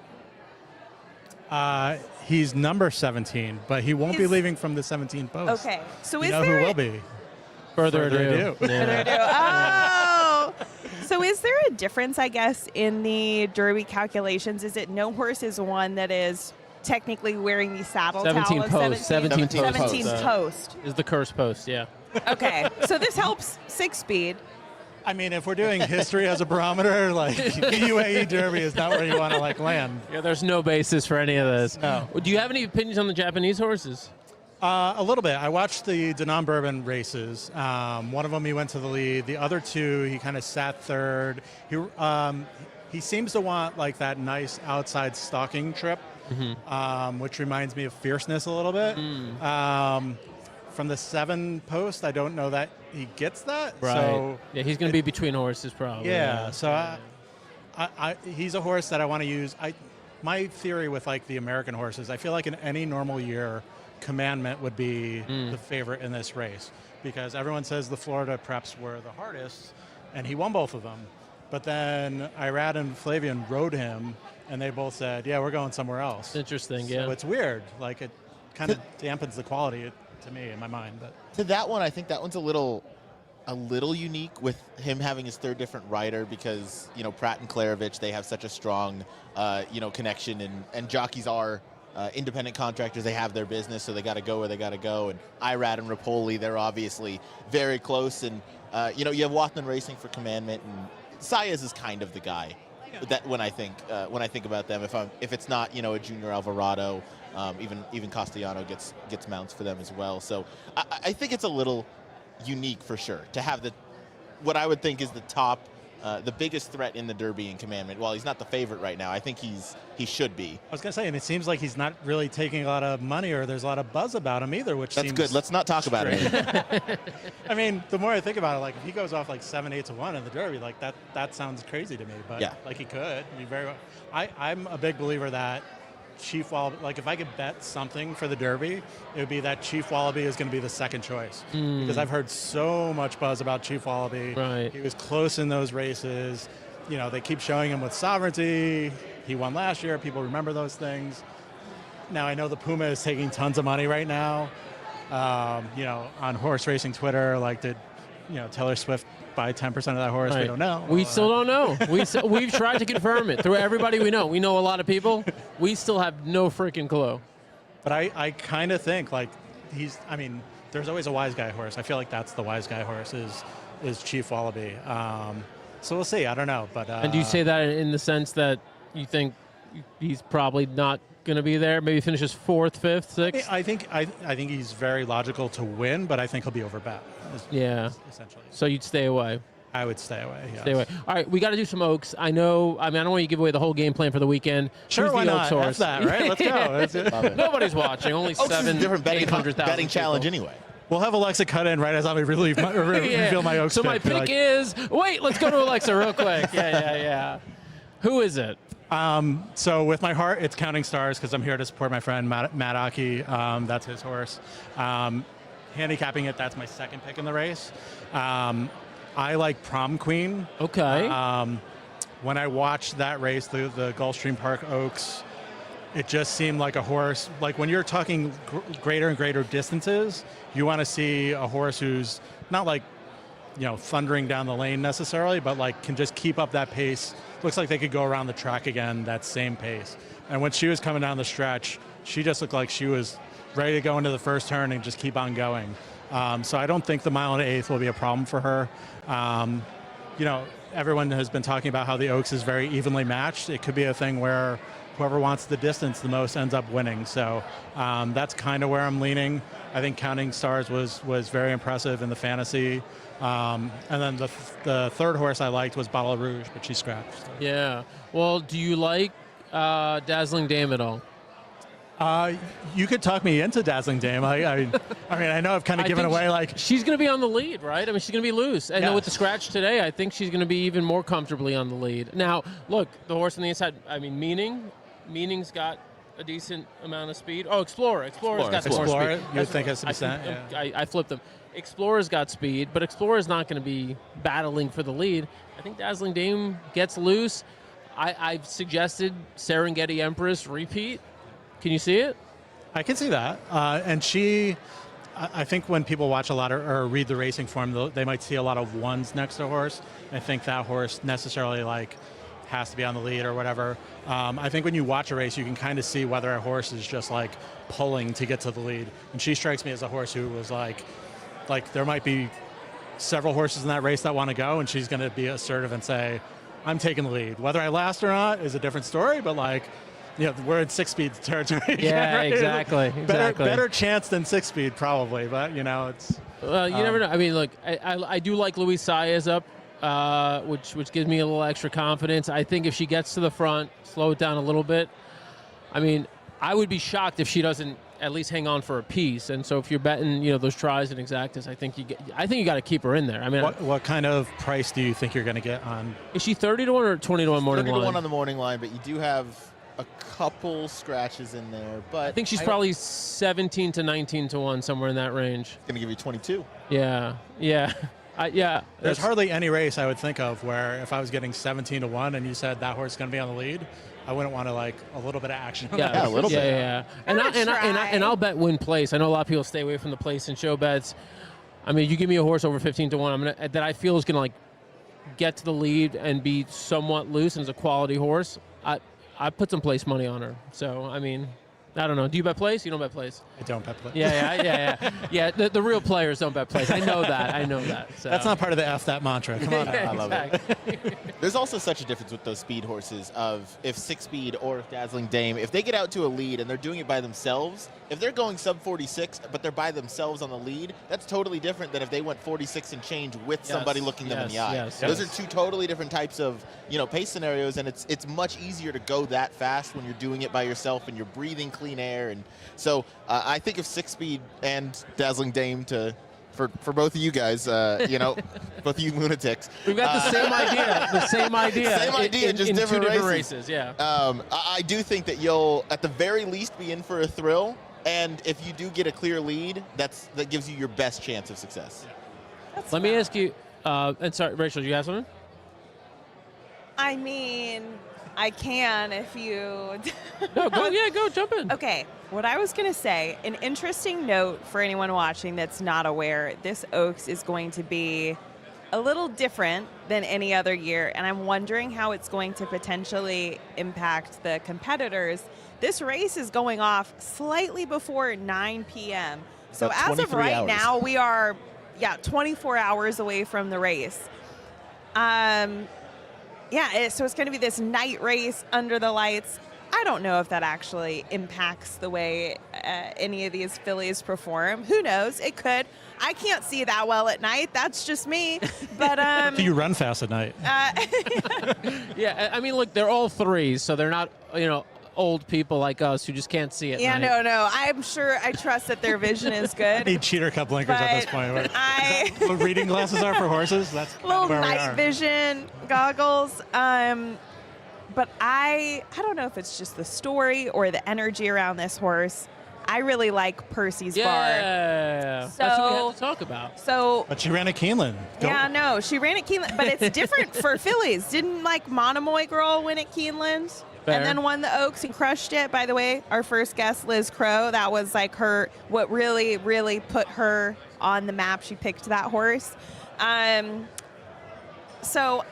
He's number 17, but he won't be leaving from the 17th post. Okay. So you is know there who will be? Further Ado. Oh! So is there a difference, I guess, in the Derby calculations? Is it no horse is one that is technically wearing the saddle 17 towel? post. 17 post. Is the curse post, yeah. Okay. So this helps 6-speed. I mean, if we're doing history as a barometer, like the UAE Derby is not where you want to like land. Yeah, there's no basis for any of this. No. Do you have any opinions on the Japanese horses? A little bit. I watched the Danone Bourbon races. One of them he went to the lead. The other two he kind of sat third. He seems to want like that nice outside stalking trip, which reminds me of Fierceness a little bit. From the 7 post, I don't know that he gets that. Right. So yeah, he's going to be between horses probably. Yeah. So he's a horse that I want to use. My theory with like the American horses, I feel like in any normal year, Commandment would be the favorite in this race because everyone says the Florida preps were the hardest, and he won both of them. But then Irad and Flavian rode him, and they both said, yeah, we're going somewhere else. Interesting, yeah. So it's weird. Like it kind of dampens the quality to me in my mind. But to that one, I think that one's a little unique with him having his third different rider because, you know, Pratt and Klarovich, they have such a strong, connection, and jockeys are independent contractors. They have their business, so they got to go where they got to go. And Irad and Rapoli, they're obviously very close. And, you have Wathman Racing for Commandment, and Saez is kind of the guy that when I think about them, if it's not, a Junior Alvarado, even Castellano gets mounts for them as well. So I think it's a little unique for sure to have what I would think is the top the biggest threat in the Derby and Commandment. While he's not the favorite right now, I think he should be. I was going to say, and it seems like he's not really taking a lot of money, or there's a lot of buzz about him either, which That's seems good. Let's not talk about it. I mean, the more I think about it, like if he goes off like 7-8 to 1 in the Derby, like that sounds crazy to me. But yeah. like he could. I mean, very well. I'm a big believer that Chief Wallaby, like if I could bet something for the Derby, it would be that Chief Wallaby is going to be the second choice. Because I've heard so much buzz about Chief Wallaby. Right. He was close in those races. You know, they keep showing him with Sovereignty. He won last year. People remember those things. Now, I know the Puma is taking tons of money right now. You know, on horse racing Twitter, like did, you know, Taylor Swift buy 10% of that horse? Right. We don't know. We still don't know. We've tried to confirm it through everybody we know. We know a lot of people. We still have no freaking clue. But I kind of think like I mean, there's always a wise guy horse. I feel like that's the wise guy horse is Chief Wallaby. So we'll see. I don't know. But and do you say that in the sense that you think he's probably not going to be there? Maybe finishes 4th, 5th, 6th? I think he's very logical to win, but I think he'll be overbet. Yeah. Essentially. So you'd stay away. I would stay away. Yes. Stay away. All right, we got to do some Oaks. I know. I mean, I don't want you to give away the whole game plan for the weekend. Sure, Who's why the not? Oaks horse? That's that, right? Let's go. That's it. Nobody's watching. Only Oaks is a 7, different betting 800,000 challenge people. anyway. We'll have Alexa cut in right as I reveal my Oaks. So my pick is. Wait, let's go to Alexa real quick. Yeah. Who is it? So with my heart, it's Counting Stars because I'm here to support my friend Matt Aki. That's his horse. Handicapping it, that's my second pick in the race. I like Prom Queen. Okay. When I watched that race, the Gulfstream Park Oaks, it just seemed like a horse. Like when you're talking greater and greater distances, you want to see a horse who's not like, you know, thundering down the lane necessarily, but like can just keep up that pace. Looks like they could go around the track again, that same pace. And when she was coming down the stretch, she just looked like she was ready to go into the first turn and just keep on going. So I don't think the 1 1/8 will be a problem for her. You know, everyone has been talking about how the Oaks is very evenly matched. It could be a thing where whoever wants the distance the most ends up winning. So that's kind of where I'm leaning. I think Counting Stars was very impressive in the fantasy. And then the third horse I liked was Bottle Rouge, but she scratched. So. Yeah. Well, do you like Dazzling Dame at all? You could talk me into Dazzling Dame. I mean, I know I've kind of given away like she's going to be on the lead, right? I mean, she's going to be loose. And Yes. with the scratch today, I think she's going to be even more comfortably on the lead. Now, look, the horse on the inside. I mean, Meaning's got a decent amount of speed. Oh, Explorer's got more speed. You would think it's yeah. I flipped them. Explorer's got speed, but Explorer's not going to be battling for the lead. I think Dazzling Dame gets loose. I've suggested Serengeti Empress repeat. Can you see it? I can see that. And I think when people watch a lot or read the racing form, they might see a lot of ones next to a horse. I think that horse necessarily like has to be on the lead or whatever. I think when you watch a race, you can kind of see whether a horse is just like pulling to get to the lead. And she strikes me as a horse who was like there might be several horses in that race that want to go, and she's going to be assertive and say, I'm taking the lead. Whether I last or not is a different story, but like, you know, we're in 6-speed territory. Yeah, right? exactly. Better chance than 6-speed probably, but you know, it's. Well, you never know. I mean, look, I do like Luis Saez up, which gives me a little extra confidence. I think if she gets to the front, slow it down a little bit. I mean, I would be shocked if she doesn't at least hang on for a piece. And so if you're betting, you know, those tries and exactas, I think you got to keep her in there. I mean, what kind of price do you think you're going to get on? Is she 30 to 1 or 20 to 1 morning line? 30 to 1 on the morning line, but you do have a couple scratches in there. But I think she's probably 17 to 19 to 1, somewhere in that range. Going to give you 22. Yeah. There's hardly any race I would think of where if I was getting 17 to 1 and you said that horse is going to be on the lead, I wouldn't want to like a little bit of action. Yeah, a little bit. Yeah. And I'll bet win place. I know a lot of people stay away from the place and show bets. I mean, you give me a horse over 15 to 1, that I feel is going to like get to the lead and be somewhat loose and is a quality horse. I put some place money on her. So I mean, I don't know. Do you bet place? You don't bet place. I don't bet place. Yeah. The real players don't bet place. I know that. So. That's not part of the F that mantra. Come on. I love it. There's also such a difference with those speed horses of if 6-speed or if Dazzling Dame, if they get out to a lead and they're doing it by themselves, if they're going sub 46 but they're by themselves on the lead, that's totally different than if they went 46 and change with somebody looking them in the eye. Those are two totally different types of pace scenarios, and it's much easier to go that fast when you're doing it by yourself and you're breathing clean air. And so I think of 6-speed and Dazzling Dame for both of you guys, both of you lunatics. We've got the same idea. Same idea, just in different two different races. Yeah. I do think that you'll, at the very least, be in for a thrill. And if you do get a clear lead, that gives you your best chance of success. Let me ask you, and sorry, Rachel, you have something? I mean, I can if you... go jump in. Okay, what I was going to say, an interesting note for anyone watching that's not aware, this Oaks is going to be a little different than any other year, and I'm wondering how it's going to potentially impact the competitors. This race is going off slightly before 9 p.m. So as of right now, we are, 24 hours away from the race. So it's going to be this night race under the lights. I don't know if that actually impacts the way any of these fillies perform. Who knows? It could. I can't see that well at night. That's just me. But do you run fast at night? Yeah, I mean, look, they're all threes, so they're not, old people like us who just can't see it. Yeah, no. I'm sure. I trust that their vision is good. I need cheater cup blinkers at this point. What reading glasses are for horses? That's little where we night are. vision goggles. But I don't know if it's just the story or the energy around this horse. I really like Percy's bar. Yeah, that's what we had to talk about. But she ran at Keeneland. She ran at Keeneland, but it's different for fillies. Didn't Monomoy Girl win at Keeneland? Fair. And then won the Oaks and crushed it. By the way, our first guest, Liz Crow, that was what really, really put her on the map. She picked that horse. So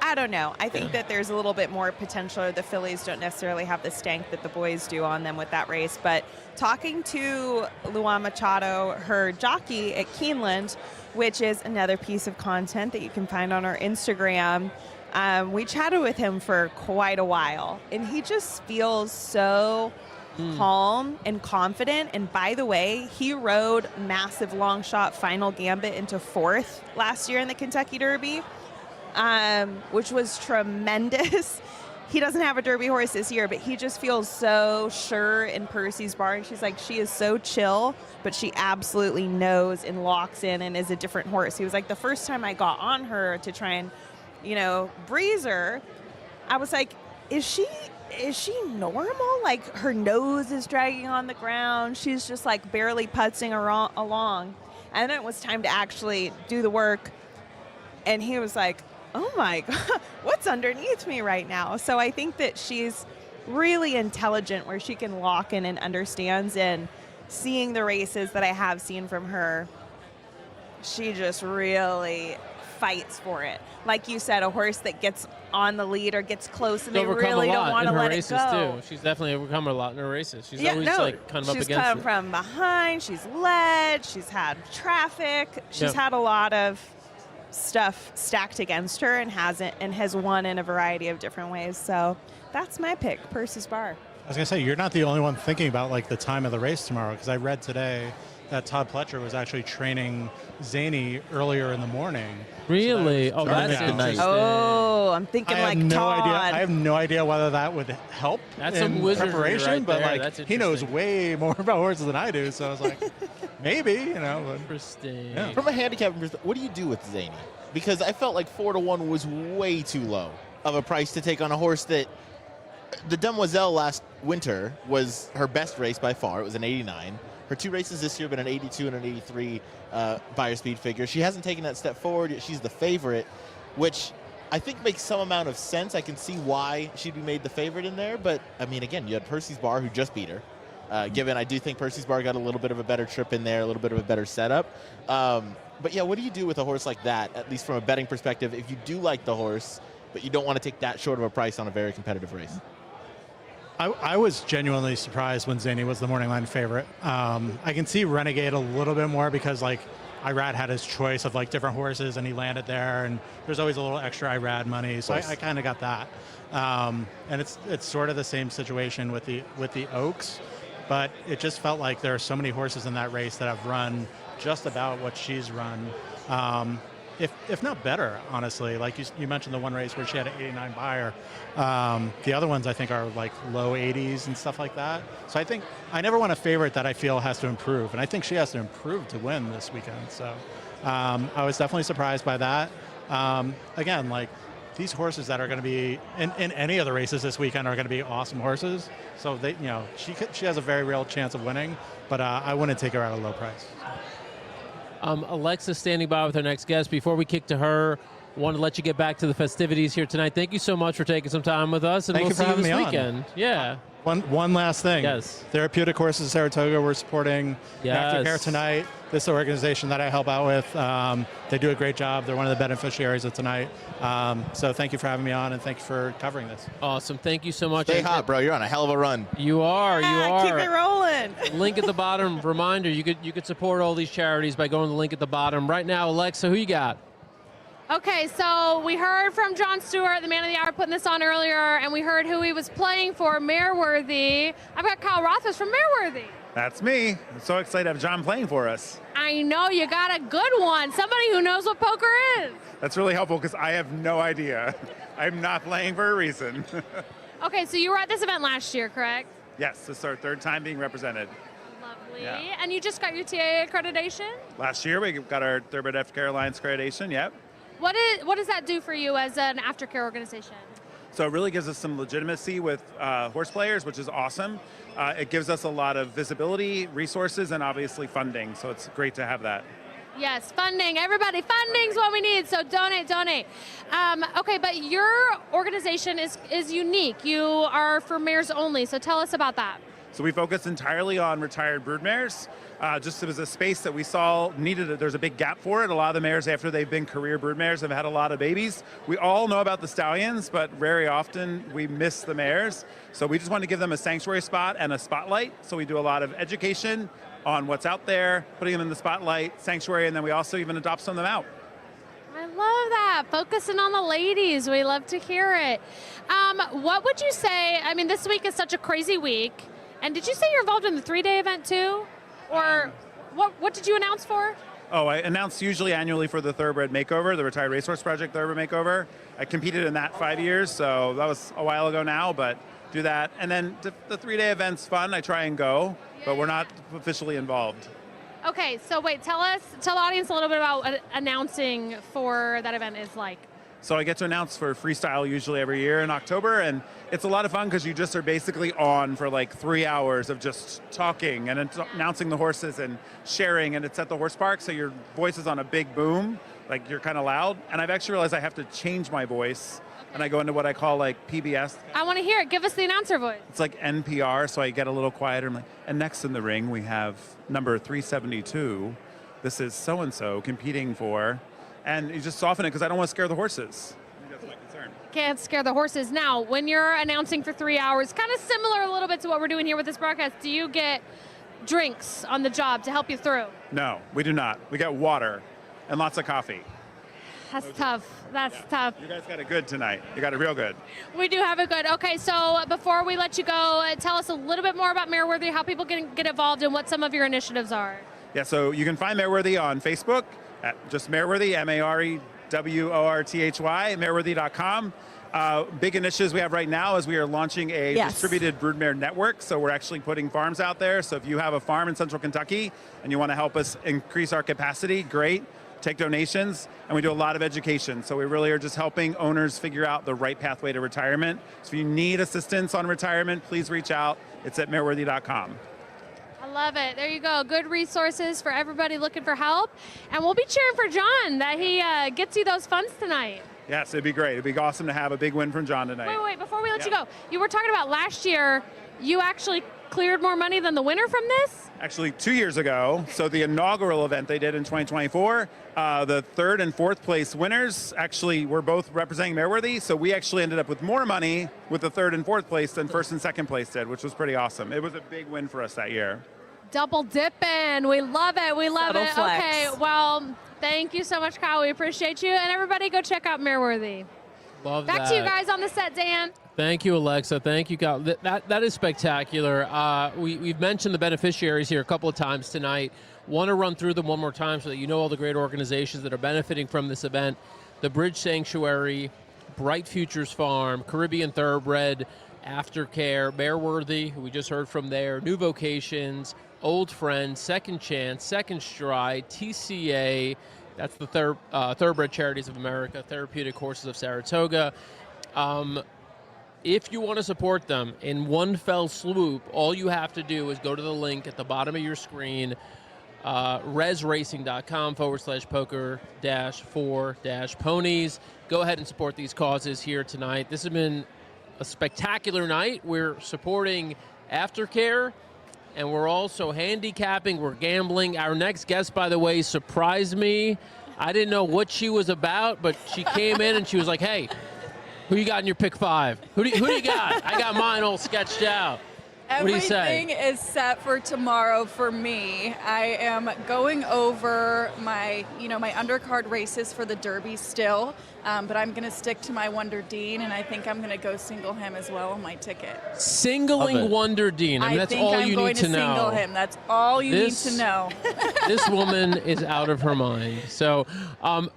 I don't know. I think that there's a little bit more potential. The fillies don't necessarily have the stank that the boys do on them with that race. But talking to Luan Machado, her jockey at Keeneland, which is another piece of content that you can find on our Instagram, we chatted with him for quite a while. And he just feels so calm and confident. And by the way, he rode massive long shot Final Gambit into 4th last year in the Kentucky Derby. Which was tremendous. He doesn't have a Derby horse this year, but he just feels so sure in Percy's bar. And she's like, she is so chill, but she absolutely knows and locks in and is a different horse. He was like, the first time I got on her to try and, breeze her, I was like, is she normal? Like, her nose is dragging on the ground. She's just like barely putzing along. And then it was time to actually do the work. And he was like, oh my God, what's underneath me right now? So I think that she's really intelligent where she can lock in and understands. And seeing the races that I have seen from her, she just really fights for it. Like you said, a horse that gets on the lead or gets close and they really don't want to let it go. Too. She's definitely overcome a lot in her races. She's always kind of up against it. She's come from behind. She's led. She's had traffic. She's had a lot of stuff stacked against her and has won in a variety of different ways. So that's my pick, Percy's Bar. I was going to say, you're not the only one thinking about the time of the race tomorrow, because I read today that Todd Pletcher was actually training Zany earlier in the morning. Really? So that's interesting. Oh, I'm thinking Todd. I have no idea whether that would help that's in some wizardry preparation, right but there. he knows way more about horses than I do. So I was like, maybe, But, interesting. Yeah. From a handicapping perspective, what do you do with Zany? Because I felt like 4-1 was way too low of a price to take on a horse that the Demoiselle last winter was her best race by far. It was an 89. Her 2 races this year have been an 82 and an 83 buyer speed figure. She hasn't taken that step forward yet. She's the favorite, which I think makes some amount of sense. I can see why she'd be made the favorite in there. But, I mean, again, you had Percy's Bar, who just beat her. Given I do think Percy's Bar got a little bit of a better trip in there, a little bit of a better setup. But, yeah, what do you do with a horse like that, at least from a betting perspective, if you do like the horse, but you don't want to take that short of a price on a very competitive race? I was genuinely surprised when Zany was the morning line favorite. I can see Renegade a little bit more because like Irad had his choice of like different horses and he landed there, and there's always a little extra Irad money, so I kind of got that. And it's sort of the same situation with the Oaks, but it just felt like there are so many horses in that race that have run just about what she's run. If not better, honestly. Like you mentioned the one race where she had an 89 buyer. The other ones I think are like low 80s and stuff like that. So I think I never want a favorite that I feel has to improve, and I think she has to improve to win this weekend. So I was definitely surprised by that. Again, like these horses that are going to be in any of the races this weekend are going to be awesome horses. So they, she has a very real chance of winning, but I wouldn't take her at a low price. Alexa standing by with our next guest. Before we kick to her, want to let you get back to the festivities here tonight. Thank you so much for taking some time with us, and Thank we'll you for see you having this me on. weekend. Yeah. One last thing. Yes. Therapeutic Horses Saratoga, we're supporting Aftercare tonight. This organization that I help out with, they do a great job. They're one of the beneficiaries of tonight. So thank you for having me on, and thank you for covering this. Awesome. Thank you so much. Stay hot, bro. You're on a hell of a run. You are. Keep it rolling. Link at the bottom. Reminder, you could support all these charities by going to the link at the bottom. Right now, Alexa, who you got? Okay, so we heard from John Stewart, the man of the hour, putting this on earlier, and we heard who he was playing for, Mareworthy. I've got Kyle Rothfuss from Mareworthy. That's me. I'm so excited to have John playing for us. I know, you got a good one. Somebody who knows what poker is. That's really helpful because I have no idea. I'm not playing for a reason. Okay, so you were at this event last year, correct? Yes, this is our third time being represented. Lovely. Yeah. And you just got your TA accreditation? Last year we got our Thoroughbred Aftercare Alliance accreditation, yep. What does that do for you as an aftercare organization? So it really gives us some legitimacy with horse players, which is awesome. It gives us a lot of visibility, resources, and obviously funding. So it's great to have that. Yes, funding. Everybody, funding's what we need. So donate. Okay, but your organization is unique. You are for mares only. So tell us about that. So we focus entirely on retired broodmares. Just it was a space that we saw needed. There's a big gap for it. A lot of the mares, after they've been career broodmares, have had a lot of babies. We all know about the stallions, but very often we miss the mares. So we just want to give them a sanctuary spot and a spotlight. So we do a lot of education on what's out there, putting them in the spotlight, sanctuary, and then we also even adopt some of them out. I love that. Focusing on the ladies. We love to hear it. What would you say? I mean, this week is such a crazy week. And did you say you're involved in the 3-day event too? Or what did you announce for? Oh, I announce usually annually for the Thoroughbred Makeover, the Retired Racehorse Project Thoroughbred Makeover. I competed in that 5 years, so that was a while ago now, but do that. And then the 3-day event's fun. I try and go, but we're not officially involved. Okay, so wait, tell the audience a little bit about what announcing for that event is like. So I get to announce for freestyle usually every year in October, and it's a lot of fun because you just are basically on for like 3 hours of just talking and announcing the horses and sharing, and it's at the horse park, so your voice is on a big boom, like you're kind of loud, and I've actually realized I have to change my voice, and I go into what I call like PBS. I want to hear it. Give us the announcer voice. It's like NPR, so I get a little quieter. I'm like, and next in the ring we have number 372. This is so-and-so competing for... And you just soften it because I don't want to scare the horses. I think that's my concern. Can't scare the horses. Now, when you're announcing for 3 hours, kind of similar a little bit to what we're doing here with this broadcast, do you get drinks on the job to help you through? No, we do not. We get water and lots of coffee. That's tough. That's tough. You guys got it good tonight. You got it real good. We do have it good. Okay, so before we let you go, tell us a little bit more about Mareworthy, how people can get involved, and what some of your initiatives are. Yeah, so you can find Mareworthy on Facebook. At just Mareworthy, Mareworthy, Mareworthy.com. Big initiatives we have right now is we are launching a distributed broodmare network. So we're actually putting farms out there. So if you have a farm in Central Kentucky and you want to help us increase our capacity, great. Take donations, and we do a lot of education. So we really are just helping owners figure out the right pathway to retirement. So if you need assistance on retirement, please reach out. It's at Mareworthy.com. I love it. There you go. Good resources for everybody looking for help. And we'll be cheering for John that he gets you those funds tonight. Yes, it'd be great. It'd be awesome to have a big win from John tonight. Wait, before we let you go, you were talking about last year, you actually cleared more money than the winner from this? Actually, 2 years ago, so the inaugural event they did in 2024, the third and fourth place winners actually were both representing Mareworthy, so we actually ended up with more money with the third and fourth place than first and second place did, which was pretty awesome. It was a big win for us that year. Double dipping. We love it. We love Subtle it. flex. Okay, well, thank you so much, Kyle. We appreciate you. And everybody go check out Mareworthy. Love Back that. to you guys on the set, Dan. Thank you, Alexa. Thank you, Kyle. That is spectacular. We've mentioned the beneficiaries here a couple of times tonight. Want to run through them one more time so that you know all the great organizations that are benefiting from this event. The Bridge Sanctuary, Bright Futures Farm, Caribbean Thoroughbred, Aftercare, Mareworthy, who we just heard from there, New Vocations, Old Friends, Second Chance, Second Stride, TCA, that's the Thoroughbred Charities of America, Therapeutic Horses of Saratoga. If you want to support them in one fell swoop, all you have to do is go to the link at the bottom of your screen, resracing.com/poker-4-ponies. Go ahead and support these causes here tonight. This has been a spectacular night. We're supporting Aftercare, and we're also handicapping. We're gambling. Our next guest, by the way, surprised me. I didn't know what she was about, but she came in and she was like, hey, who you got in your pick five? Who do you got? I got mine all sketched out. What do you say? Everything is set for tomorrow for me. I am going over my undercard races for the Derby still, but I'm going to stick to my Wonder Dean, and I think I'm going to go single him as well on my ticket. Singling Wonder Dean. I mean, that's all you need to know. Single him. That's all you need to know. This woman is out of her mind. So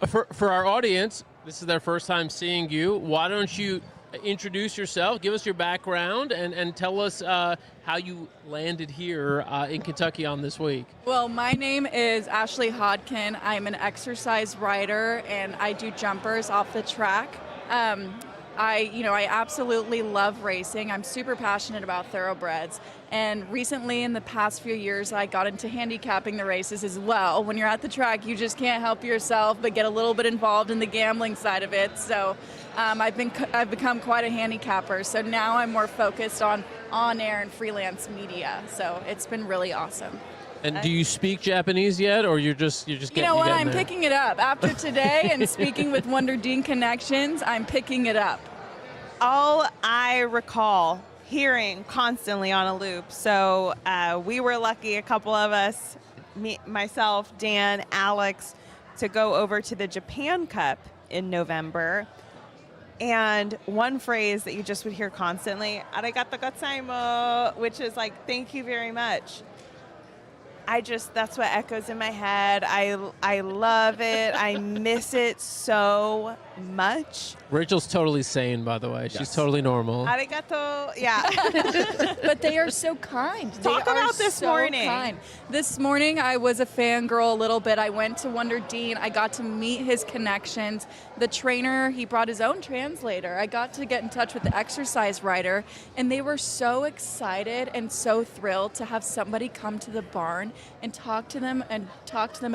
for our audience, this is their first time seeing you. Why don't you introduce yourself, give us your background, and tell us how you landed here in Kentucky on this week. Well, my name is Ashley Hodkin. I'm an exercise rider, and I do jumpers off the track. I absolutely love racing. I'm super passionate about thoroughbreds. And recently, in the past few years, I got into handicapping the races as well. When you're at the track, you just can't help yourself but get a little bit involved in the gambling side of it. So I've become quite a handicapper. So now I'm more focused on air and freelance media. So it's been really awesome. And do you speak Japanese yet, or you're just getting? You know what? I'm there? picking it up after today and speaking with Wonder Dean Connections. I'm picking it up. All I recall hearing constantly on a loop. So we were lucky, a couple of us, myself, Dan, Alex, to go over to the Japan Cup in November. And one phrase that you just would hear constantly, arigato gozaimasu, which is like, thank you very much. That's what echoes in my head. I love it. I miss it so much. Rachel's totally sane, by the way. She's totally normal. Arigato, yeah. But they are so kind. Talk about this morning. Kind. This morning, I was a fangirl a little bit. I went to Wonder Dean. I got to meet his connections. The trainer, he brought his own translator. I got to get in touch with the exercise rider, and they were so excited and so thrilled to have somebody come to the barn and talk to them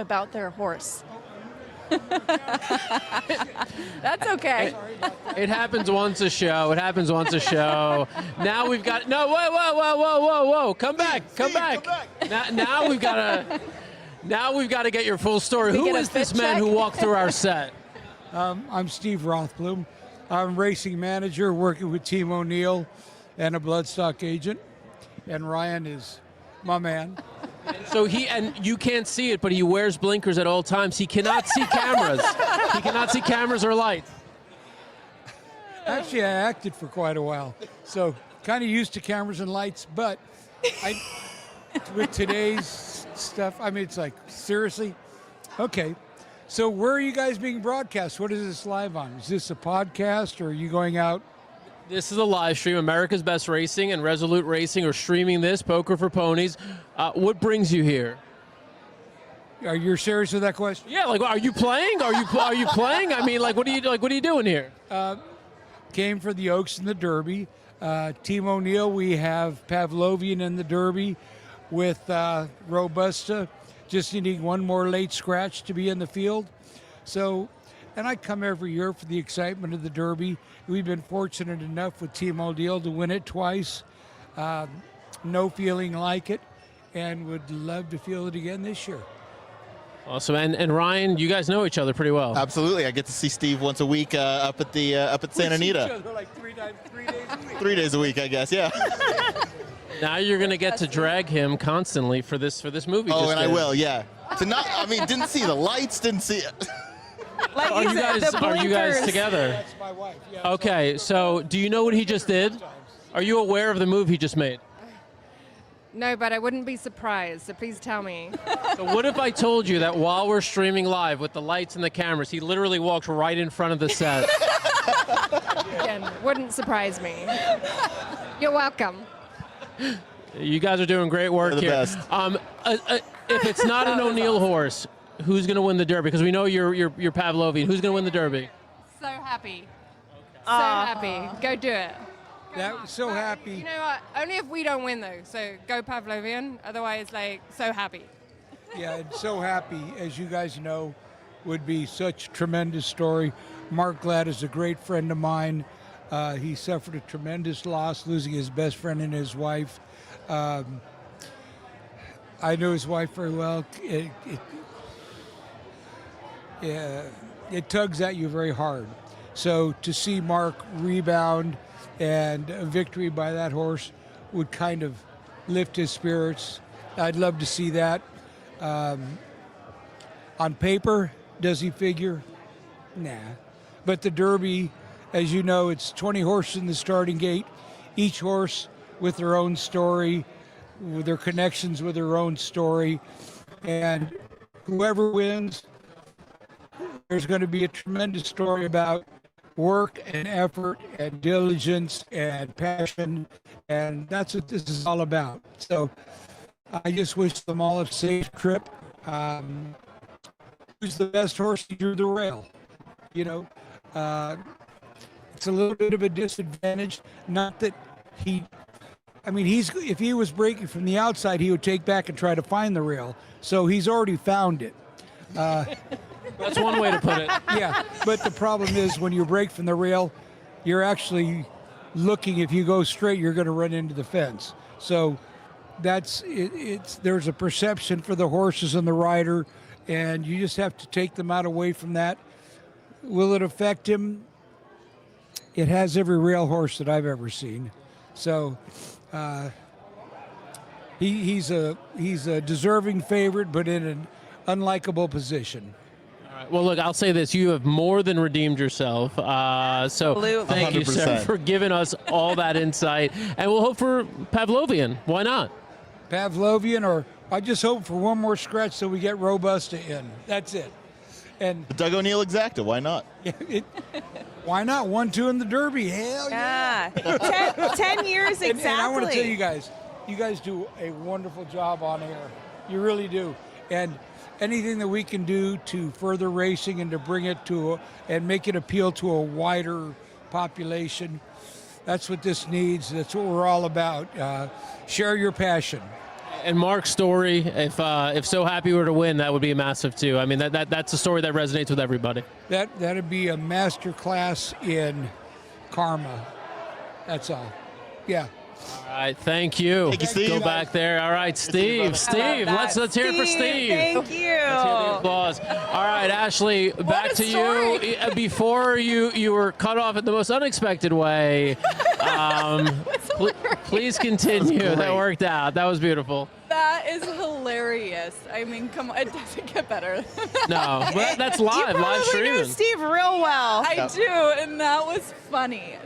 about their horse. That's okay. It happens once a show. Now we've got whoa! Come back! Now we've got to get your full story. Who is this man who walked through our set? I'm Steve Rothblum. I'm racing manager working with Team O'Neill and a bloodstock agent, and Ryan is my man. So you can't see it, but he wears blinkers at all times. He cannot see cameras. He cannot see cameras or lights. Actually, I acted for quite a while, so kind of used to cameras and lights, but with today's stuff, I mean, it's like, seriously? Okay. So where are you guys being broadcast? What is this live on? Is this a podcast, or are you going out? This is a live stream. America's Best Racing and Resolute Racing are streaming this, Poker for Ponies. What brings you here? Are you serious with that question? Yeah, like, are you playing? Are you playing? I mean, what are you doing here? Came for the Oaks and the Derby. Team O'Neill, we have Pavlovian in the Derby with Robusta. Just needing one more late scratch to be in the field. So, and I come every year for the excitement of the Derby. We've been fortunate enough with Team O'Neill to win it twice. no feeling like it, and would love to feel it again this year. Awesome. And Ryan, you guys know each other pretty well. Absolutely. I get to see Steve once a week up at Santa Anita. Each other like 3 days a week. 3 days a week, I guess. Yeah. Now you're going to get to drag him constantly for this movie. Oh, and I will. Yeah. Didn't see the lights. Didn't see it. Like Are you guys together? That's my wife. Yeah, Okay. So do you know what he just did? Are you aware of the move he just made? No, but I wouldn't be surprised, so please tell me. So what if I told you that while we're streaming live with the lights and the cameras, he literally walked right in front of the set? Again, wouldn't surprise me. You're welcome. You guys are doing great work You're the here. best. If it's not an O'Neill horse, who's going to win the Derby? Because we know you're Pavlovian. Who's going to win the Derby? So happy. So happy. Go do it. That was so happy. You know what? Only if we don't win, though. So go Pavlovian. Otherwise, so happy. Yeah, and so happy, as you guys know, would be such a tremendous story. Mark Glatt is a great friend of mine. He suffered a tremendous loss, losing his best friend and his wife. I know his wife very well. It tugs at you very hard. So to see Mark rebound and a victory by that horse would kind of lift his spirits. I'd love to see that. On paper, does he figure? Nah. But the Derby, as you know, it's 20 horses in the starting gate, each horse with their own story, with their connections with their own story. And whoever wins, there's going to be a tremendous story about work and effort and diligence and passion, and that's what this is all about. So I just wish them all a safe trip. Who's the best horse to do the rail? You know, it's a little bit of a disadvantage. Not that if he was breaking from the outside, he would take back and try to find the rail. So he's already found it. That's one way to put it. Yeah, but the problem is when you break from the rail, you're actually looking. If you go straight, you're going to run into the fence. So that's it. There's a perception for the horses and the rider, and you just have to take them out away from that. Will it affect him? It has every rail horse that I've ever seen. So he's a deserving favorite, but in an unlikable position. Well, look, I'll say this. You have more than redeemed yourself. So thank you, sir, 100%. for giving us all that insight. And we'll hope for Pavlovian. Why not? Pavlovian, or I just hope for one more scratch so we get Robusta in. That's it. And The Doug O'Neill Exacta. Why not? Why not? 1-2 in the Derby. Hell yeah. 10 years exactly. And I want to tell you guys do a wonderful job on air. You really do. And anything that we can do to further racing and to bring it and make it appeal to a wider population, that's what this needs. That's what we're all about. Share your passion. And Mark's story, if So Happy were to win, that would be a massive too. I mean, that's a story that resonates with everybody. That'd be a master class in karma. That's all. Yeah. All right, thank you. Thank you, Steve. Go back there. All right, Steve. Let's hear it for Steve. Thank you. Let's hear the applause. All right, Ashley, back to you. Before you were cut off in the most unexpected way. Please continue. That worked out. That was beautiful. That is hilarious. I mean, come on, it doesn't get better. No, but that's live streaming. You know Steve real well. I do, and that was funny.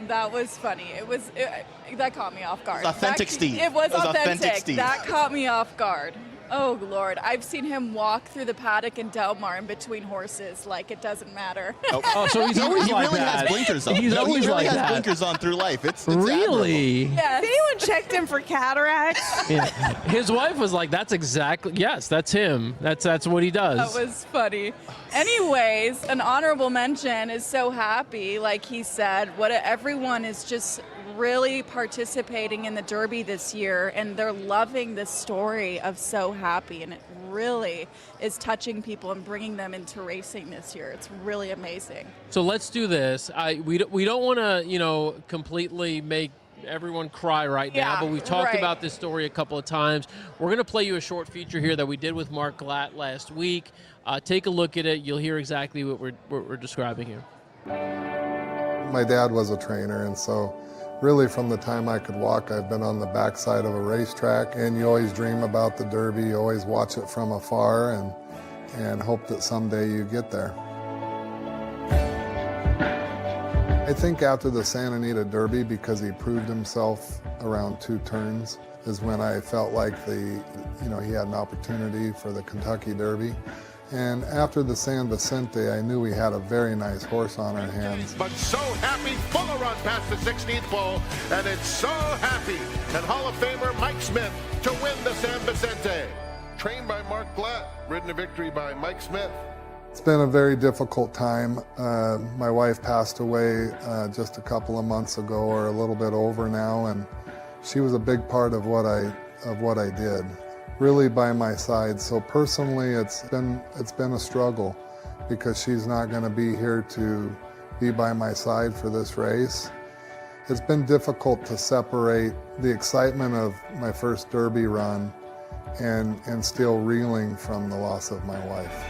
That caught me off guard. It was authentic Steve. It was authentic. Steve. That caught me off guard. Oh, Lord. I've seen him walk through the paddock in Delmar in between horses like it doesn't matter. Oh, so he's always he like really that. has blinkers on. He's No, always he really like has that. blinkers on through life. It's Really? admirable. Yes. Has anyone checked him for cataracts? Yeah. His wife was like, that's him. That's what he does. That was funny. Anyways, an honorable mention is So Happy, like he said. Everyone is just really participating in the Derby this year, and they're loving the story of So Happy, and it really is touching people and bringing them into racing this year. It's really amazing. So let's do this. We don't want to, completely make everyone cry right now, but we've talked about this story a couple of times. We're going to play you a short feature here that we did with Mark Glatt last week. Take a look at it. You'll hear exactly what we're describing here. My dad was a trainer, and so really from the time I could walk, I've been on the backside of a racetrack, and you always dream about the Derby. You always watch it from afar and hope that someday you get there. I think after the Santa Anita Derby, because he proved himself around 2 turns, is when I felt like he had an opportunity for the Kentucky Derby. And after the San Vicente, I knew we had a very nice horse on our hands. But so happy, full run past the 16th pole, and it's so happy and Hall of Famer Mike Smith to win the San Vicente. Trained by Mark Glatt, ridden to victory by Mike Smith. It's been a very difficult time. My wife passed away just a couple of months ago, or a little bit over now, and she was a big part of what I did, really by my side. So personally, it's been a struggle because she's not going to be here to be by my side for this race. It's been difficult to separate the excitement of my first Derby run and still reeling from the loss of my wife.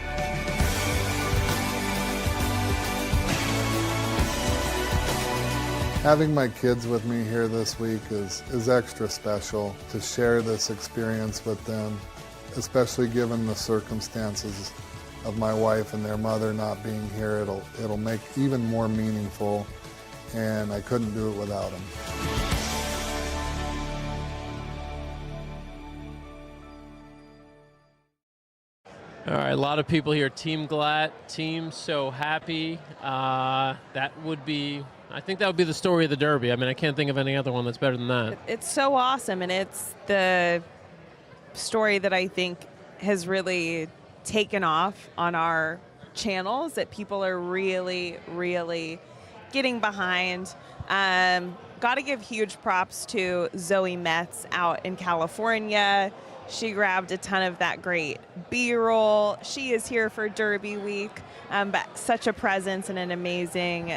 Having my kids with me here this week is extra special to share this experience with them, especially given the circumstances of my wife and their mother not being here. It'll make even more meaningful, and I couldn't do it without them. All right, a lot of people here. Team Glatt, team so happy. I think that would be the story of the Derby. I mean, I can't think of any other one that's better than that. It's so awesome, and it's the story that I think has really taken off on our channels, that people are really, really getting behind. Got to give huge props to Zoe Metz out in California. She grabbed a ton of that great B-roll. She is here for Derby week, but such a presence and an amazing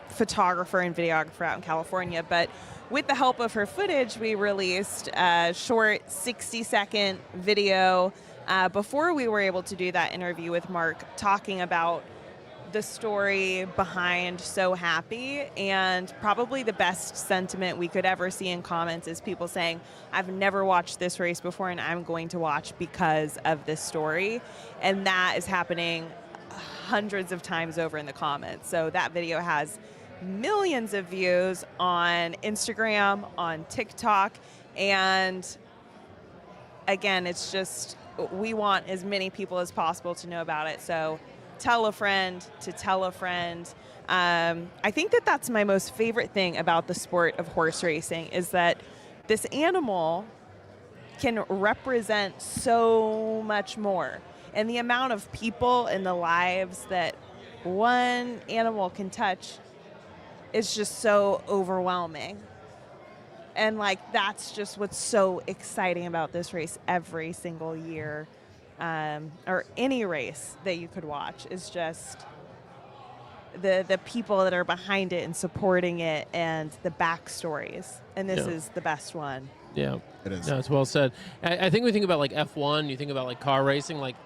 photographer and videographer out in California. But with the help of her footage, we released a short 60-second video before we were able to do that interview with Mark, talking about the story behind So Happy. And probably the best sentiment we could ever see in comments is people saying, I've never watched this race before and I'm going to watch because of this story. And that is happening hundreds of times over in the comments. So that video has millions of views on Instagram, on TikTok, and again, it's just, we want as many people as possible to know about it. So tell a friend to tell a friend. I think that that's my most favorite thing about the sport of horse racing, is that this animal can represent so much more. And the amount of people and the lives that one animal can touch is just so overwhelming. And like, that's just what's so exciting about this race every single year, or any race that you could watch, is just the people that are behind it and supporting it, and the backstories. And this is the best one. Yeah, it is. No, it's well said. I think we think about like F1, you think about like car racing, like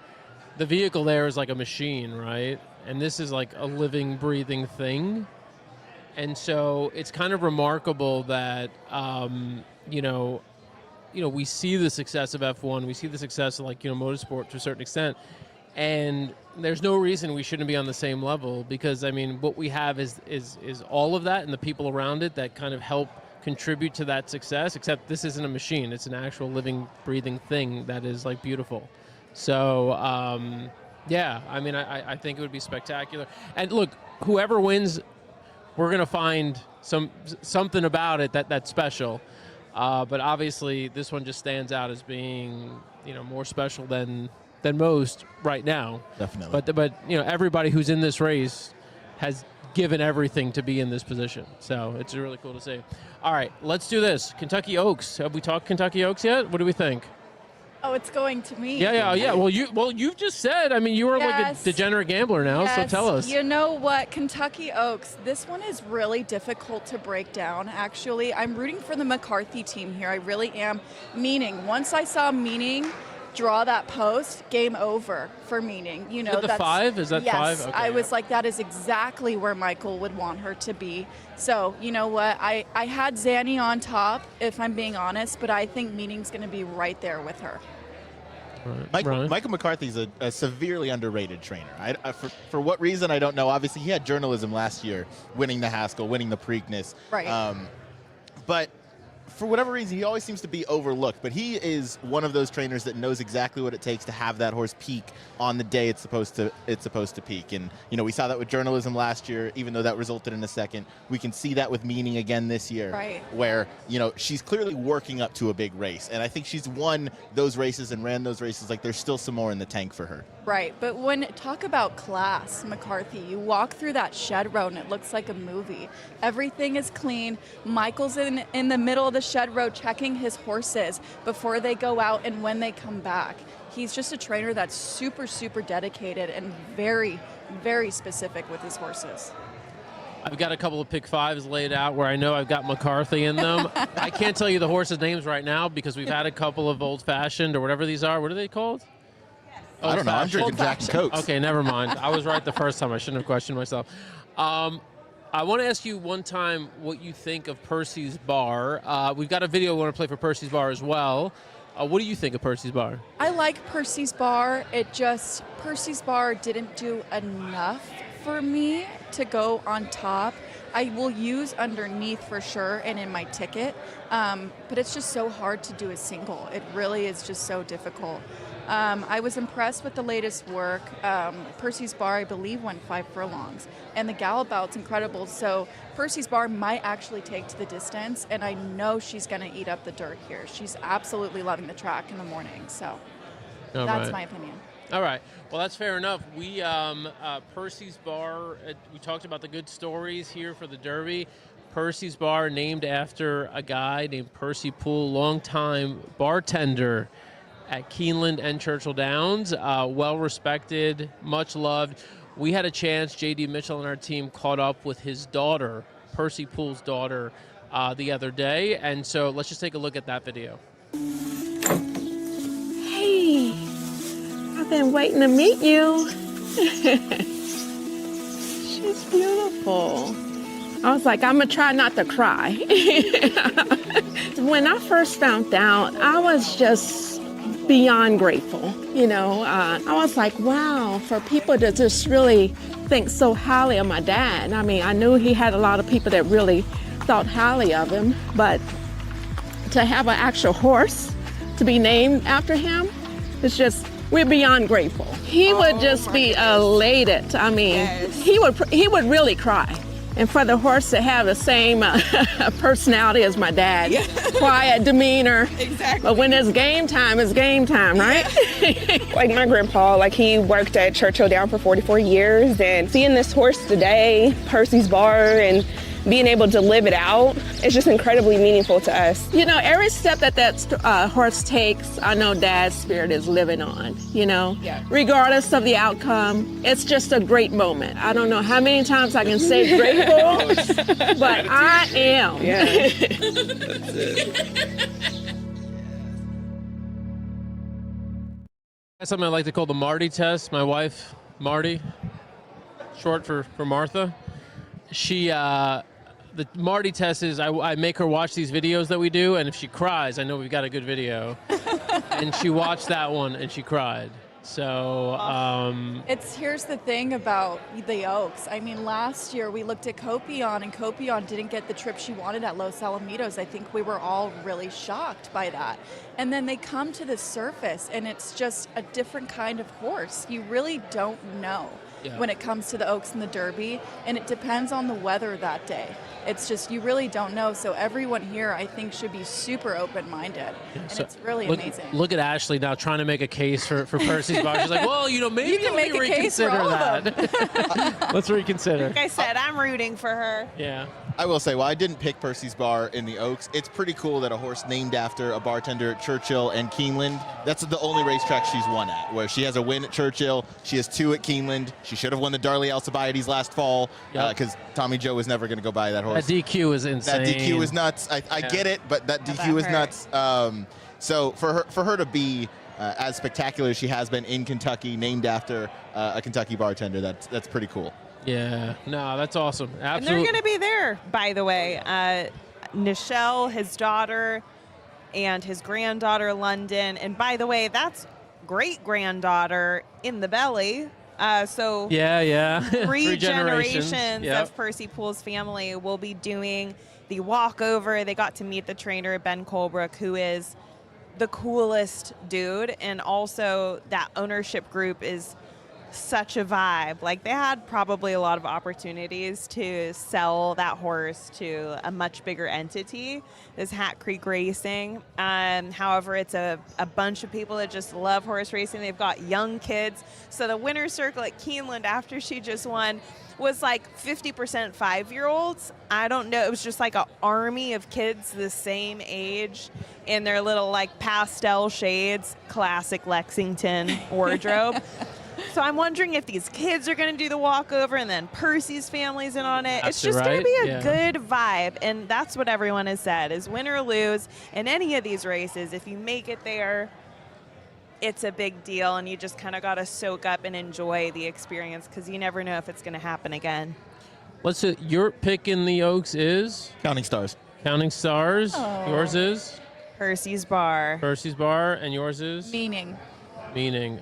the vehicle there is like a machine, right? And this is like a living, breathing thing. And so it's kind of remarkable that, we see the success of F1, we see the success of motorsport to a certain extent, and there's no reason we shouldn't be on the same level, because I mean, what we have is all of that and the people around it that kind of help contribute to that success. Except this isn't a machine; it's an actual living, breathing thing that is like beautiful. So I think it would be spectacular. And look, whoever wins, we're going to find something about it that's special. But obviously, this one just stands out as being, more special than most right now. Definitely. But everybody who's in this race has given everything to be in this position. So it's really cool to see. All right, let's do this. Kentucky Oaks. Have we talked Kentucky Oaks yet? What do we think? Oh, it's going to me. Yeah. Well, you've just said. I mean, you were like a degenerate gambler now. Yes. So tell us. You know what, Kentucky Oaks. This one is really difficult to break down. Actually, I'm rooting for the McCarthy team here. I really am. Meaning, once I saw Meaning draw that post, game over for Meaning. You know, Is that the 5? Is that yes, 5? Okay, I was like, that is exactly where Michael would want her to be. So, you know what? I had Zanny on top, if I'm being honest, but I think Meaning's going to be right there with her. Michael McCarthy's a severely underrated trainer. For what reason, I don't know. Obviously, he had journalism last year, winning the Haskell, winning the Preakness. Right. But for whatever reason, he always seems to be overlooked. But he is one of those trainers that knows exactly what it takes to have that horse peak on the day it's supposed to peak. And you know, we saw that with journalism last year, even though that resulted in a second. We can see that with Meaning again this year, right, where you know she's clearly working up to a big race. And I think she's won those races and ran those races like there's still some more in the tank for her. Right, but when talk about class, McCarthy, you walk through that shed road and it looks like a movie. Everything is clean. Michael's in the middle of the shed road checking his horses before they go out and when they come back. He's just a trainer that's super, super dedicated and very, very specific with his horses. I've got a couple of pick 5s laid out where I know I've got McCarthy in them. I can't tell you the horses' names right now because we've had a couple of old-fashioned or whatever these are. What are they called? I don't know. I'm drinking Jack and Cokes. Okay, never mind. I was right the first time. I shouldn't have questioned myself. I want to ask you one time what you think of Percy's bar. We've got a video we want to play for Percy's bar as well. What do you think of Percy's bar? I like Percy's bar. Percy's bar didn't do enough for me to go on top. I will use underneath for sure and in my ticket, but it's just so hard to do a single. It really is just so difficult. I was impressed with the latest work. Percy's bar, I believe, went 5 furlongs, and the gallop out's incredible. So Percy's bar might actually take to the distance, and I know she's going to eat up the dirt here. She's absolutely loving the track in the morning, so that's my opinion. All right. Well, that's fair enough. We Percy's bar. We talked about the good stories here for the Derby. Percy's bar, named after a guy named Percy Poole, longtime bartender at Keeneland and Churchill Downs. Well respected, much loved. We had a chance. J.D. Mitchell and our team caught up with his daughter, Percy Poole's daughter, the other day, and so let's just take a look at that video. Hey. I've been waiting to meet you. She's beautiful. I was like, I'm gonna try not to cry. When I first found out, I was just beyond grateful. You know, I was like, wow, for people to just really think so highly of my dad. I mean, I knew he had a lot of people that really thought highly of him, but to have an actual horse to be named after him, it's just, we're beyond grateful. He would just be elated. I mean, he would really cry. And for the horse to have the same personality as my dad, quiet demeanor. Exactly. But when it's game time, right? Like my grandpa, like he worked at Churchill Down for 44 years, and seeing this horse today, Percy's bar, and being able to live it out, it's just incredibly meaningful to us. You know, every step that horse takes, I know Dad's spirit is living on, you know? Yeah. Regardless of the outcome, it's just a great moment. I don't know how many times I can say grateful, but I am. Yeah. That's it. That's something I like to call the Marty test. My wife, Marty, short for Martha. She, the Marty test is I make her watch these videos that we do, and if she cries, I know we've got a good video. And she watched that one, and she cried. So, Here's the thing about the Oaks. I mean, last year we looked at Copion, and Copion didn't get the trip she wanted at Los Alamitos. I think we were all really shocked by that. And then they come to the surface, and it's just a different kind of horse. You really don't know when it comes to the Oaks and the Derby, and it depends on the weather that day. It's just, you really don't know. So everyone here, I think, should be super open-minded, and it's really amazing. Look at Ashley now trying to make a case for Percy's bar. She's like, well, you know, maybe you can make a case for all that. Let's reconsider. Like I said, I'm rooting for her. Yeah. I will say, while I didn't pick Percy's Bar in the Oaks, it's pretty cool that a horse named after a bartender at Churchill and Keeneland, that's the only racetrack she's won at, where she has a win at Churchill, she has 2 at Keeneland. She should have won the Darley Alcibiades last fall because Tommy Joe was never going to go buy that horse. That DQ is insane. That DQ is nuts. I get it, but that DQ is nuts. So for her to be as spectacular as she has been in Kentucky, named after a Kentucky bartender, that's pretty cool. Yeah, no, that's awesome. Absolutely. And they're going to be there, by the way. Nichelle, his daughter, and his granddaughter, London. And by the way, that's great-granddaughter in the belly. So yeah. 3 generations of Percy Poole's family will be doing the walkover. They got to meet the trainer, Ben Colebrook, who is the coolest dude. And also that ownership group is such a vibe. Like, they had probably a lot of opportunities to sell that horse to a much bigger entity, this Hat Creek Racing. However, it's a bunch of people that just love horse racing. They've got young kids. So the winner's circle at Keeneland after she just won was like 50% 5-year-olds. I don't know. It was just like an army of kids the same age in their little like pastel shades, classic Lexington wardrobe. So I'm wondering if these kids are going to do the walkover and then Percy's family's in on it. It's just going to be a good vibe. And that's what everyone has said is win or lose in any of these races, if you make it there, it's a big deal. And you just kind of got to soak up and enjoy the experience because you never know if it's going to happen again. Let's see. Your pick in the Oaks is? Counting Stars. Counting Stars. Oh. Yours is? Percy's Bar. Percy's Bar. And yours is? Meaning.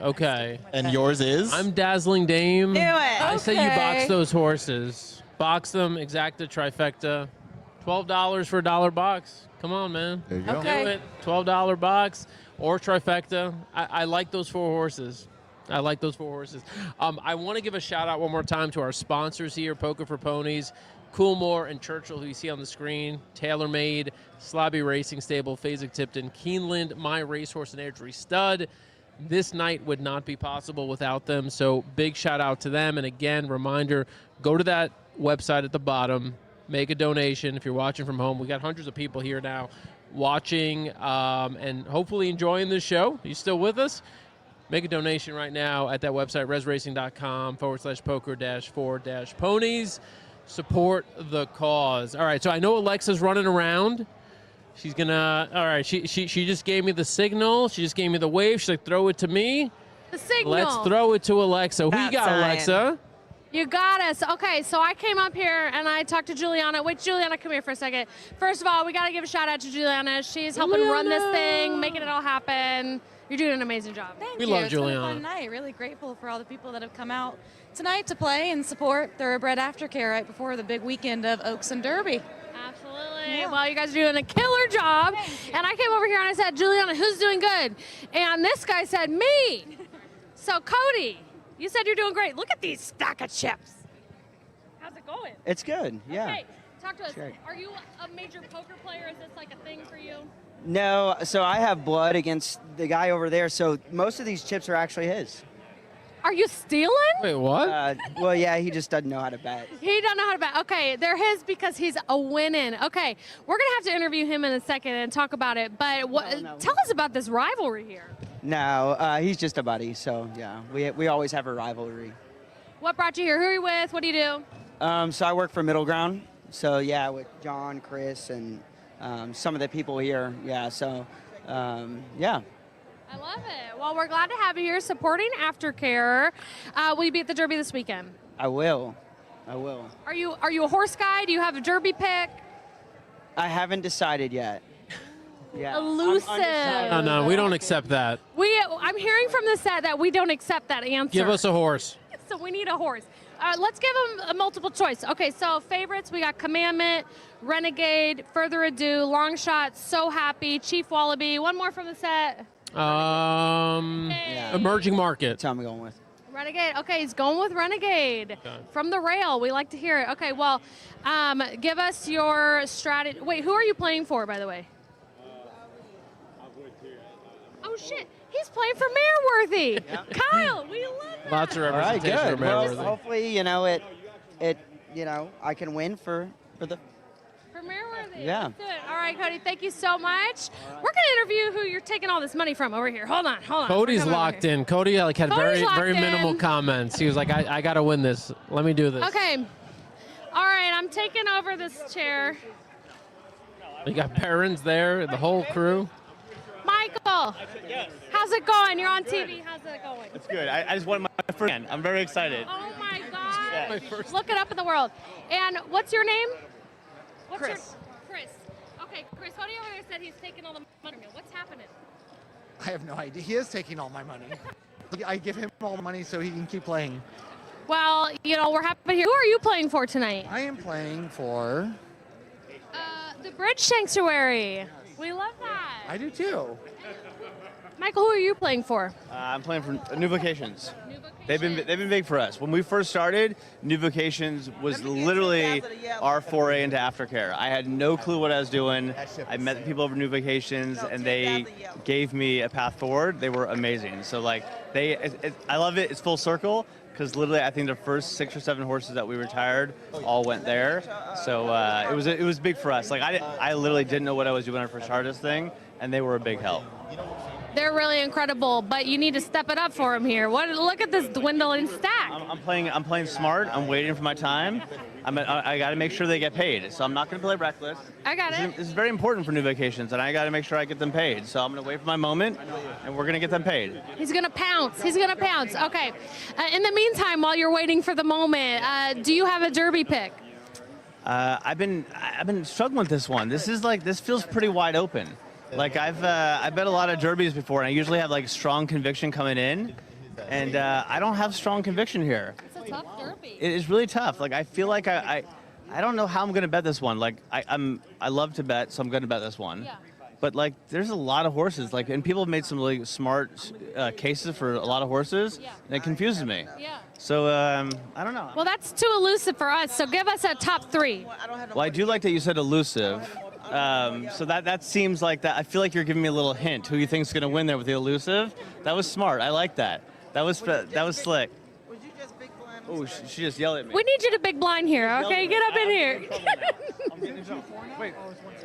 Okay. And yours is? I'm Dazzling Dame. Do it. I say you box those horses. Box them, exacta, trifecta. $12 for a $1 box. Come on, man. There you go. Do it. $12 box or trifecta. I like those 4 horses. I want to give a shout out one more time to our sponsors here, Poker for Ponies, Coolmore and Churchill, who you see on the screen, TaylorMade, Slobby Racing Stable, Fasig-Tipton, Keeneland, My Racehorse and Airdrie Stud. This night would not be possible without them, so big shout out to them. And again, reminder, go to that website at the bottom, make a donation if you're watching from home. We got hundreds of people here now watching and hopefully enjoying this show. Are you still with us? Make a donation right now at that website, resracing.com/poker-4-ponies. Support the cause. All right, so I know Alexa's running around. She's gonna, all right, she just gave me the signal. She just gave me the wave. She's like, throw it to me. The signal. Let's throw it to Alexa. Who you got, Alexa? You got us. Okay, so I came up here and I talked to Juliana. Wait, Juliana, come here for a second. First of all, we got to give a shout out to Juliana. She's helping run this thing, making it all happen. You're doing an amazing job. Thank We you. love It's Juliana. been a fun night. Really grateful for all the people that have come out tonight to play and support Thoroughbred Aftercare right before the big weekend of Oaks and Derby. Absolutely. Yeah. Well, you guys are doing a killer job. And I came over here and I said, Juliana, who's doing good? And this guy said, me. So, Cody, you said you're doing great. Look at these stack of chips. How's it going? It's good, yeah. Okay, talk to us. Sure. Are you a major poker player? Is this like a thing for you? No, so I have blood against the guy over there, so most of these chips are actually his. Are you stealing? Wait, what? Well, yeah, he just doesn't know how to bet. He doesn't know how to bet. Okay, they're his because he's a winning. Okay, we're going to have to interview him in a second and talk about it, but tell us about this rivalry here. No, he's just a buddy, so yeah, we always have a rivalry. What brought you here? Who are you with? What do you do? So I work for Middle Ground, so yeah, with John, Chris, and some of the people here, yeah, so yeah. I love it. Well, we're glad to have you here supporting Aftercare. Will you be at the Derby this weekend? I will. Are you a horse guy? Do you have a Derby pick? I haven't decided yet. Yeah. Elusive. No, we don't accept that. I'm hearing from the set that we don't accept that answer. Give us a horse. So we need a horse. Let's give them a multiple choice. Okay, so favorites, we got Commandment, Renegade, Further Ado, Long Shot, So Happy, Chief Wallaby. One more from the set. Emerging Market. That's how I'm going with. Renegade. Okay, he's going with Renegade. Okay. From the rail. We like to hear it. Okay, well, give us your strategy. Wait, who are you playing for, by the way? Oh, shit. He's playing for Mareworthy. Yeah. Kyle, we love that. Lots of representation for All right, Mareworthy. well, hopefully, it I can win for the Yeah. Let's do it. All right, Cody, thank you so much. We're going to interview who you're taking all this money from over here. Hold on. Cody's locked in. Cody had Cody's very locked minimal in. comments. He was like, I got to win this. Let me do this. Okay. All right, I'm taking over this chair. We got parents there, the whole crew. Michael, how's it going? You're on TV. How's it going? It's good. I just won my first hand. I'm very excited. Oh, my God. Look it up in the world. And what's your name? Chris. Chris. Okay, Chris, Cody over there said he's taking all the money. What's happening? I have no idea. He is taking all my money. I give him all the money so he can keep playing. Well, we're happy here. Who are you playing for tonight? I am playing for... the Bridge Sanctuary. We love that. I do too. Michael, who are you playing for? I'm playing for New Vocations. They've been big for us. When we first started, New Vocations was literally our foray into aftercare. I had no clue what I was doing. I met the people over New Vocations, and they gave me a path forward. They were amazing. So I love it. It's full circle. Because literally, I think the first 6 or 7 horses that we retired all went there. So it was big for us. I literally didn't know what I was doing when I first started this thing, and they were a big help. They're really incredible, but you need to step it up for them here. Look at this dwindling stack. I'm playing smart. I'm waiting for my time. I got to make sure they get paid. So I'm not going to play reckless. I got it. This is very important for New Vacations, and I got to make sure I get them paid. So I'm going to wait for my moment, and we're going to get them paid. He's going to pounce. Okay. In the meantime, while you're waiting for the moment, do you have a Derby pick? I've been struggling with this one. This feels pretty wide open. I've bet a lot of derbies before, and I usually have strong conviction coming in, and I don't have strong conviction here. It's a tough derby. It is really tough. I feel like I don't know how I'm gonna bet this one. I love to bet, so I'm gonna bet this one. Yeah. But there's a lot of horses. And people have made some really smart cases for a lot of horses, and it confuses me. Yeah. So I don't know. Well, that's too elusive for us. So give us a top 3. Well, I do like that you said elusive. So that seems like that. I feel like you're giving me a little hint who you think is going to win there with the elusive. That was smart. I like that. That was slick. Oh, she just yelled at me. We need you to big blind here, okay? Get up in here. Wait,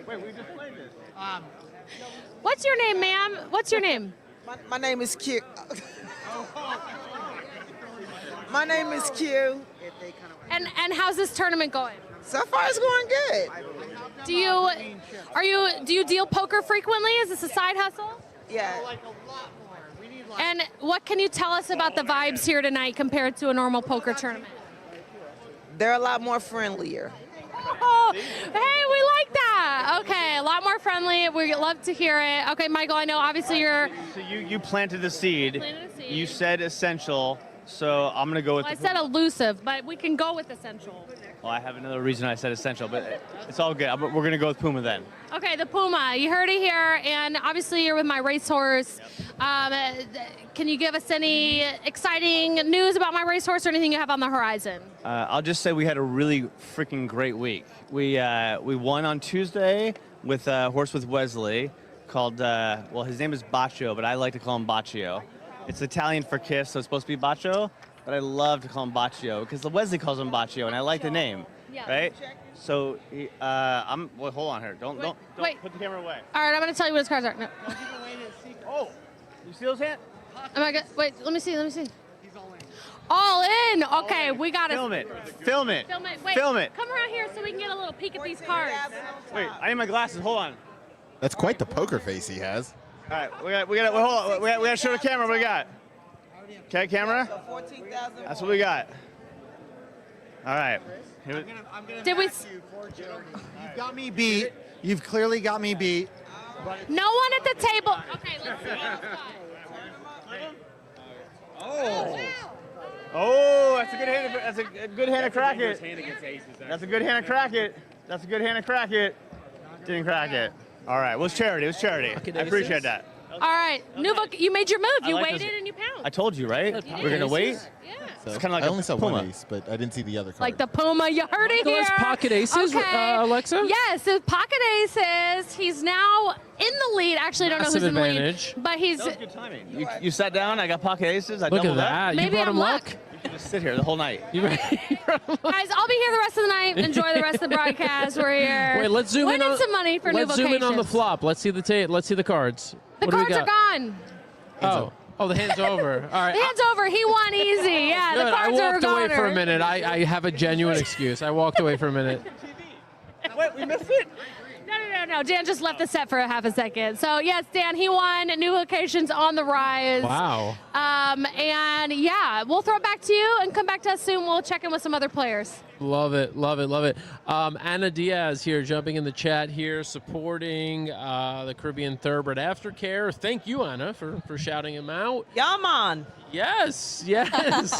we just played this. What's your name, ma'am? What's your name? My name is Q. My name is Q. And how's this tournament going? So far, it's going good. Do you deal poker frequently? Is this a side hustle? Yeah. And what can you tell us about the vibes here tonight compared to a normal poker tournament? They're a lot more friendlier. Oh, hey, we like that. Okay, a lot more friendly. We love to hear it. Okay, Michael, I know obviously you're... So you planted the seed. You said essential. So I'm going to go with... Well, I said elusive, but we can go with essential. Well, I have another reason I said essential, but it's all good. We're going to go with Puma then. Okay, the Puma. You heard it here, and obviously you're with my racehorse. Can you give us any exciting news about my racehorse or anything you have on the horizon? I'll just say we had a really freaking great week. We won on Tuesday with a horse with Wesley called, his name is Baccio, but I like to call him Baccio. It's Italian for kiss, so it's supposed to be Baccio, but I love to call him Baccio because the Wesley calls him Baccio, and I like the name, right? So hold on here. Don't wait. Put the camera away. All right, I'm going to tell you what his cards are. No. Oh, you see those hands? Am I good? Wait, let me see. All in. Okay, we got to film it. Wait, film it. Come around here so we can get a little peek at these cards. Wait, I need my glasses. Hold on. That's quite the poker face he has. All right, we got. Hold on. We got to show the camera what we got. Okay, camera. That's what we got. All right. Did we? You've got me beat. You've clearly got me beat. No one at the table. Okay, let's see. Oh, that's a good hand. That's a good hand to crack it. That's a good hand to crack it. That's a good hand to crack it. Didn't crack it. All right. It was charity. I appreciate that. All right, you made your move. You like waited this. and you pounced. I told you, right? We're gonna wait. Yeah. So It's kind of like I only saw Puma. one ace, but I didn't see the other card. Like the Puma, you heard it Michael here. has pocket aces, okay. Alexa? Yes, his pocket aces. He's now in the lead. Actually, I don't know Massive who's advantage. in the lead. But he's... That was good timing. You sat down, I got pocket aces, I Look at doubled that. up. You Maybe brought I'm him luck. luck. Just sit here the whole night. Guys, I'll be here the rest of the night. Enjoy the rest of the broadcast. We're here. Wait, let's zoom in winning on some money for new Let's zoom in on the vocations. flop. Let's see the let's see the cards. The What do we cards are got? gone. Oh, the hand's over. All right. The hand's over. He won easy. Yeah, Good. the I cards are walked gone. away for a minute. I have a genuine excuse. I walked away for a minute. Wait, we missed it? No. Dan just left the set for a half a second. So, yes, Dan, he won. New locations on the rise. Wow. And, yeah, we'll throw it back to you and come back to us soon. We'll check in with some other players. Love it. Anna Diaz here, jumping in the chat here, supporting the Caribbean Thoroughbred Aftercare. Thank you, Anna, for shouting him out. Yeah, man. Yes.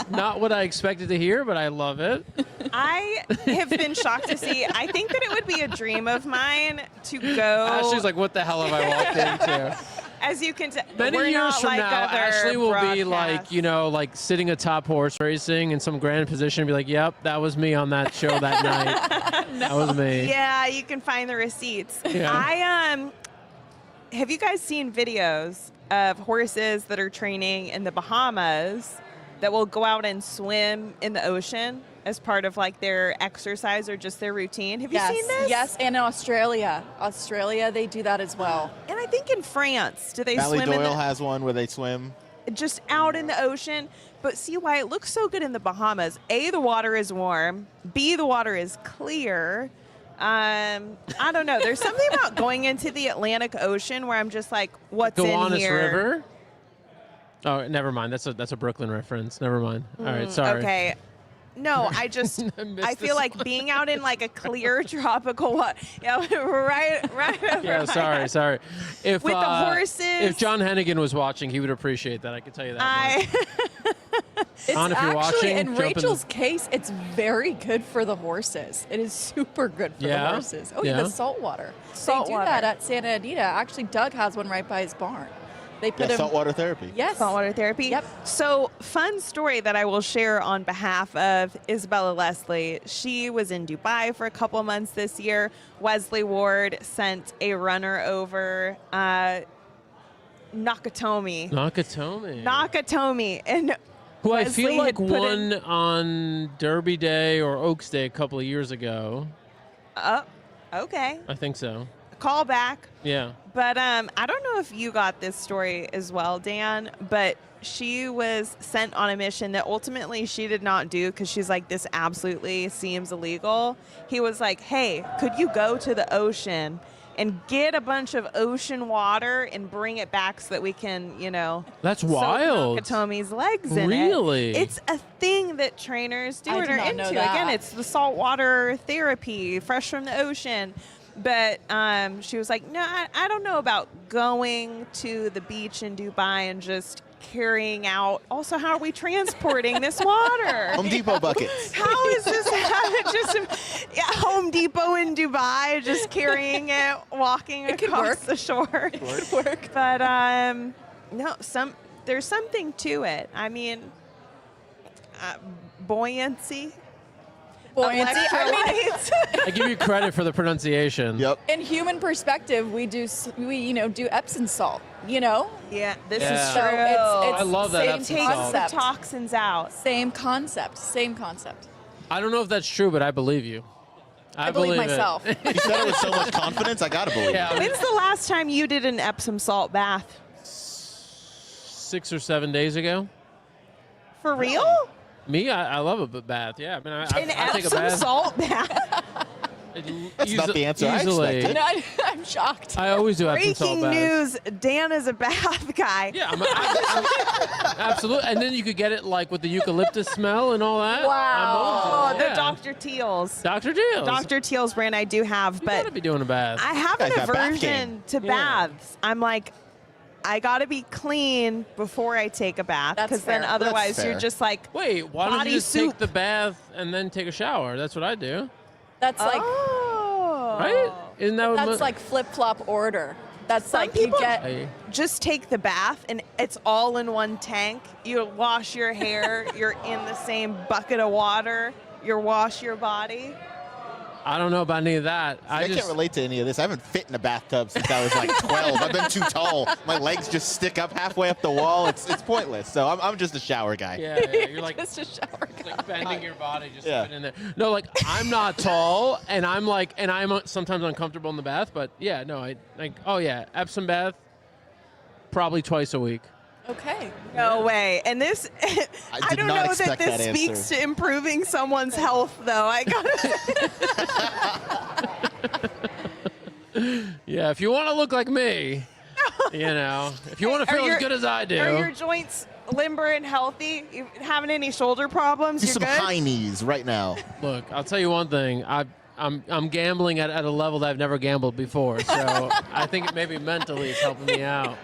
Not what I expected to hear, but I love it. I have been shocked to see. I think that it would be a dream of mine to go. Ashley's like, what the hell have I walked into? As you can tell, Many we're years not from like now, other Ashley will be broadcasts. like sitting atop horse racing in some grand position and be like, yep, that was me on that show that night. That was me. Yeah, you can find the receipts. Yeah. Have you guys seen videos of horses that are training in the Bahamas that will go out and swim in the ocean as part of like their exercise or just their routine? Have you seen this? Yes, and in Australia. They do that as well. And I think in France, do they Valley swim in Doyle the, has one where they swim. just out in the ocean? But see why it looks so good in the Bahamas. A, the water is warm. B, the water is clear. I don't know. There's something about going into the Atlantic Ocean where I'm just like, what's Gowanus in here? River? Oh, never mind. That's a Brooklyn reference. Never mind. All right, sorry. Okay. No, I just I feel like being out in like a clear tropical water. Yeah, right over Yeah, my sorry. head. If With the horses. if John Hennigan was watching, he would appreciate that. I can tell you that. It's John, if you're actually, watching, in jump Rachel's case, it's very good for the horses. It is super good for the Yeah? horses. Oh, Yeah? the salt water. Salt they do water. that at Santa Anita. Actually, Doug has one right by his barn. They put him. Saltwater therapy. Yes. Saltwater therapy. Yep. So, fun story that I will share on behalf of Isabella Leslie. She was in Dubai for a couple months this year. Wesley Ward sent a runner over Nakatomi. And Who I Wesley feel like had put won on Derby Day or Oaks Day a couple of years ago. Okay. I think so. Call back. Yeah. But I don't know if you got this story as well, Dan, but she was sent on a mission that ultimately she did not do because she's like, this absolutely seems illegal. He was like, hey, could you go to the ocean and get a bunch of ocean water and bring it back so that we can, That's soak wild. Nakatomi's legs in Really? it. It's a thing that trainers do I and did are not into. know that. Again, it's the saltwater therapy, fresh from the ocean. But she was like, no, I don't know about going to the beach in Dubai and just carrying out. Also, how are we transporting this water? Home Depot buckets. How is this just Home Depot in Dubai, just carrying it, walking across the shore? It could work. But no, there's something to it. I mean, buoyancy. Electrolytes. I give you credit for the pronunciation. Yep. In human perspective, we do Epsom salt. Yeah, this is Yeah. true. I love that It Epsom takes salt. the toxins out. Same concept. I don't know if that's true, but I believe you. I believe it. myself. You said it with so much confidence, I gotta believe Yeah. it. When's the last time you did an Epsom salt bath? 6 or 7 days ago. For real? Me, I love a bath. Yeah, I mean, I take a Epsom bath. salt bath. That's not the answer I easily. expected. No, I'm shocked. I always do Epsom salt Breaking baths. news: Dan is a bath guy. Yeah, absolutely. And then you could get it like with the eucalyptus smell and all that. Wow. I'm over it. The Yeah. Dr. Teal's. Dr. Teal's. Dr. Teal's brand I do have, You but gotta be doing a bath. I have an Guys got bath aversion game. to baths. I'm like, I gotta be clean before I take a bath, That's because then fair. otherwise That's you're fair. just like, Wait, why don't body you just soup. take the bath and then take a shower? That's what I do. That's like Right? Isn't that what that's like flip-flop order. That's Some like people you get. Hey. just take the bath and it's all in one tank. You wash your hair, you're in the same bucket of water, you wash your body. I don't know about any of that. I can't relate to any of this. I haven't fit in a bathtub since I was like 12. I've been too tall. My legs just stick up halfway up the wall. It's pointless. So I'm just a shower guy. Yeah, you're like just a shower guy. Like bending your body just Yeah. to fit in there. No, like I'm not tall, and I'm sometimes uncomfortable in the bath. But yeah, no, I like Epsom bath, probably twice a week. Okay. No way. And this, I don't know that this speaks to improving someone's health, though. I gotta say. Yeah, if you want to look like me, if you want to feel as good as I do. Are your joints limber and healthy? You having any shoulder problems? Do You're some good? high knees right now. Look, I'll tell you one thing. I'm gambling at a level that I've never gambled before, so I think maybe mentally it's helping me out.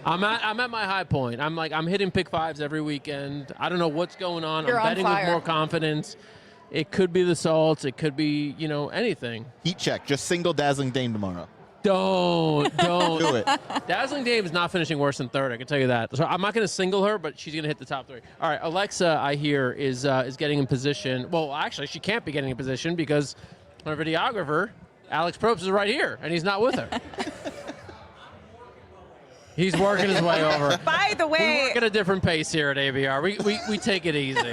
I'm at my high point. I'm hitting pick fives every weekend. I don't know what's going on. You're I'm on betting fire. with more confidence. It could be the salts. It could be anything. Heat check. Just single Dazzling Dame tomorrow. Don't Do it. Dazzling Dame is not finishing worse than third. I can tell you that. So I'm not going to single her, but she's going to hit the top three. All right, Alexa, I hear is getting in position. Well, actually, she can't be getting in position because our videographer, Alex Probst, is right here, and he's not with her. He's working his way over. By the way, we work at a different pace here at ABR. We take it easy.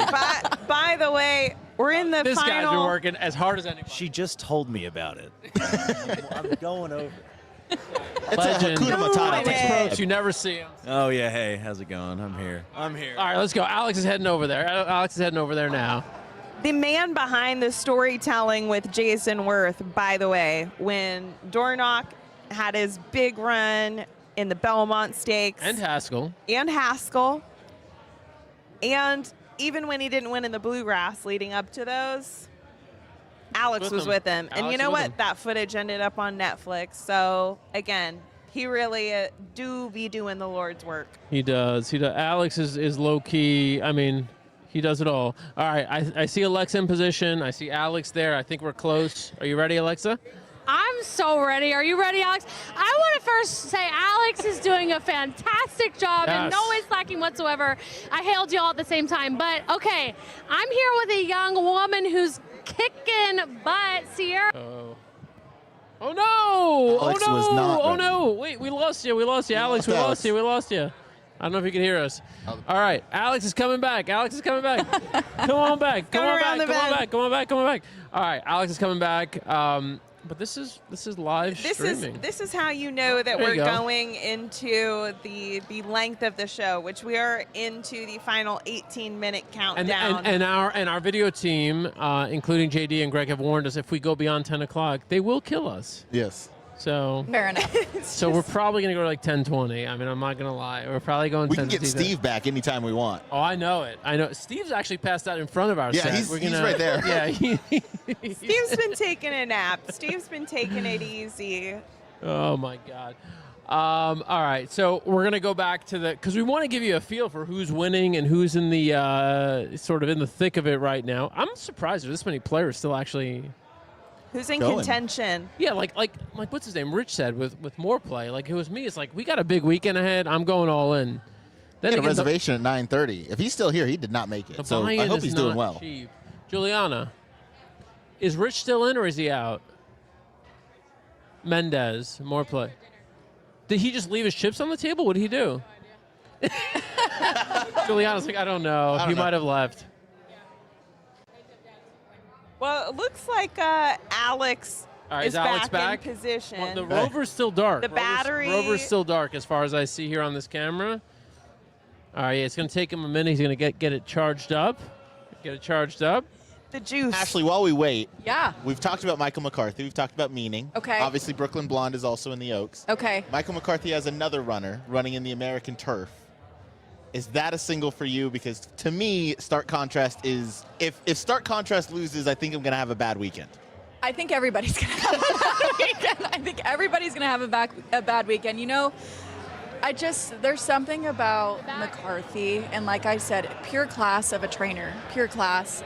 By the way, we're in the This final. guy's been working as hard as anyone. She just told me about it. I'm going over. Legend. Alex Probst, you never see him. Oh, yeah. Hey, how's it going? I'm here. All right, let's go. Alex is heading over there. Alex is heading over there now. The man behind the storytelling with Jason Worth, by the way, when Dornock had his big run in the Belmont Stakes. And Haskell. And even when he didn't win in the Bluegrass leading up to those, Alex was with him. And you know what? That footage ended up on Netflix. So, again, he really do be doing the Lord's work. He does. Alex is low-key. I mean, he does it all. All right, I see Alexa in position. I see Alex there. I think we're close. Are you ready, Alexa? I'm so ready. Are you ready, Alex? I want to first say Alex is doing a fantastic job and no way slacking whatsoever. I hailed you all at the same time. But, okay, I'm here with a young woman who's kicking butt, Sierra. Oh, no. Alex oh, no. was not oh, ready. no. Wait, we lost you. Alex, we lost you. I don't know if you can hear us. All right, Alex is coming back. Come on back. Come on back. All right, Alex is coming back. But this is live streaming. This is how you know that There you we're go. going into the length of the show, which we are into the final 18-minute countdown. And our video team, including JD and Greg, have warned us if we go beyond 10 o'clock, they will kill us. Yes. So fair enough. So we're probably gonna go to like 10:20. I mean, I'm not gonna lie. We're probably going. We 10 can get Steve back anytime we want. Oh, I know it. Steve's actually passed out in front of our Yeah, set. he's We're gonna, right there. Yeah. Steve's been taking a nap. Steve's been taking it easy. Oh my God. All right, so we're gonna go back to because we want to give you a feel for who's winning and who's in the sort of in the thick of it right now. I'm surprised there's this many players still actually. Who's in contention? Yeah, like what's his name? Rich said with more play. Like it was me. It's like we got a big weekend ahead. I'm going all in. Then he had a reservation at 9:30. If he's still here, he did not make it. So I hope he's doing well. Cheap. Juliana, is Rich still in or is he out? Mendez, more play. Did he just leave his chips on the table? What did he do? Juliana's like, I don't know. He might have left. Well, it looks like Alex All right, is Alex back in position. Well, the Rover's still dark. The battery. Rover's still dark as far as I see here on this camera. All right, it's going to take him a minute. He's going to get it charged up. The juice. Ashley, while we wait, Yeah. we've talked about Michael McCarthy. We've talked about Meaning. Okay. Obviously, Brooklyn Blonde is also in the Oaks. Okay. Michael McCarthy has another runner running in the American Turf. Is that a single for you? Because to me, Stark Contrast is if Stark Contrast loses, I think I'm going to have a bad weekend. I think everybody's going to have a bad weekend. I think everybody's going to have a bad weekend. You know, there's something about McCarthy, and like I said, pure class of a trainer, pure class.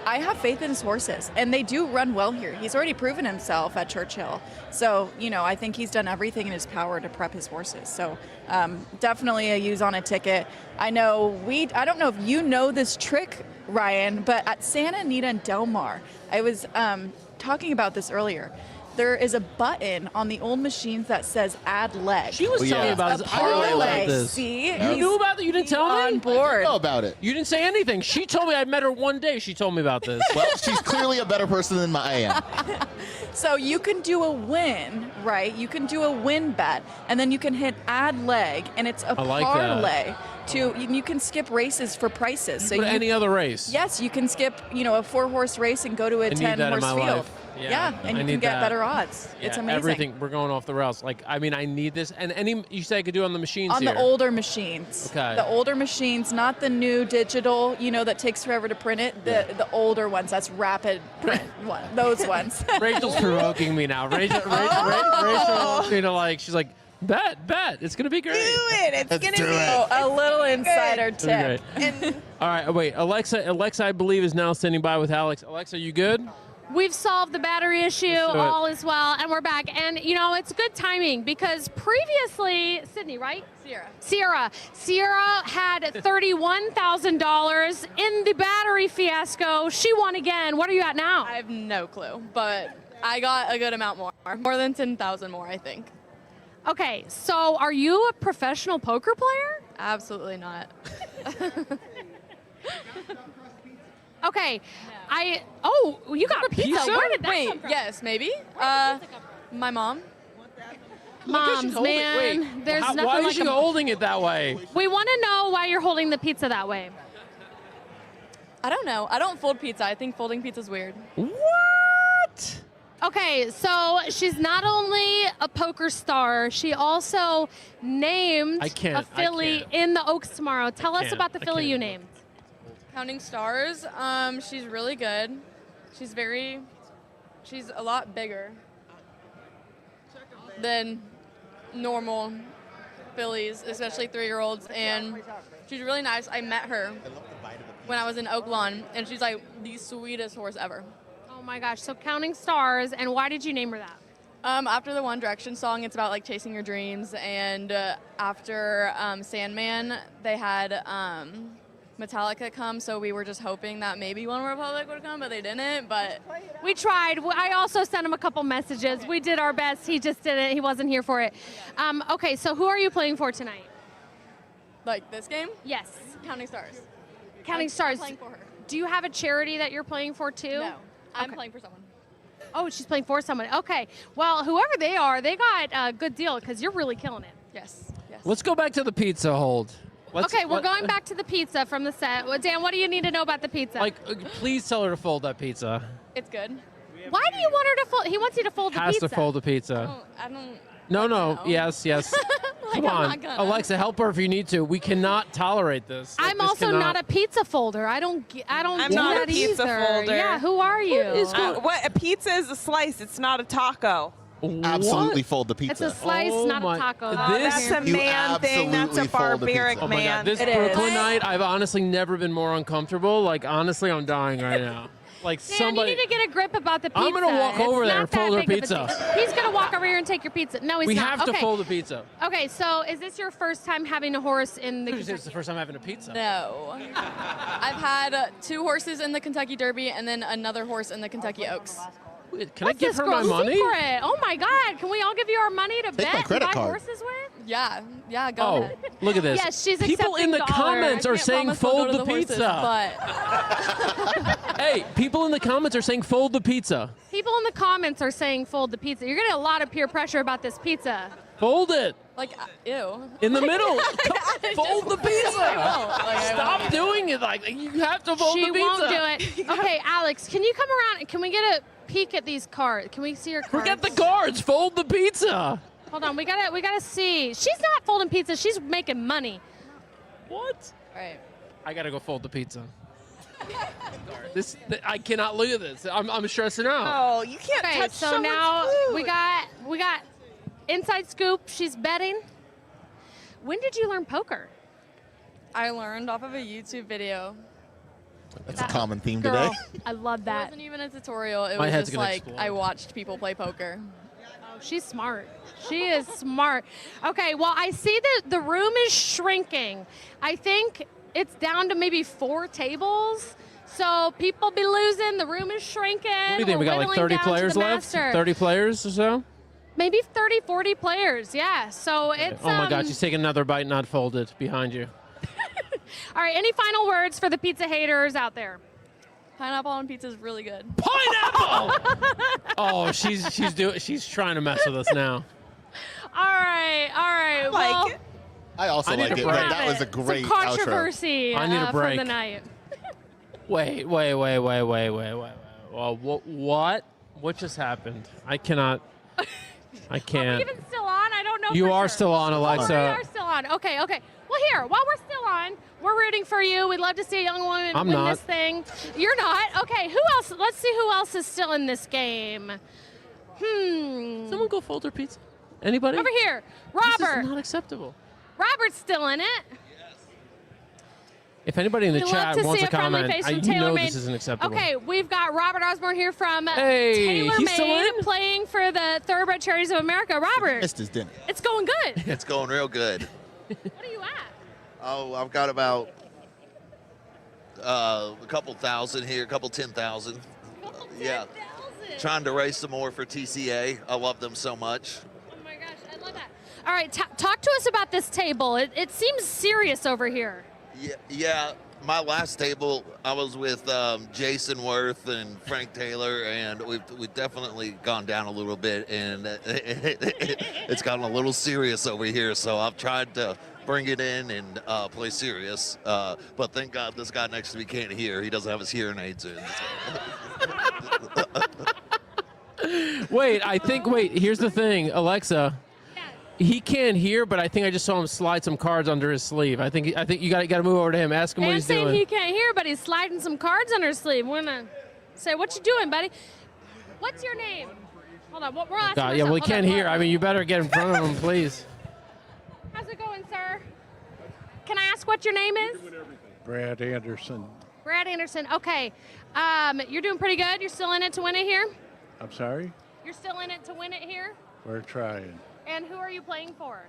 I have faith in his horses, and they do run well here. He's already proven himself at Churchill. So, you know, I think he's done everything in his power to prep his horses. So definitely a use on a ticket. I don't know if you know this trick, Ryan, but at Santa Anita and Del Mar, I was talking about this earlier. There is a button on the old machines that says add leg. She was telling me about this. I knew about this. See? You knew about it? You didn't tell me? On board. I know about it. You didn't say anything. She told me I met her one day. She told me about this. Well, she's clearly a better person than I am. So you can do a win, right? You can do a win bet, and then you can hit add leg, and it's a I like that. parlay. You can skip races for prices. So But any other race. Yes, you can skip, a 4-horse race and go to a I need that in 10-horse my field. life. Yeah, and I you need can get that. better odds. Yeah, It's amazing. Everything. We're going off the rails. I need this. And you said I could do it on the machines On here. the older machines. Okay. The older machines, not the new digital, that takes forever to print it. The older ones, that's rapid print one. Those ones. Rachel's provoking me now. Rachel, she's like, bet. It's gonna be great. Do it. It's Let's gonna do be it. A little insider It's gonna be tip. All right. Wait. Alexa, I believe, is now standing by with Alex. Alexa, you good? We've solved the battery issue, Let's do it. all is well, and we're back. And, it's good timing because previously, Sydney, right? Sierra had $31,000 in the battery fiasco. She won again. What are you at now? I have no clue, but I got a good amount more than 10,000 more, I think. Okay, so are you a professional poker player? Absolutely not. Okay, you got pizza. Where did that come from? Yes, maybe. My mom. Moms, man, there's nothing why like is she holding it that way? We want to know why you're holding the pizza that way. I don't know. I don't fold pizza. I think folding pizza's weird. What? Okay, so she's not only a poker star, she also named a filly in the Oaks tomorrow. Tell us about the filly you named. Counting Stars. She's really good. She's a lot bigger than normal fillies, especially 3-year-olds, and she's really nice. I met her when I was in Oak Lawn, and she's like the sweetest horse ever. Oh my gosh, so Counting Stars, and why did you name her that? After the One Direction song, it's about chasing your dreams, and after Sandman, they had Metallica come, so we were just hoping that maybe One Republic would come, but they didn't. But we tried. I also sent him a couple messages. We did our best. He just didn't. He wasn't here for it. Okay, so who are you playing for tonight? This game? Yes. Counting Stars. Counting Stars. I'm playing for her. Do you have a charity that you're playing for too? No, I'm playing for someone. Oh, she's playing for someone. Okay. Well, whoever they are, they got a good deal because you're really killing it. Yes. Let's go back to the pizza hold. We're going back to the pizza from the set. Well, Dan, what do you need to know about the pizza? Please tell her to fold that pizza. It's good. Why do you want her to fold? He wants you to fold the Has pizza. to fold the pizza. I don't. No. Yes. Come on, Alexa, help her if you need to. We cannot tolerate this. I'm also not a pizza folder. I don't I'm do not that a pizza either. folder. Yeah, who are you? What a pizza is a slice. It's not a taco. Absolutely fold the pizza. It's a slice, not a taco. That's a man thing. That's a barbaric Oh my man. God. This Brooklyn night, I've honestly never been more uncomfortable. Honestly, I'm dying right now. Dan, somebody. you need to get a grip about the pizza. I'm gonna walk over there and fold her pizza. He's gonna walk over here and take your pizza. No, he's We not. have to fold the pizza. Okay, so is this your first time having a horse in the It's the first time having a pizza. No. I've had 2 horses in the Kentucky Derby and then another horse in the Kentucky Oaks. Can I give her my money? Secret? Oh my God! Can we all give you our money to bet my and credit buy card. horses with? Yeah, go Oh, ahead. look at this. Yes, she's People in the accepting comments are Can't saying promise we'll go fold to the horses, pizza. but Hey, people in the comments are saying fold the pizza. People in the comments are saying fold the pizza. You're getting a lot of peer pressure about this pizza. Fold it. Ew. In the middle. Fold the pizza. I Stop doing it. You have to fold She the pizza. won't do it. Okay, Alex, can you come around? Can we get a peek at these cards? Can we see your cards? Forget the cards. Fold the pizza. Hold on, we gotta see. She's not folding pizza. She's making money. What? Right. I gotta go fold the pizza. I cannot look at this. I'm stressing out. Oh, you can't Okay, touch so someone's now food. we got inside scoop. She's betting. When did you learn poker? I learned off of a YouTube video. That's a common theme Girl, today. I love It that. wasn't even a tutorial. It My was head's just gonna like explode. I watched people play poker. Oh, she's smart. She is smart. Okay, well, I see that the room is shrinking. I think it's down to maybe 4 tables. So people be losing. The room is shrinking. What do you think? We got like 30 players left? 30 players or so? Maybe 30, 40 players, yeah. So it's... Oh, my God. She's taking another bite, not folded, behind you. All right, any final words for the pizza haters out there? Pineapple on pizza is really good. Pineapple! Oh, she's trying to mess with us now. All right. I like it. I also like it, but that was a great Some controversy I need a break. for the night. Wait. Well, what? What just happened? I cannot. I can't. Are we even still on? I don't know. You for are sure. still on, Alexa. We are still on. Okay. Well, here, while we're still on, we're rooting for you. We'd love to see a young woman I'm win not. this thing. You're not? Okay, who else? Let's see who else is still in this game. Someone go fold their pizza. Anybody? Over here. Robert. This is not acceptable. Robert's still in it. If anybody in the We'd chat love to wants see to a friendly comment, face from you know TaylorMade. this isn't acceptable. Okay, we've got Robert Osborne here from Hey, he's still TaylorMade in? playing for the Thoroughbred Charities of America. Robert, Missed his dinner. it's going good. It's going real good. What are you at? Oh, I've got about a couple thousand here, a couple 10,000. Yeah. Trying to raise some more for TCA. I love them so much. Oh my gosh, I love that. All right, talk to us about this table. It seems serious over here. Yeah. My last table, I was with Jason Worth and Frank Taylor, and we've definitely gone down a little bit, and it's gotten a little serious over here. So I've tried to bring it in and play serious, but thank God this guy next to me can't hear. He doesn't have his hearing aids in. Wait, here's the thing, Alexa. He can't hear, but I think I just saw him slide some cards under his sleeve. I think you got to move over to him. Ask him what he's saying doing. he can't hear, but he's sliding some cards under his sleeve. We're gonna say, "What you doing, buddy? What's your name?" Hold on, we're asking. God, yeah, well, he can't hear. I mean, you better get in front of him, please. How's it going, sir? Can I ask what your name is? Brad Anderson. Brad Anderson. Okay, you're doing pretty good. You're still in it to win it here. I'm sorry? You're still in it to win it here. We're trying. And who are you playing for?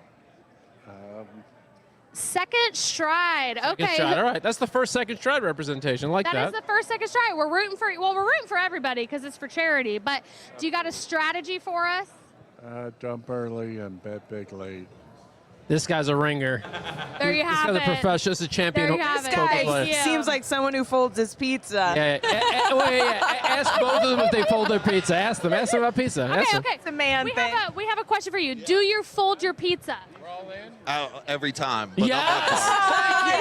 Second Stride. Okay. Second Stride. All right, that's the first Second Stride representation. Like that. That is the first Second Stride. We're rooting for everybody because it's for charity. But do you got a strategy for us? Jump early and bet big late. This guy's a ringer. There you have This it. guy's a professional. This is a champion. There you have This it. guy Thank you. seems like someone who folds his pizza. Yeah. Ask both of them if they fold their pizza. Ask them about pizza. Ask them. Okay. It's a man thing. We have a question for you. Do you fold your pizza? Every time. But Yes!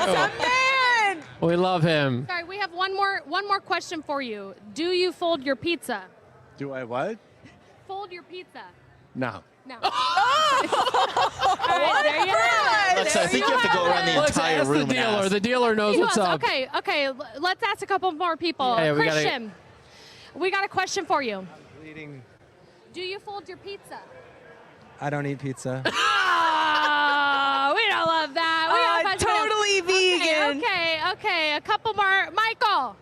It's a man. We love him. Sorry, we have one more question for you. Do you fold your pizza? Do I what? Fold your pizza. No. No. All right, there you have it. Alexa, I think you have to go around the Let's entire ask room the dealer. and ask. The dealer knows Who what's else? up. Okay. Let's ask a couple more people. Yeah, we gotta- Christian, we got a question for you. Bleeding. Do you fold your pizza? I don't eat pizza. Oh, we don't love that. We don't have totally vegan. Okay. A couple more. Michael.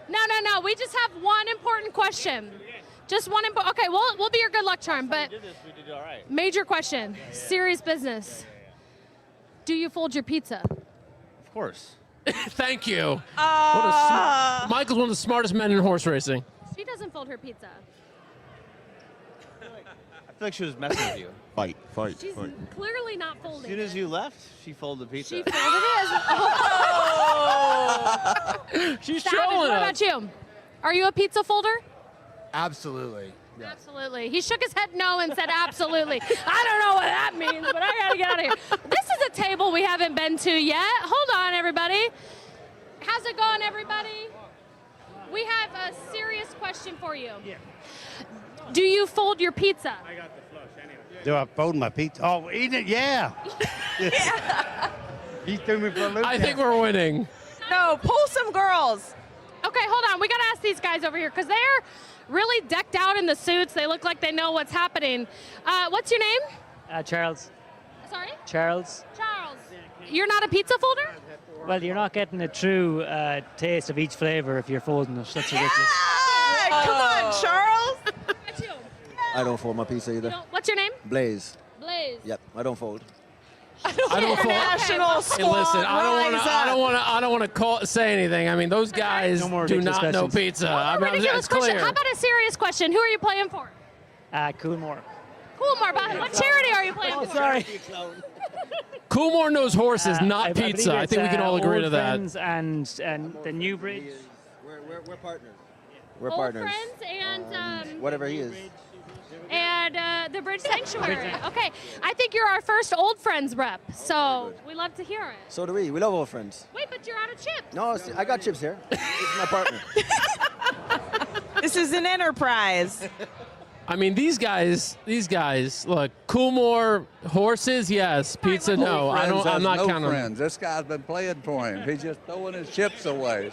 No. We just have one important question. Just one important. Okay, we'll be your good luck charm, but We did all right. major question. Serious business. Do you fold your pizza? Of course. Thank you. Michael's one of the smartest men in horse racing. She doesn't fold her pizza. I feel like she was messing with you. Fight. She's clearly not As folding. soon as you left, she folded pizza. She folded it. She's Savage, trolling what us. about you? Are you a pizza folder? Absolutely. Yeah. Absolutely. He shook his head no and said absolutely. I don't know what that means, but I got to get out of here. This is a table we haven't been to yet. Hold on, everybody. How's it going, everybody? We have a serious question for you. Do you fold your pizza? Do I fold my pizza? Oh, eat it? Yeah. He threw me for a loop. I think we're winning. No, pull some girls. Okay, hold on. We got to ask these guys over here because they're really decked out in the suits. They look like they know what's happening. What's your name? Charles. Sorry? Charles. Charles. You're not a pizza folder? Well, you're not getting a true taste of each flavor if you're folding it. That's ridiculous. Come on, Charles. I don't fold my pizza either. What's your name? Blaze. Blaze. Yep, I don't fold. I don't International Hey, listen, I don't want to say anything. I mean, those guys No more do ridiculous not know questions. pizza. I mean, Ridiculous it's question. clear. How about a serious question? Who are you playing for? Coolmore. Coolmore. What charity are you playing for? Sorry. Coolmore knows horses, not believe pizza. I it's, think we can all agree Old to that. Friends and the New Bridge. We're partners. We're Old partners. Friends and Whatever he is. the Bridge Sanctuary. Okay, I think you're our first Old Friends rep, so we love to hear it. So do we. We love old friends. Wait, but you're out of chips. No, see, I got chips here. This is my partner. This is an enterprise. I mean, these guys, look, Coolmore, horses, yes. Pizza, no. I'm not counting. Friends. This guy's been playing for him. He's just throwing his chips away.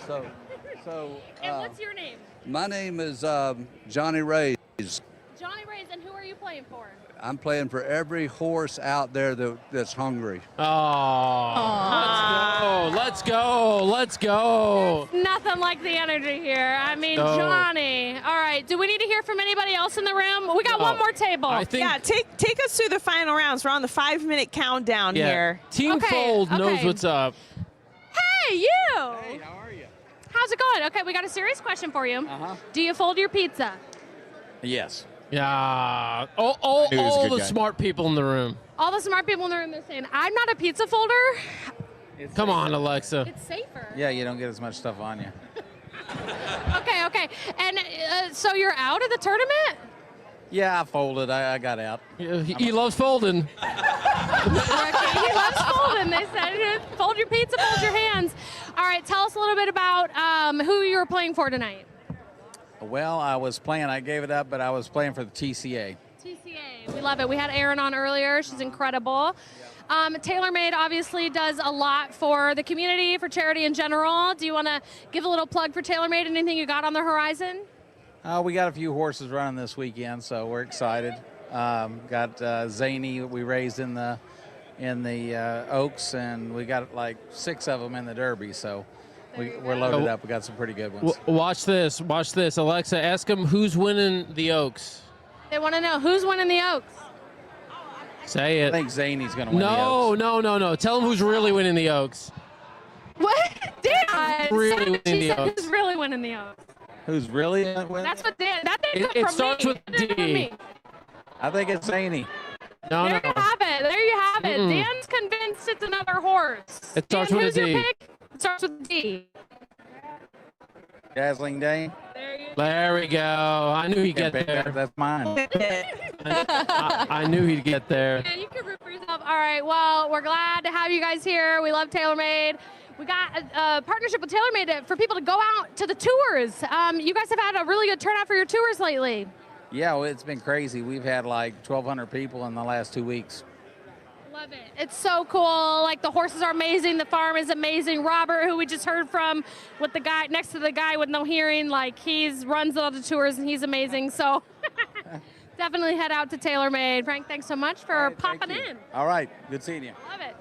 And what's your name? My name is Johnny Rays. Johnny Rays, and who are you playing for? I'm playing for every horse out there that's hungry. Oh, let's go. Nothing like the energy here. I mean, No. Johnny. All right, do we need to hear from anybody else in the room? We got one more table. I think. Yeah, take us through the final rounds. We're on the 5-minute countdown here. Team Fold knows what's up. Hey, you. Hey, how are you? How's it going? Okay, we got a serious question for you. Do you fold your pizza? Yes. Yeah. All the smart people in the room. All the smart people in the room, they're saying, I'm not a pizza folder. Come on, Alexa. It's safer. Yeah, you don't get as much stuff on you. Okay. And so you're out of the tournament? Yeah, I folded. I got out. He loves folding. He loves folding. They said, fold your pizza, fold your hands. All right, tell us a little bit about who you were playing for tonight. Well, I gave it up, but I was playing for the TCA. TCA, we love it. We had Erin on earlier. She's incredible. TaylorMade obviously does a lot for the community, for charity in general. Do you want to give a little plug for TaylorMade? Anything you got on the horizon? We got a few horses running this weekend, so we're excited. Got Zany that we raised in the Oaks, and we got like 6 of them in the Derby, so we're loaded up. We got some pretty good ones. Watch this. Alexa, ask them who's winning the Oaks. They want to know who's winning the Oaks. Say it. I think Zany's going to win the Oaks. No. Tell them who's really winning the Oaks. What? Dan! Really winning the Oaks. Who's really winning the Oaks? Who's really winning? That's what Dan. That didn't come It from starts me. with That didn't come from D. me. I think it's Zany. No. There you have it. Dan's convinced it's another horse. It starts Dan, with a who's your D. pick? It starts with a D. Dazzling Day. There we go. I knew he'd get there. That's mine. I knew he'd get there. Yeah, you can root for yourself. All right. Well, we're glad to have you guys here. We love TaylorMade. We got a partnership with TaylorMade for people to go out to the tours. You guys have had a really good turnout for your tours lately. Yeah, well, it's been crazy. We've had like 1,200 people in the last 2 weeks. Love it. It's so cool. Like, the horses are amazing. The farm is amazing. Robert, who we just heard from, with the guy next to the guy with no hearing, like, runs all the tours and he's amazing. So definitely head out to TaylorMade. Frank, thanks so much for popping in. All right. Good seeing you. Love it.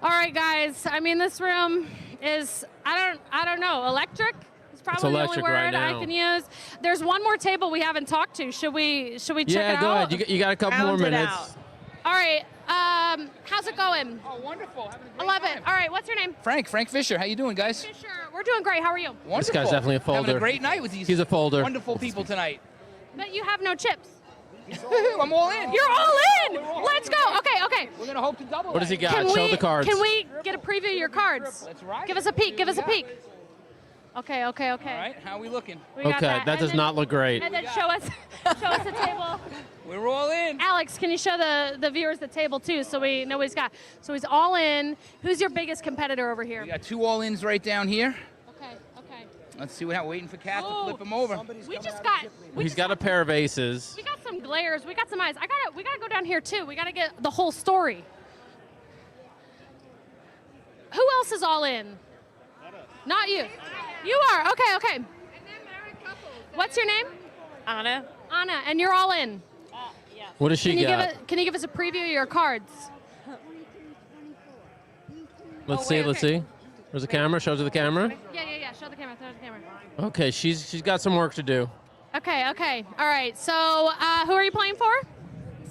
All right, guys. I mean, this room is, I don't know, electric? It's probably the only electric word right I now. can use. There's one more table we haven't talked to. Should we check it out? Yeah, go ahead. You got a couple more minutes. All right. How's it going? Oh, wonderful. I love it. All right, what's your name? Frank Fisher. How you doing, guys? Fisher. We're doing great. How are you? Wonderful. This guy's definitely a folder. Having a great night with these He's a folder. wonderful people tonight. But you have no chips. I'm all in. You're all in. Let's go. Okay. We're going to hope to double What does he that. got? Show the cards. Can we get a preview of your cards? That's right. Give us a peek. Okay. All right, how are we looking? We got that And does then- not look great. And then show us the table. We're all in. Alex, can you show the viewers the table too, so we know what he's got? So he's all in. Who's your biggest competitor over here? We got 2 all-ins right down here. Okay. Let's see what we're waiting for Kat to flip them over. We just got. He's got a pair of aces. We got some glares. We got some eyes. We gotta go down here too. We gotta get the whole story. Who else is all in? Not you. You are. Okay. What's your name? Anna. Anna, and you're all in. What does she got? Can you give us a preview of your cards? Let's see. Where's the camera? Shows her the camera. Yeah. Show the camera. Okay, she's got some work to do. Okay. All right. So, who are you playing for?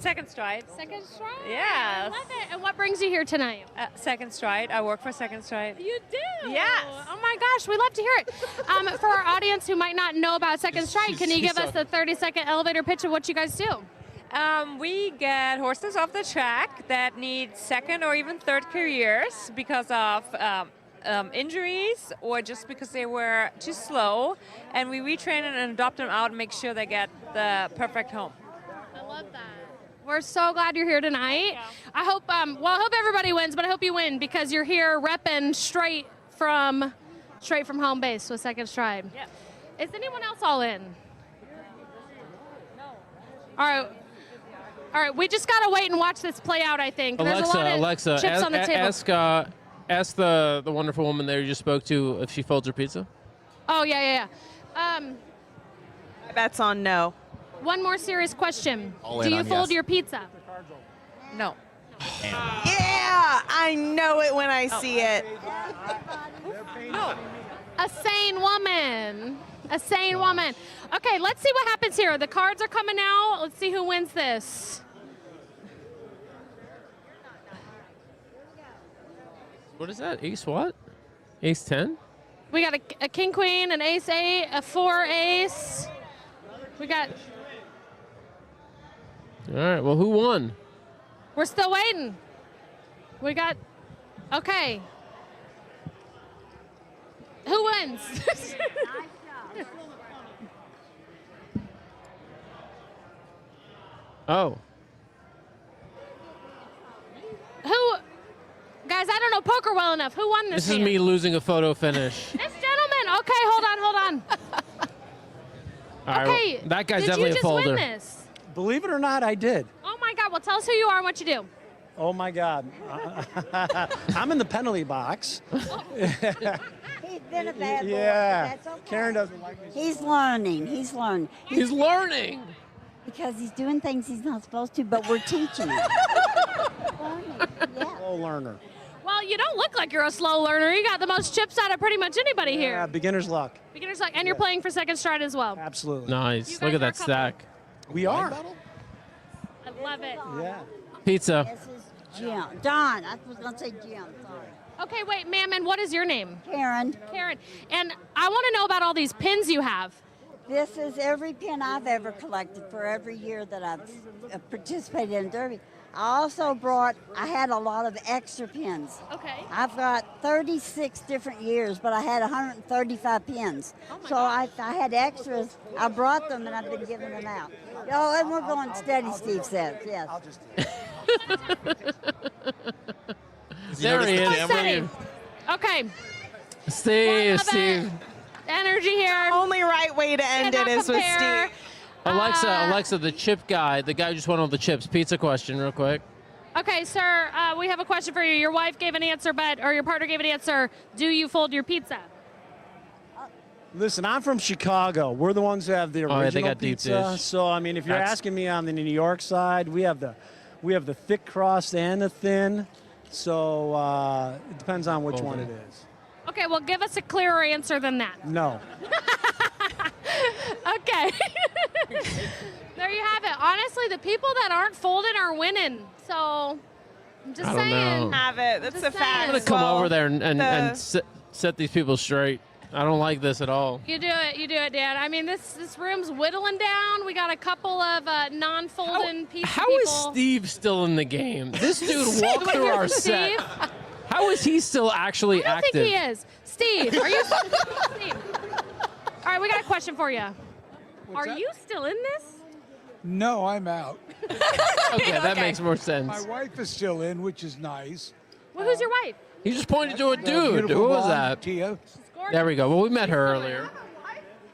Second stride. Second stride? Yeah. I love it. And what brings you here tonight? Second stride. I work for Second Stride. You do? Yes. Oh my gosh, we love to hear it. For our audience who might not know about Second Stride, can you give us a 30-second elevator pitch of what you guys do? We get horses off the track that need second or even third careers because of injuries or just because they were too slow, and we retrain and adopt them out and make sure they get the perfect home. I love that. We're so glad you're here tonight. Yeah. I hope, I hope everybody wins, but I hope you win because you're here repping straight from home base with Second Stride. Yeah. Is anyone else all in? No. All right. We just gotta wait and watch this play out. I think there's a lot of chips on the table. Ask the wonderful woman there you just spoke to if she folds her pizza. Oh yeah. My bet's on no. One more serious question. All Do in you on fold yes. your pizza? No. Yeah, I know it when I see it. No. A sane woman. A sane woman. Okay, let's see what happens here. The cards are coming out. Let's see who wins this. What is that? Ace what? Ace 10? We got a king queen, an ace 8, a 4 ace. We got. All right, well, who won? We're still waiting. We got. Okay. Who wins? Oh. Who? Guys, I don't know poker well enough. Who won this? This is me losing a photo finish. This gentleman. Okay, hold on. All right, Okay, well, that guy's did definitely you a just folder. win this? Believe it or not, I did. Oh my God! Well, tell us who you are and what you do. Oh my God. I'm in the penalty box. He's been a bad boy. Yeah. That's okay. Karen doesn't like me. He's learning. He's learning. He's learning. Because he's doing things he's not supposed to, but we're teaching him. Learning. Yeah. Slow learner. Well, you don't look like you're a slow learner. You got the most chips out of pretty much anybody Yeah, here. beginner's luck. Beginner's luck, and you're playing for Second Stride as well. Absolutely. Nice. You Look guys at that are a couple. stack. We are. I love it. Yeah. Pizza. This is Jim. Don. I was going to say Jim. Sorry. Okay, wait, ma'am, and what is your name? Karen. Karen. And I want to know about all these pins you have. This is every pin I've ever collected for every year that I've participated in Derby. I also I had a lot of extra pins. Okay. I've got 36 different years, but I had 135 pins. So I had extras. I brought them, and I've been giving them out. Oh, and we're going steady, Steve says. Yes. There he is. Steady. Okay. Steve. Energy here. The only right way to end it is with Steve. Alexa, the chip guy, the guy who just won all the chips. Pizza question, real quick. Okay, sir, we have a question for you. Your wife gave an answer, or your partner gave an answer. Do you fold your pizza? Listen, I'm from Chicago. We're the ones that have the original yeah, they got deep pizza. dish. So I mean, if you're asking me on the New York side, we have the thick crust and the thin. So it depends on which one it is. Okay, well, give us a clearer answer than that. No. Okay. There you have it. Honestly, the people that aren't folding are winning. So I'm just I don't saying. know. Have it. That's a fact. I'm going to come over there and set these people straight. I don't like this at all. You do it, Dan. I mean, this room's whittling down. We got a couple of non-folding pizza How people. is Steve still in the game? This dude walked Wait, through you're our Steve? set. How is he still actually I don't active? think he is. Steve, are you Steve? All right, we got a question for you. Are you still in this? No, I'm out. Okay, that makes more sense. My wife is still in, which is nice. Well, who's your wife? He just pointed to a dude. Beautiful Who was blonde that? Tia. There we go. Well, we met her earlier.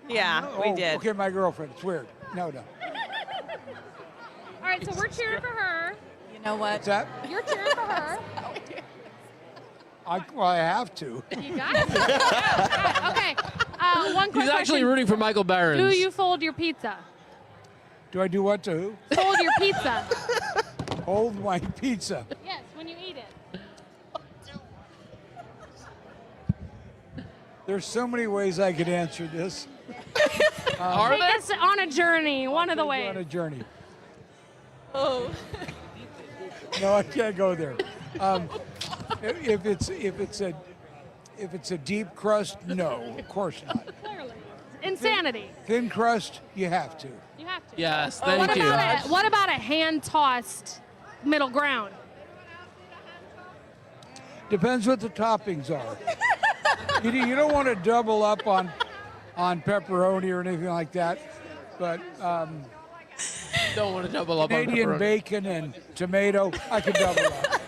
Yeah, we did. Okay, my girlfriend. It's weird. No. All right, so we're cheering for her. You know what? What's that? You're cheering for her. I have to. You got it. Yeah. Okay. One quick He's actually question. rooting for Michael Barons. Do you fold your pizza? Do I do what to who? Fold your pizza. Hold my pizza. Yes, when you eat it. There's so many ways I could answer this. Take us on a journey, one of the On ways. a journey. Oh. No, I can't go there. If it's a deep crust, no, of course not. Clearly. Insanity. Thin crust, you have to. You have to. Yes, What thank you. what about a hand-tossed middle ground? Depends what the toppings are. You don't want to double up on pepperoni or anything like that, but Don't want to double up on Canadian pepperoni. bacon and tomato, I could double up.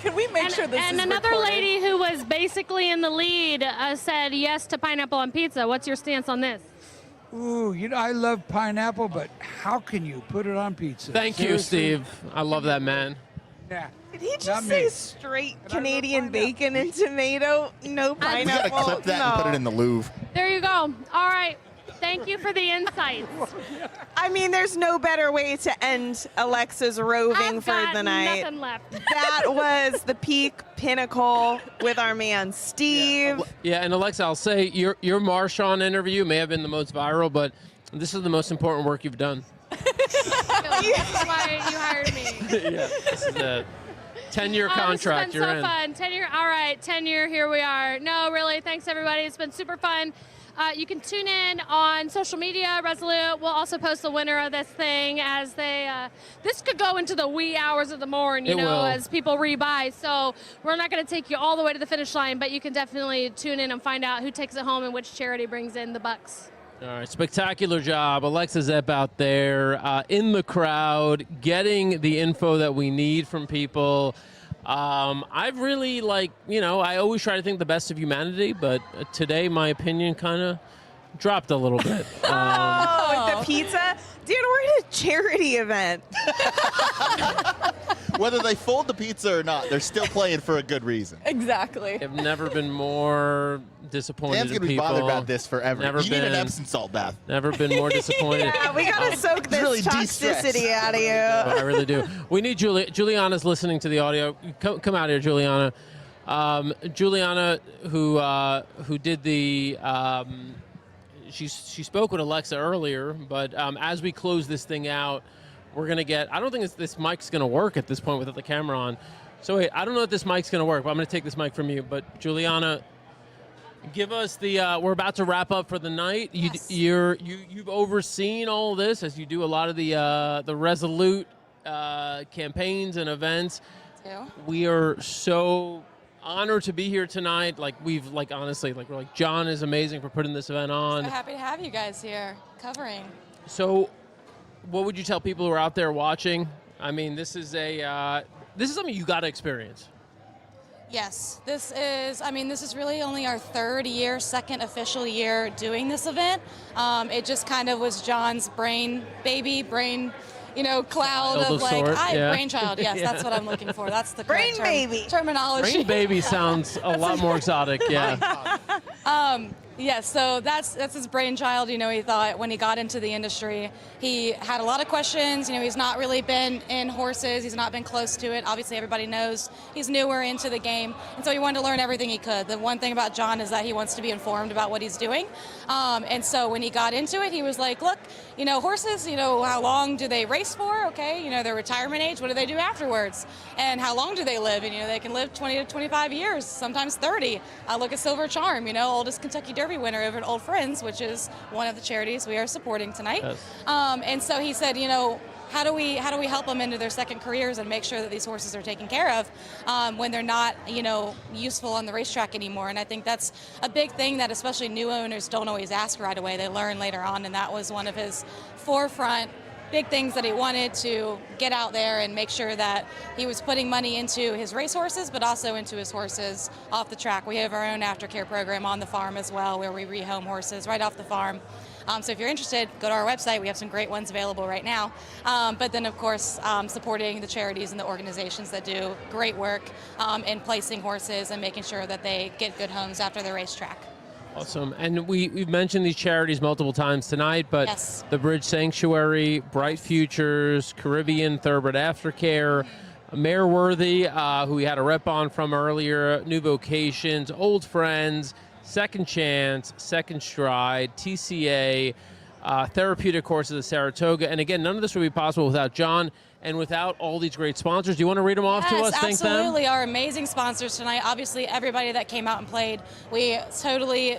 Can we make sure this And is another recorded? lady who was basically in the lead said yes to pineapple on pizza. What's your stance on this? Ooh, I love pineapple, but how can you put it on pizza? Thank you, Seriously? Steve. I love that man. Nah. Did he Not just me. say straight Canadian bacon and tomato? No We pineapple. gotta clip that and put it in the Louvre. There you go. All right. Thank you for the insights. I mean, there's no better way to end Alexa's roving I've for got the night. nothing left. That was the peak pinnacle with our man Steve. Yeah, and Alexa, I'll say your Marshawn interview may have been the most viral, but this is the most important work you've done. That's why you hired me. Yeah, this is a 10-year contract It's you're been so in. fun. 10-year. All right, 10-year. Here we are. No, really. Thanks everybody. It's been super fun. You can tune in on social media, Resolute. We'll also post the winner of this thing as they. This could go into the wee hours of the morning, It will. as people rebuy. So we're not going to take you all the way to the finish line, but you can definitely tune in and find out who takes it home and which charity brings in the bucks. All right, spectacular job. Alexa Zepp out there in the crowd, getting the info that we need from people. I've really, I always try to think the best of humanity, but today my opinion kind of dropped a little bit. With the pizza? Dude, we're at a charity event. Whether they fold the pizza or not, they're still playing for a good reason. Exactly. I've never been more disappointed Dan's in gonna be people. bothered about this forever. Never You need an been- Epsom salt bath. Never been more disappointed. Yeah, we gotta soak this really de-stress. toxicity out of you. I really do. We need Juliana's listening to the audio. Come out here, Juliana. Juliana, who did the, she spoke with Alexa earlier, but as we close this thing out, we're gonna get. I don't think this mic's gonna work at this point without the camera on. So wait, I don't know if this mic's gonna work, but I'm gonna take this mic from you. But Juliana, give us the. We're about to wrap up for the night. Yes. You've overseen all this as you do a lot of the Resolute campaigns and events. We are so honored to be here tonight. Honestly, we're like, John is amazing for putting this event on. So happy to have you guys here covering. So, what would you tell people who are out there watching? I mean, this is something you got to experience. Yes, this is really only our second official year doing this event. It just kind of was John's brain, cloud Of of sort, yeah. brainchild. Yes, Yeah. that's what I'm looking for. That's the Brain correct baby. terminology. Brain baby sounds a lot more exotic. Yeah. Yes, so that's his brainchild. He thought when he got into the industry, he had a lot of questions. He's not really been in horses. He's not been close to it. Obviously, everybody knows he's newer into the game. And so he wanted to learn everything he could. The one thing about John is that he wants to be informed about what he's doing. And so when he got into it, he was like, look, horses, how long do they race for? Okay, their retirement age, what do they do afterwards? And how long do they live? And, they can live 20 to 25 years, sometimes 30. I look at Silver Charm, oldest Kentucky Derby winner over at Old Friends, which is one of the charities we are supporting tonight. Yes. And so he said, how do we help them into their second careers and make sure that these horses are taken care of when they're not, useful on the racetrack anymore? And I think that's a big thing that especially new owners don't always ask right away. They learn later on, and that was one of his forefront big things that he wanted to get out there and make sure that he was putting money into his racehorses, but also into his horses off the track. We have our own aftercare program on the farm as well, where we rehome horses right off the farm. So if you're interested, go to our website. We have some great ones available right now. But then, of course, supporting the charities and the organizations that do great work in placing horses and making sure that they get good homes after the racetrack. Awesome. And we've mentioned these charities multiple times tonight, but Yes. the Bridge Sanctuary, Bright Futures, Caribbean, Thoroughbred Aftercare, Mayor Worthy, who we had a rep on from earlier, New Vocations, Old Friends, Second Chance, Second Stride, TCA, therapeutic horses at Saratoga. And again, none of this would be possible without John and without all these great sponsors. Do you want to read them off to us? Yes, Thank them? absolutely. Our amazing sponsors tonight. Obviously, everybody that came out and played. We totally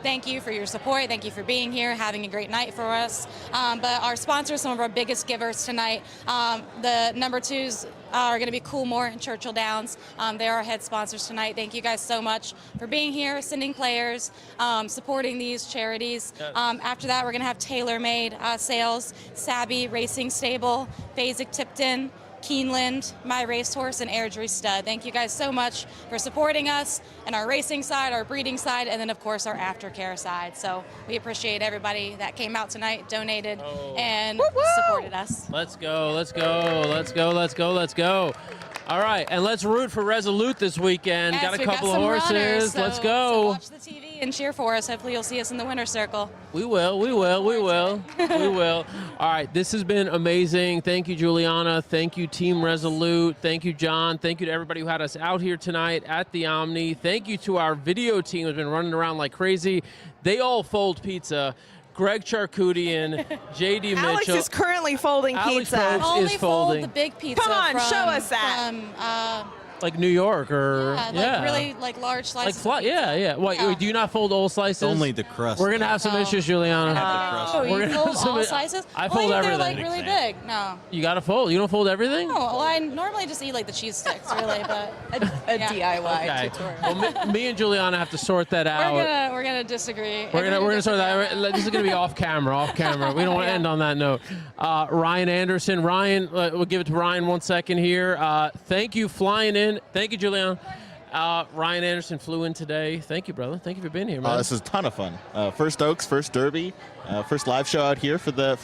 thank you for your support. Thank you for being here, having a great night for us. But our sponsors, some of our biggest givers tonight, the number 2s are going to be Coolmore and Churchill Downs. They're our head sponsors tonight. Thank you guys so much for being here, sending players, supporting these charities. Yes. After that, we're going to have TaylorMade Sales, Sabby Racing Stable, Basic Tipton, Keeneland, My Racehorse, and Airdrie Stud. Thank you guys so much for supporting us and our racing side, our breeding side, and then of course our aftercare side. So we appreciate everybody that came out tonight, donated, and supported us. Let's go, let's go, let's go, let's go, let's go. All right, and let's root for Resolute this weekend. Yes, got a we've couple some of horses. runners, so- Let's So go. watch the TV and cheer for us. Hopefully you'll see us in the winner's circle. We will, we will, we will, we will. All right, this has been amazing. Thank you, Juliana. Thank you, Team Resolute. Thank you, John. Thank you to everybody who had us out here tonight at the Omni. Thank you to our video team who's been running around like crazy. They all fold pizza. Greg Charkutian, J.D. Mitchell. Alex is currently folding Alex pizza. Probst Only is fold folding. the big pizza. Come on, from, show us that. From, Like New York or like really like large slices. yeah. Wait, do you not fold all slices? Only the crust. We're gonna have some issues, Juliana. Oh, We're you gonna fold have some all sizes? I Only fold if everything. they're like really big. No. You gotta fold. You don't fold everything? No, well, I normally just eat like the cheese sticks, really, but A DIY Okay. tutorial. Well, me and Juliana have to sort that out. we're gonna disagree. We're gonna sort that. This is gonna be off camera. We don't want to end on that note. Ryan Anderson. Ryan, we'll give it to Ryan 1 second here. Thank you flying in. Thank you, Juliana. Ryan Anderson flew in today. Thank you, brother. Thank you for being here, man. This was a ton of fun. First Oaks, first Derby, first live show out here for the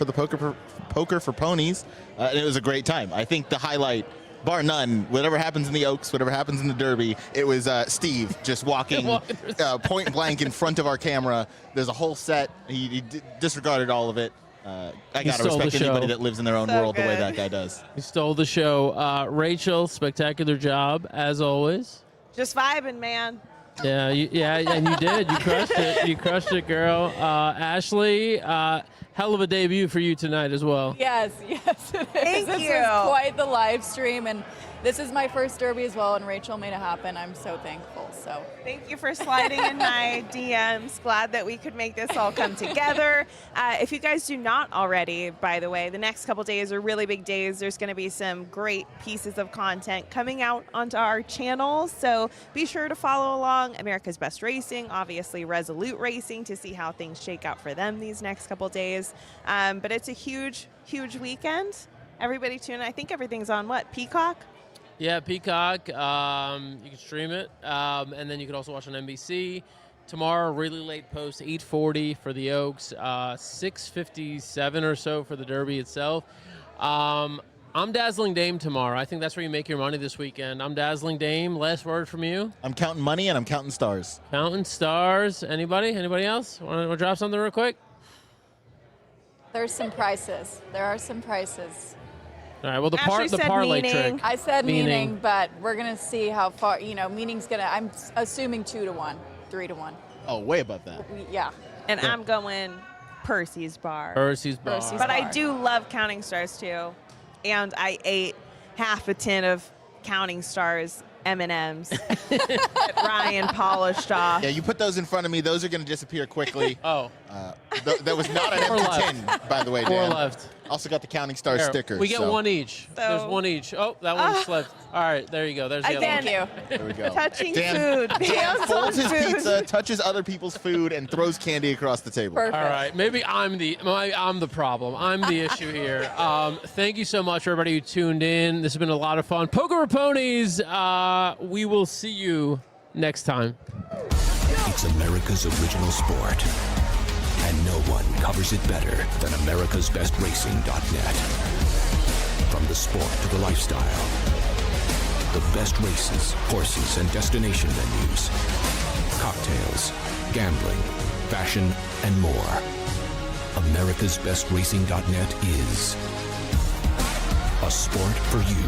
poker for ponies, and it was a great time. I think the highlight, bar none, whatever happens in the Oaks, whatever happens in the Derby, it was Steve just walking point blank in front of our camera. There's a whole set. He disregarded all of it. I gotta respect anybody that lives in their own world the way that guy does. He stole the show. Rachel, spectacular job as always. Just vibing, man. Yeah, and you did. You crushed it. You crushed it, girl. Ashley, hell of a debut for you tonight as well. Yes, it is. Thank This you. was quite the live stream, and this is my first Derby as well, and Rachel made it happen. I'm so thankful. So Thank you for sliding in my DMs. Glad that we could make this all come together. If you guys do not already, by the way, the next couple days are really big days. There's going to be some great pieces of content coming out onto our channel. So be sure to follow along. America's Best Racing, obviously Resolute Racing, to see how things shake out for them these next couple days. But it's a huge, huge weekend. Everybody tune in. I think everything's on what? Peacock? Yeah, Peacock. You can stream it, and then you can also watch on NBC. Tomorrow, really late post, 8:40 for the Oaks, 6:57 or so for the Derby itself. I'm Dazzling Dame tomorrow. I think that's where you make your money this weekend. I'm Dazzling Dame. Last word from you? I'm counting money and I'm counting stars. Counting stars. Anybody? Anybody else? Want to drop something real quick? there's some prices. There are some prices. All right. Well, the Ashley said parlay meaning. trick. I said meaning, but we're gonna see how far. Meaning's gonna. I'm assuming 2-1, 3-1. Oh, way above that. Yeah. And I'm going Percy's bar. Percy's bar. But I do love Counting Stars too. And I ate half a tin of Counting Stars M&Ms that Ryan polished off. Yeah, you put those in front of me, those are going to disappear quickly. Oh. That was not an Four empty left. tin, by the way, Four Dan. left. Also got the Counting Stars There, sticker. We get so. one each. There's one each. Oh, that one slipped. All right, there you go. There's the Again, other one. There we go. touching Dan, food. Dan Hands folds on his food. pizza, touches other people's food, and throws candy across the table. Perfect. All right, maybe I'm the problem. I'm the issue here. Thank you so much, everybody who tuned in. This has been a lot of fun. Poker with Ponies. We will see you next time. It's America's original sport, and no one covers it better than americasbestracing.net. From the sport to the lifestyle, the best races, horses, and destination venues, cocktails, gambling, fashion, and more. americasbestracing.net is a sport for you.